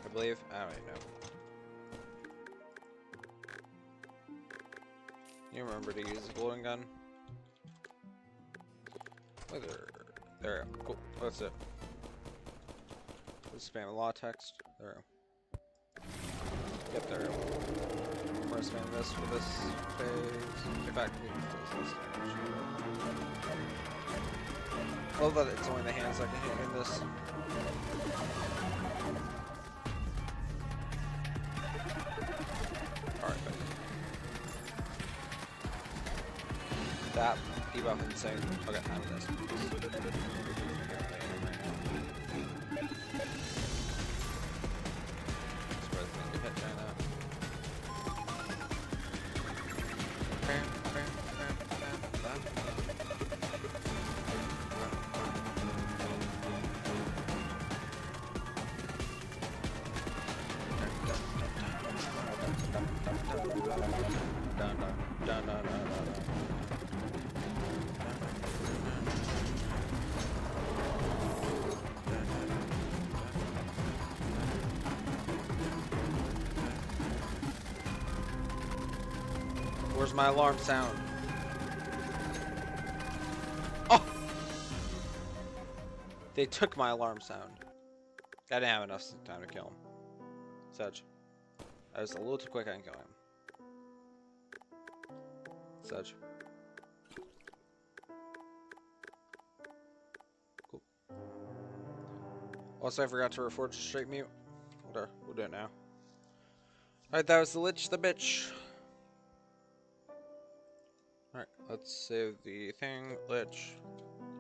I believe. I don't even know. You remember to use the golden gun? Whether there. Cool. That's it. Let's spam a law text. There. Yep. There. I'm gonna spam this for this phase. In fact, this. I love that it's only the hands that can hit in this. Alright, buddy. That debuff insane. Okay, I'm this. Where's my alarm sound? Oh! They took my alarm sound. I didn't have enough time to kill him. Sedge. I was a little too quick on killing him. Sedge. Cool. Also, I forgot to reforge straight mute. We'll do it now. Alright, that was the Lich the bitch. Alright, let's save the thing. Lich.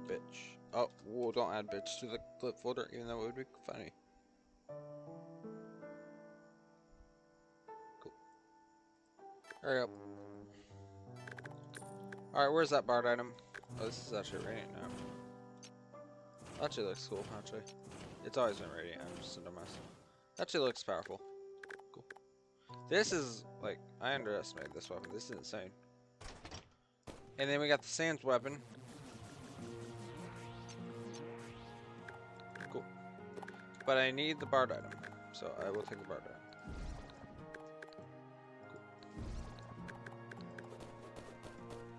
Bitch. Oh, whoa, don't add bitch to the clip folder, even though it would be funny. Cool. Hurry up. Alright, where's that bard item? Oh, this is actually radiant now. Actually looks cool, actually. It's always been radiant, I'm just a dumbass. Actually looks powerful. Cool. This is, like, I underestimated this weapon. This is insane. And then we got the Sands weapon. Cool. But I need the bard item, so I will take the bard item. Cool.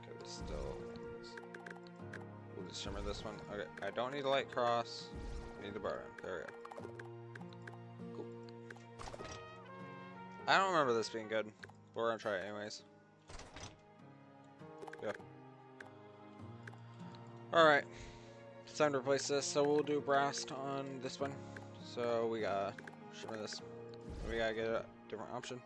Okay, we still. We'll just shimmer this one. Okay, I don't need a light cross. I need the bard item. There we go. Cool. I don't remember this being good, but we're gonna try it anyways. Yeah. Alright. It's time to replace this, so we'll do Brast on this one. So we gotta shimmer this. We gotta get a different option.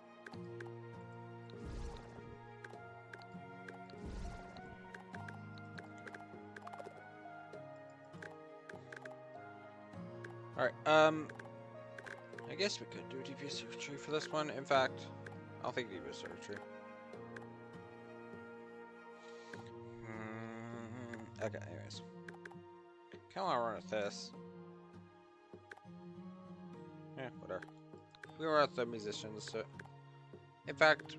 Alright, I guess we could do DP surgery for this one. In fact, I don't think DP surgery. Okay, anyways. Kinda wanna run with this. Yeah, whatever. We were at the musicians, so... In fact...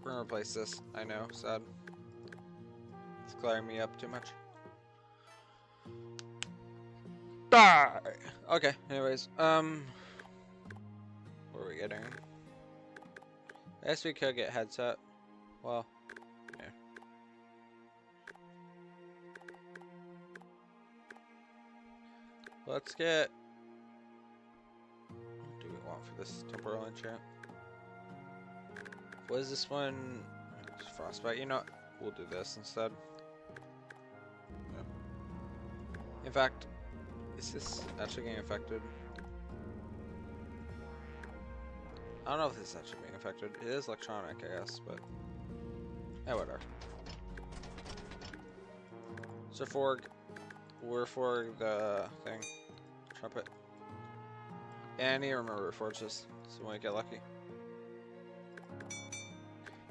We're gonna replace this. I know, sad. It's glaring me up too much. Die! Okay, anyways, what are we getting? I guess we could get headset. Well, yeah. Let's get... What do we want for this temporal enchant? What is this one? Frostbite. You know, we'll do this instead. Yeah. In fact, is this actually getting affected? I don't know if this is actually being affected. It is electronic, I guess, but... Yeah, whatever. So we're for the thing. Trumpet. And I need to remember Reforged this, so we might get lucky.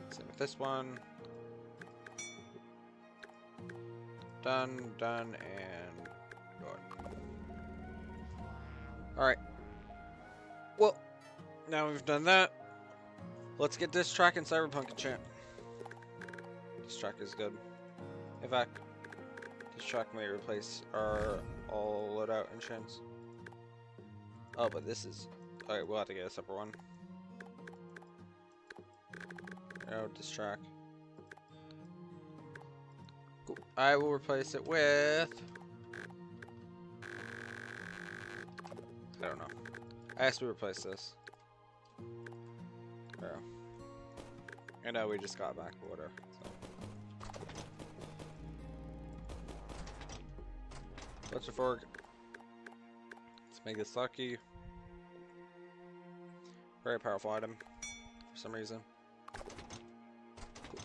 Same with this one. Done, done, and done. Alright. Well, now we've done that. Let's get this track and Cyberpunk enchant. This track is good. In fact, this track may replace our all loadout enchants. Oh, but this is... Alright, we'll have to get a separate one. No, this track. Cool. I will replace it with... I don't know. I have to replace this. Oh. I know we just got back, but whatever. So. Let's reforg. Let's make this lucky. Very powerful item for some reason. Cool.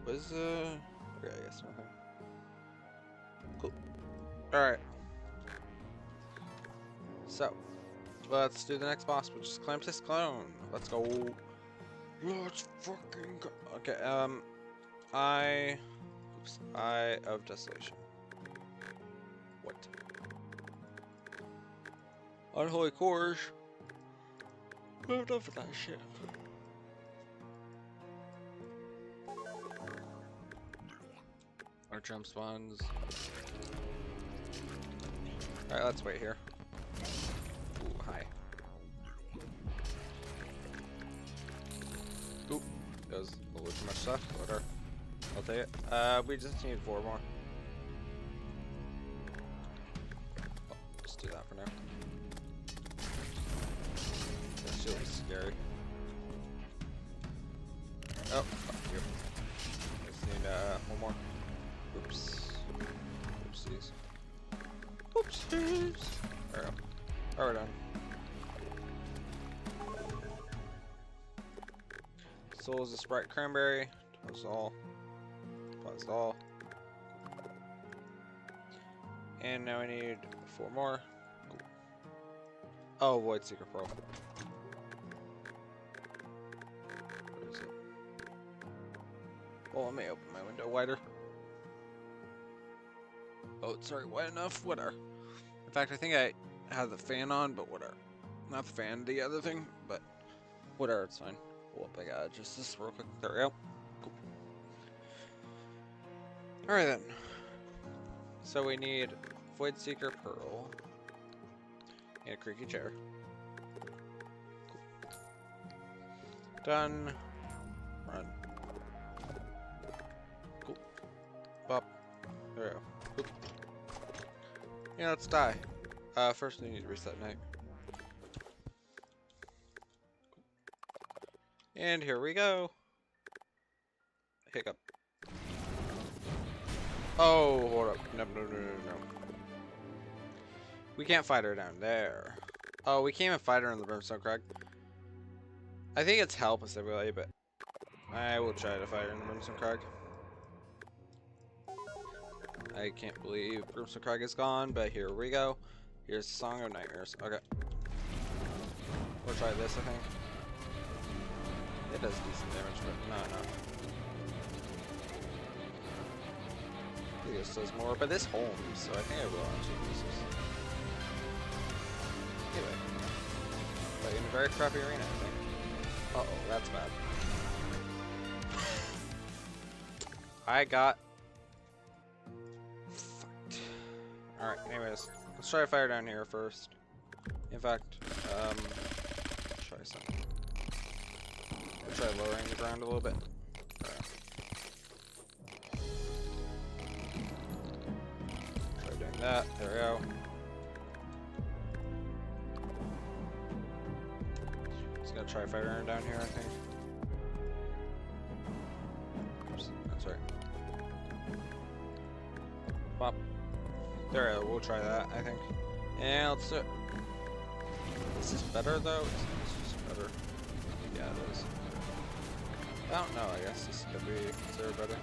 What is okay, I guess nothing. Cool. Alright. So let's do the next boss, which is Calamitous Clone. Let's go. Let's fucking go. Okay, Eye of Desolation. What? Unholy Courge. I'm done for that shit. Our jump spawns. Alright, let's wait here. Ooh, hi. Oop, that was a little too much stuff. Whatever. I'll take it. We just need 4 more. Oh, just do that for now. That shit was scary. Oh, fuck you. Just need 1 more. Oops. Oopsies. Oopsies. There we go. Alright, we're done. Soul is a Sprite Cranberry. That was all. That's all. And now I need 4 more. Cool. Oh, Void Seeker Pearl. Where is it? Well, let me open my window wider. Oh, it's already wide enough. Whatever. In fact, I think I have the fan on, but whatever. Not the fan, the other thing, but whatever, it's fine. Pull up, I got just this real quick. There we go. Cool. Alright then. So we need Void Seeker Pearl and a creaky chair. Cool. Done. Run. Cool. Bop. There we go. Cool. Yeah, let's die. First we need to reset night. And here we go. Hiccup. Oh, hold up. No. We can't fight her down there. Oh, we can't even fight her in the Brimstone Crag. I think it's helpless, everybody, but I will try to fight her in the Brimstone Crag. I can't believe Brimstone Crag is gone, but here we go. Here's Song of Nightmares. Okay. We'll try this, I think. It does decent damage, but not enough. I think this does more, but this holds, so I think I will actually use this. Anyway. But in a very crappy arena, I think. Uh-oh, that's bad. I got fucked. Alright, anyways. Let's try a fire down here first. In fact, try something. Let's try lowering the ground a little bit. Try doing that. There we go. Just gonna try a fire down here, I think. Oops, that's right. Pop. There we go. We'll try that, I think. And let's do it. Is this better though? Is this better? Yeah, it is. I don't know, I guess this could be considered better.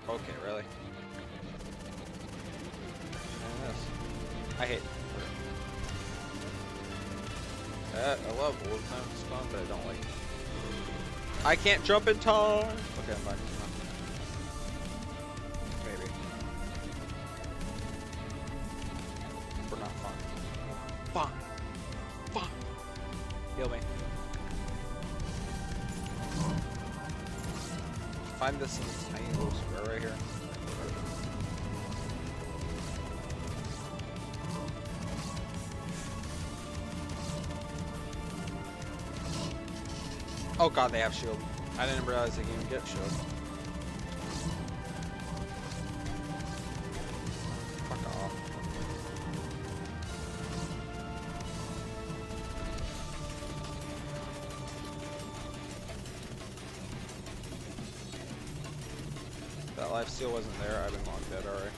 Okay, really? And this. I hate I love old time spawn, but I don't like it. I can't jump in time! Okay, I'm back. Maybe. We're not fine. Fine. Fine. Heal me. Find this in this tiny little square right here. Oh god, they have shield. I didn't realize they can even get shield. Fuck off. That life steal wasn't there, I've been long dead already.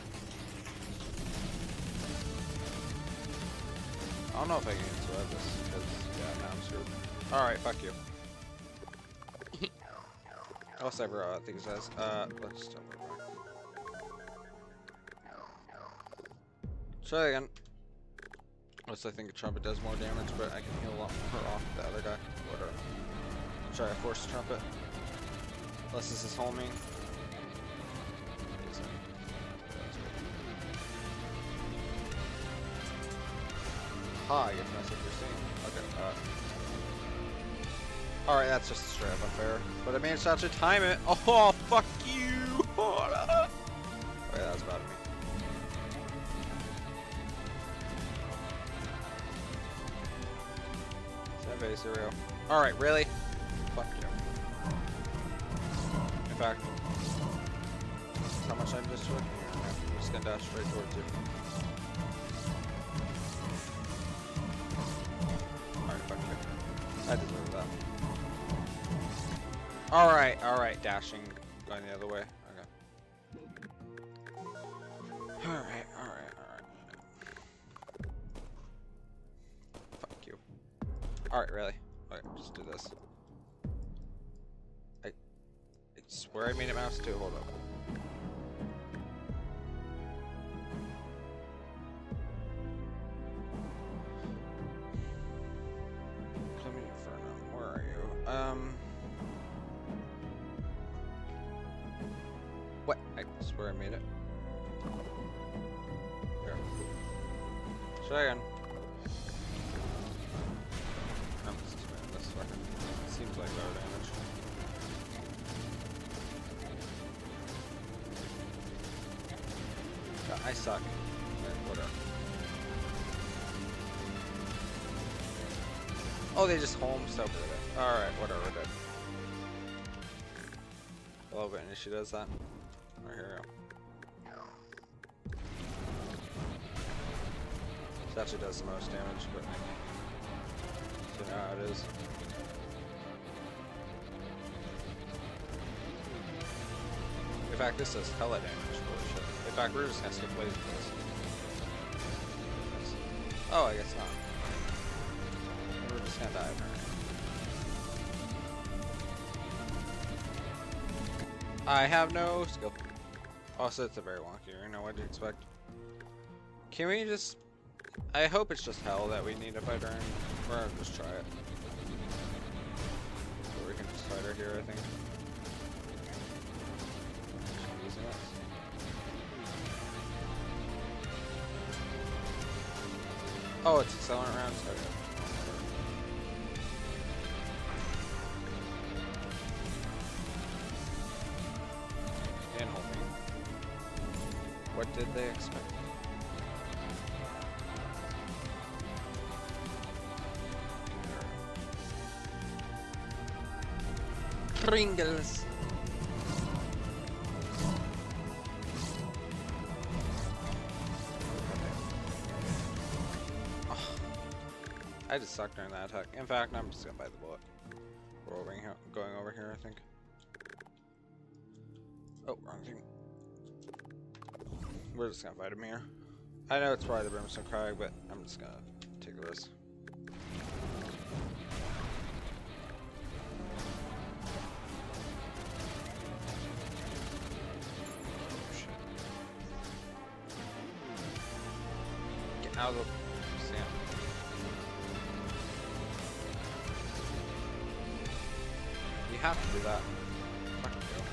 I don't know if I can survive this, because, yeah, now I'm screwed. Alright, fuck you. Oh, cyber, I think it says. Let's jump over. Try again. Unless I think a trumpet does more damage, but I can heal her off the other guy. Whatever. Try a force trumpet. Unless this is homing. Ha, I get to mess with your scene. Okay, alright, that's just straight up unfair. But I managed to actually time it. Oh, fuck you! Alright, that was bad of me. Is that very surreal? Alright, really? Fuck you. In fact, that's how much I just took. I'm just gonna dash right towards you. Alright, fuck you. I deserve that. Alright, dashing, going the other way. Okay. Alright. Fuck you. Alright, really? Okay, just do this. I swear I made it mouse too, hold up. Where are you? What? I swear I made it. There. Try again. This fucking seems like better damage. God, I suck. Okay, whatever. Oh, they just home so good. Alright, whatever, dude. I love it, and she does that. Right here we go. This actually does the most damage, but so now it is. In fact, this does hella damage. Holy shit. In fact, we're just gonna skip laser this. Oh, I guess not. We're just gonna die. I have no skill. Also, it's a very wonky arena. What do you expect? Can we just... I hope it's just hell that we need to fight her in. We're gonna just try it. So we can just fight her here, I think. Using this. Oh, it's accelerant rounds? Okay. they expect? Pringles. Oh, I just sucked during that attack. In fact, I'm just gonna bite the bullet. We're over here, going over here, I think. Oh, wrong thing. We're just gonna fight him here. I know it's probably the Brimstone Crag, but I'm just gonna take the risk. Out of the sand. We have to do that. Fucking go.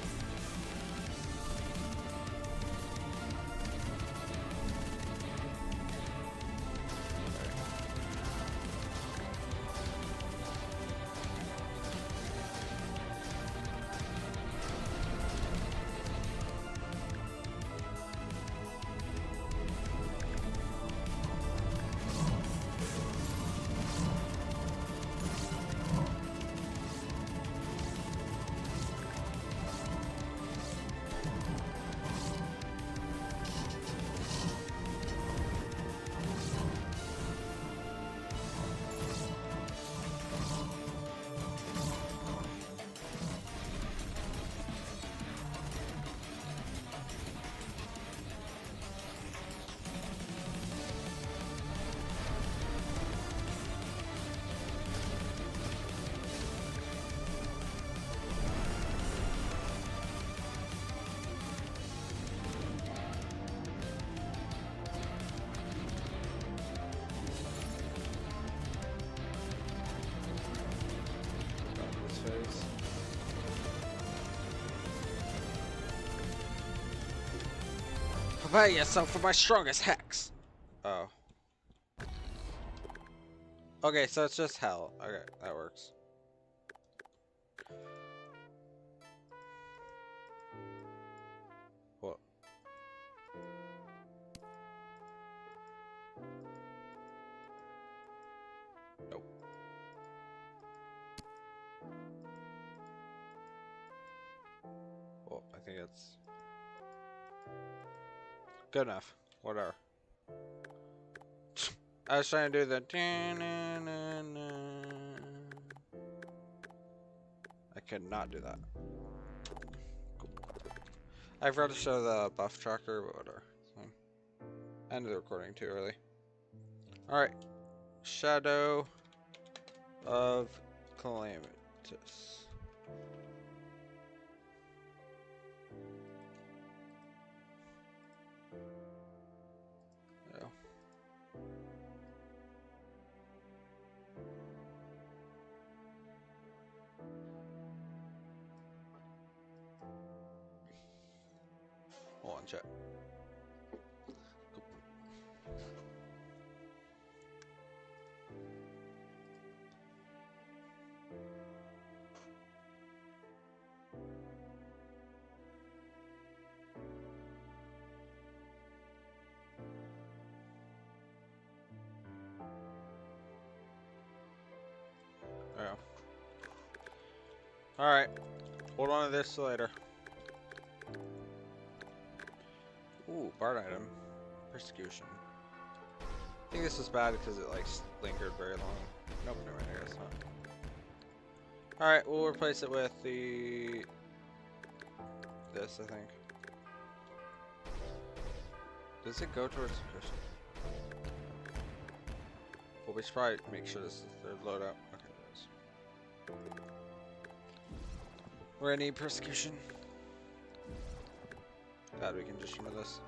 Prepare yourself for my strongest hex. Oh. Okay, so it's just hell. Okay, that works. What? Nope. Well, I think it's good enough. Whatever. I was trying to do the. I could not do that. Cool. I forgot to show the buff tracker, but whatever. It's fine. I ended the recording too early. Alright. Shadow of Calamitous. Hold on, chat. Cool. Oh. Alright. Hold on to this till later. Ooh, bard item. Persecution. I think this was bad because it like lingered very long. Nope, never mind, I guess not. Alright, we'll replace it with the... this, I think. Does it go towards persecution? Well, we should probably make sure this is their loadout. Okay, it is. We're gonna need persecution. God, we can just remove this.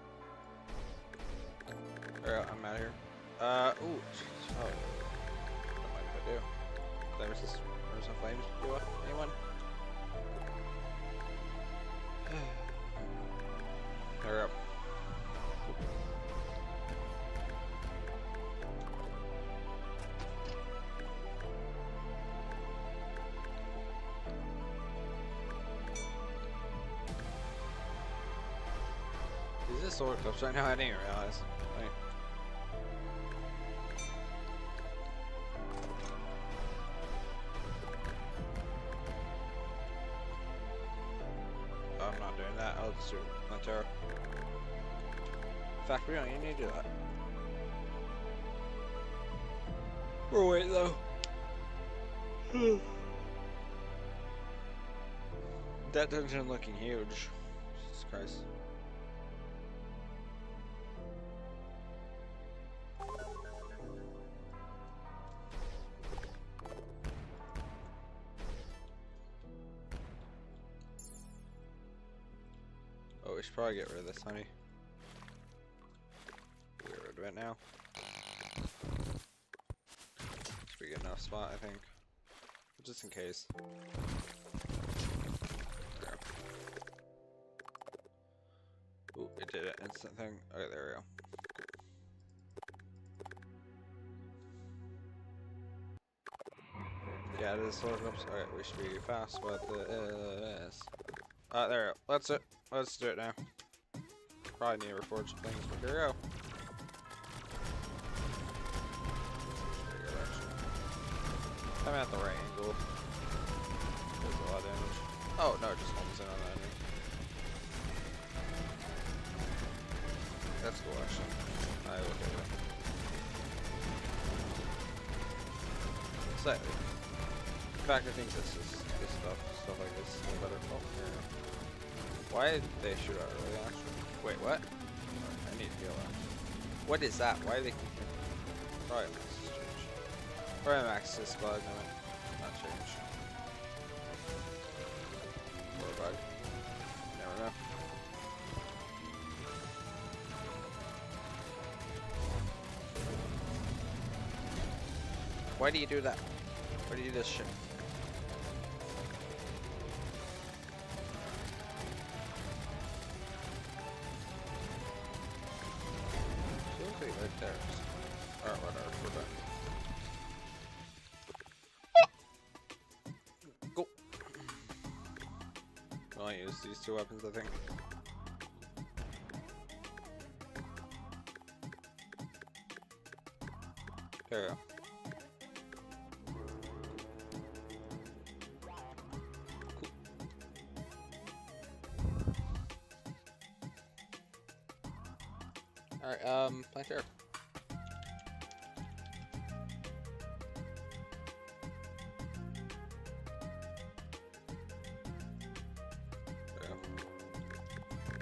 Alright, I'm out of here. Ooh. Oh. What might I do? There's no flames. Do it? Anyone? Hurry up. Is the sword clips right now? I didn't even realize. Wait. Oh, I'm not doing that. I'll just do my Terra. In fact, we don't even need to do that. We'll wait though. That dungeon looking huge. Jesus Christ. Oh, we should probably get rid of this honey. Get rid of it now. Should be a good enough spot, I think. Just in case. There. Ooh, it did an instant thing. Okay, there we go. Yeah, it is sword clips. Okay, we should be fast about this. There we go. That's it. Let's do it now. Probably need to reforge things, but here we go. I'm at the right angle. There's a lot of damage. Oh no, it just homes in on that enemy. That's cool actually. I look at it. Slightly. In fact, I think this stuff like this is better. Oh, here we go. Why did they shoot out early actually? Wait, what? I need to heal that. What is that? Why do they keep shooting? Probably max change. Probably max this bug and not change. Or a bug. Never know. Why do you do that? Why do you do this shit? Right there. Alright, whatever, we're done. Go! I'll use these two weapons, I think. There we go. Alright, plant here.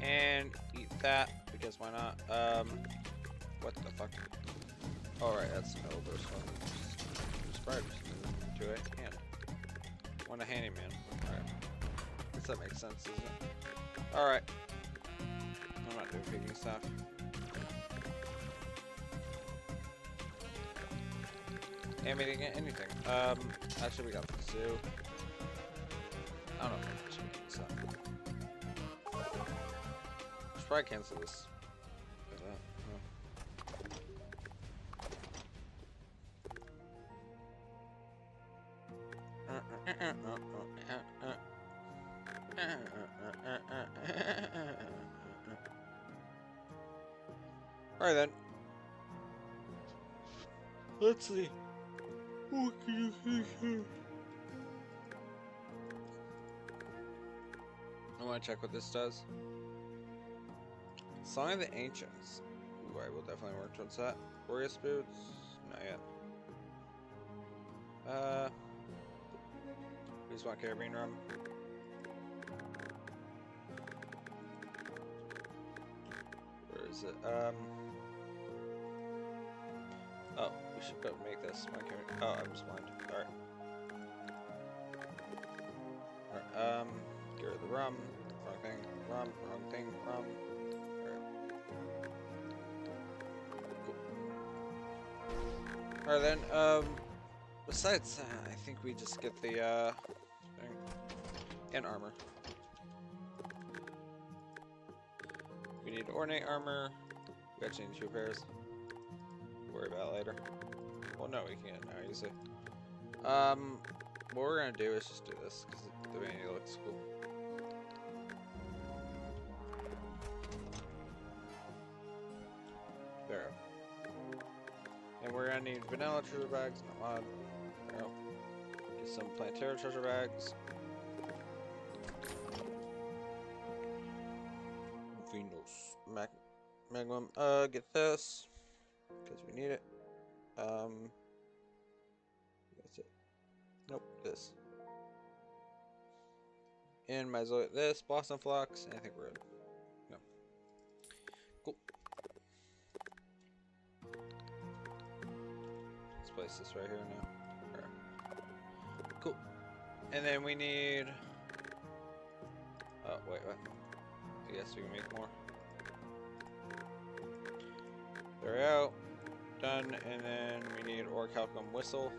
And eat that, because why not? What the fuck? Alright, that's an elbow, so just probably just to a hand. Want a handyman. Alright. Guess that makes sense, doesn't it? Alright. I'm not doing picking stuff. Animating anything. Actually we got the zoo. I don't know if I should make stuff. Should probably cancel this. Like that. Alright then. Let's see. What can you think here? I want to check what this does. Song of the Ancients. Ooh, I will definitely work towards that. Glorious Boots? Not yet. We just want Carabine Rum. Where is it? Oh, we should go make this my character. Oh, I'm just blind. Alright. Alright, get rid of the rum. Wrong thing. Rum. Wrong thing. Rum. Alright. Cool. Alright then, besides, I think we just get the, thing. And armor. We need ornate armor. We actually need 2 pairs. Worry about it later. Well, no, we can't now easily. What we're gonna do is just do this because the vanity looks cool. And we're gonna need vanilla treasure bags, not mod. There we go. Get some planetary treasure bags. Venus. Magnum. Get this. Because we need it. That's it. Nope, this. And Maso, this. Blossom Flux. And I think we're good. No. Cool. Let's place this right here now. Alright. Cool. And then we need... Oh, wait, what? I guess we can make more. There we go. Done. And then we need Orichalcum Whistle.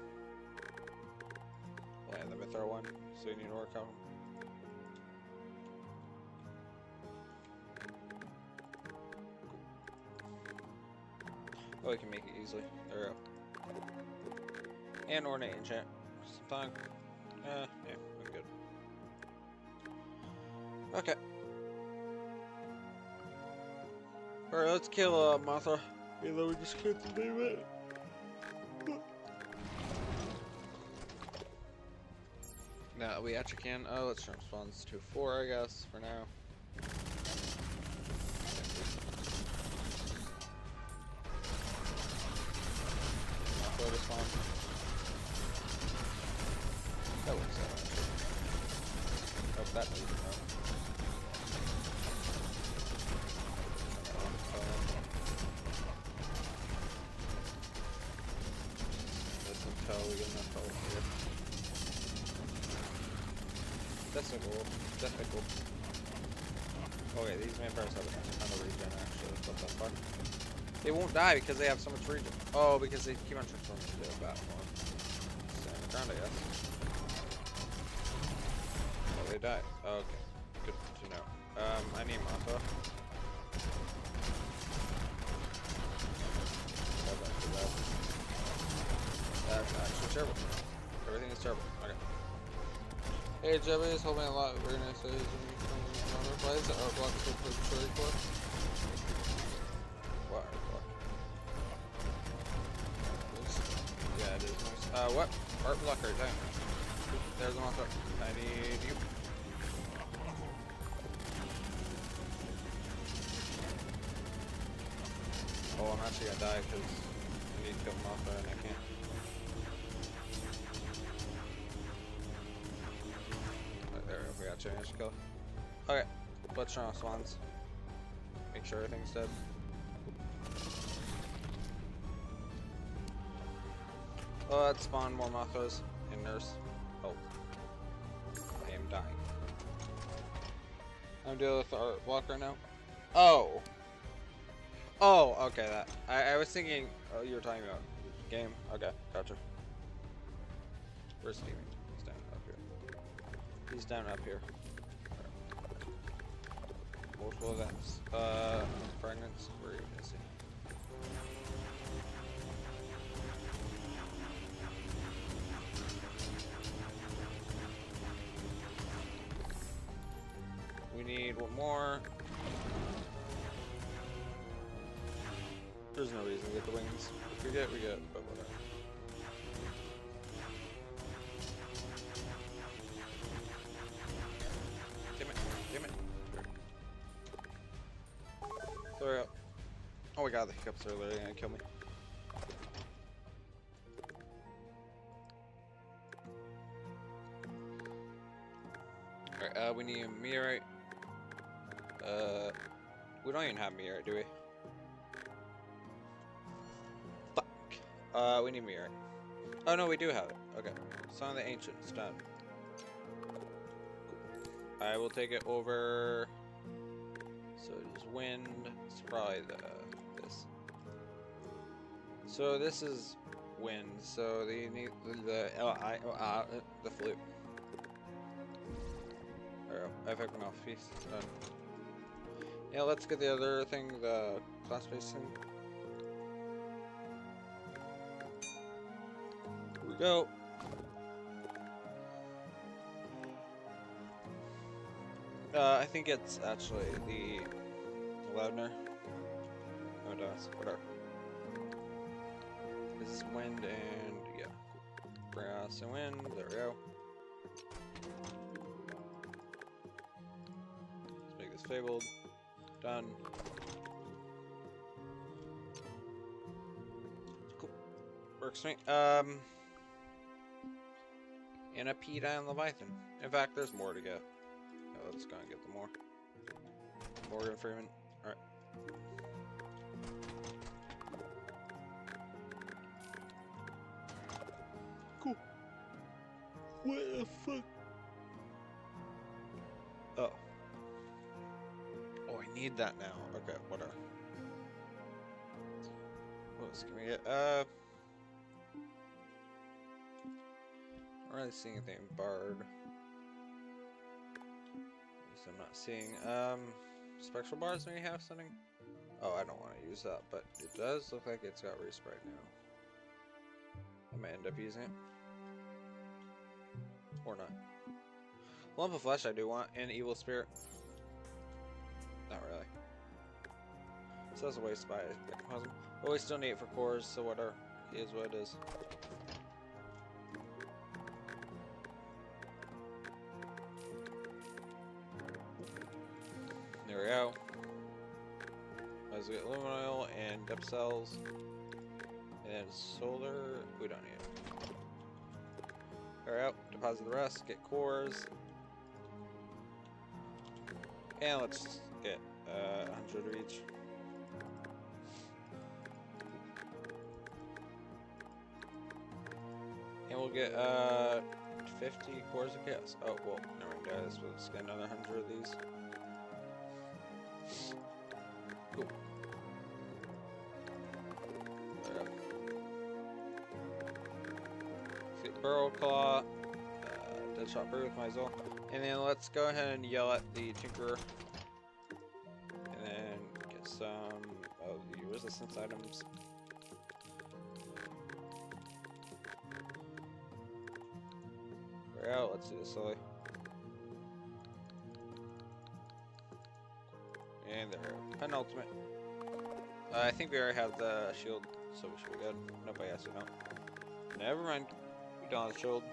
Yeah, the Mythra one. So we need Orichalcum. Oh, we can make it easily. There we go. And Ornate Enchant. Fine. Yeah, we're good. Okay. Alright, let's kill Martha. Even though we just can't name it. No, we actually can. Oh, let's turn spawns to 4, I guess, for now. Go to spawn. That works out. Oh, that doesn't work. We get enough health here. That's cool. That's cool. Okay, these vampires have a ton of regen actually. What the fuck? They won't die because they have so much regen. Oh, because they keep on transforming into a bat form. Stay on the ground, I guess. Oh, they died. Oh, okay. Good to know. I need Maso. That's actually terrible. Everything is terrible. Okay. Hey, Jebby is helping a lot. We're gonna say why is the art block so cherry for? What art block? Yeah, it is nice. What? Art block right there. There's a monster. I need you. Oh, I'm actually gonna die because I need to kill Mothra and I can't. We got changed kill. Okay, let's turn off spawns. Make sure everything's dead. Oh, let's spawn more Mothras and nurse. Oh, I am dying. I'm dealing with the art block right now. Oh. Oh, okay. That I was thinking. Oh, you were talking about game. Okay, gotcha. Where's Steaming? He's down up here. He's down up here. Multiple events. Fragments. Where are you missing? We need one more. There's no reason to get the wings. If we get, we get, but whatever. Damn it. Sorry. Oh my god, the hiccups are literally gonna kill me. Alright, we need a meteorite. We don't even have meteorite, do we? Fuck. We need meteorite. Oh no, we do have it. Okay. Song of the Ancients, done. Cool. I will take it over. So it is wind. It's probably this. So this is wind. So they need the flute. There we go. Epic mouthpiece. Done. Yeah, let's get the other thing, the class-based thing. Here we go. I think it's actually the Loudner. Oh, it does. Whatever. Is is wind and yeah, grass and wind. There we go. Let's make this fabled. Done. Cool. Works for me. And a P-Dine Leviathan. In fact, there's more to get. Oh, let's go and get the more. Morgan Freeman. Alright. Cool. What the fuck? Oh. Oh, I need that now. Okay, whatever. What else can we get? I'm not really seeing anything barred. At least I'm not seeing. Spectral bars maybe have something? Oh, I don't want to use that, but it does look like it's got resprite now. I might end up using it. Or not. Lump of Flesh I do want, and Evil Spirit. Not really. So that's a waste by Ectoplasm. But we still need it for cores, so whatever. It is what it is. There we go. As we get aluminum oil and depth cells. And solar. We don't need it. There we go. Deposit the rest. Get cores. And let's get 100 of each. And we'll get 50 cores of chaos. Oh, well, never mind, guys. We'll just get another 100 of these. Cool. There we go. Let's get Burrow Claw. Deadshot Brew with Maso. And then let's go ahead and yell at the Tinkerer. And then get some of the resistance items. There we go. Let's do this slowly. And there we go. Penultimate. I think we already have the shield, so we should be good. Nobody has to know. Never mind. We don't have the shield.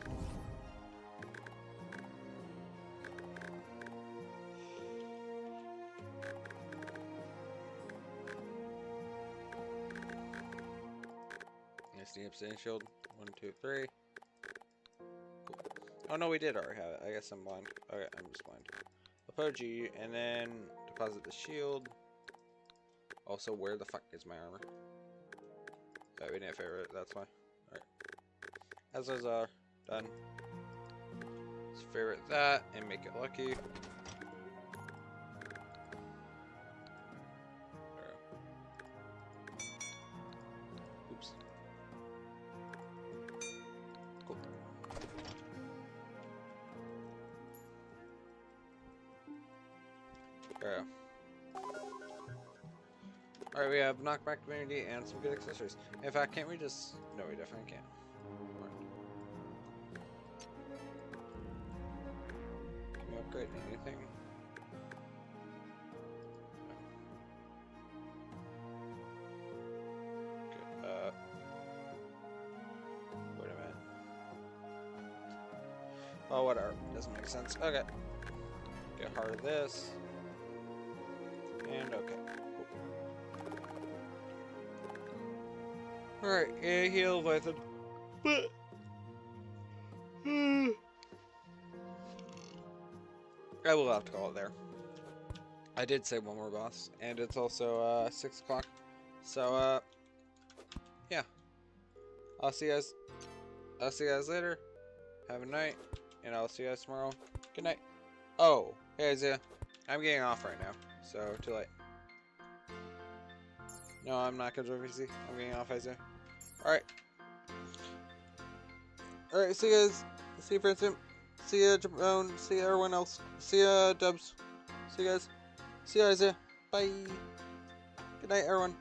The obsidian shield. 1, 2, 3. Cool. Oh no, we did already have it. I guess I'm blind. Okay, I'm just blind. Apogee, and then deposit the shield. Also, where the fuck is my armor? Oh, we didn't favor it, that's why. Alright. As those are done. Let's favorite that and make it lucky. Oops. Cool. There we go. Alright, we have knockback immunity and some good accessories. In fact, can't we just... No, we definitely can't. Can we upgrade anything? Okay, wait a minute. Oh, whatever. Doesn't make sense. Okay. Get hard of this. And okay. Alright, yeah, heal Leviathan. But I will have to call it there. I did say one more boss, and it's also 6 o'clock. So yeah. I'll see you guys later. Have a night, and I'll see you guys tomorrow. Good night. Oh, hey Isaiah. I'm getting off right now, so too late. No, I'm not gonna join VC. I'm getting off, Isaiah. Alright. Alright, see you guys. See you, Fracium. See ya, Jamone. See ya, everyone else. See ya, Dubs. See you guys. See ya, Isaiah. Bye. Good night, everyone.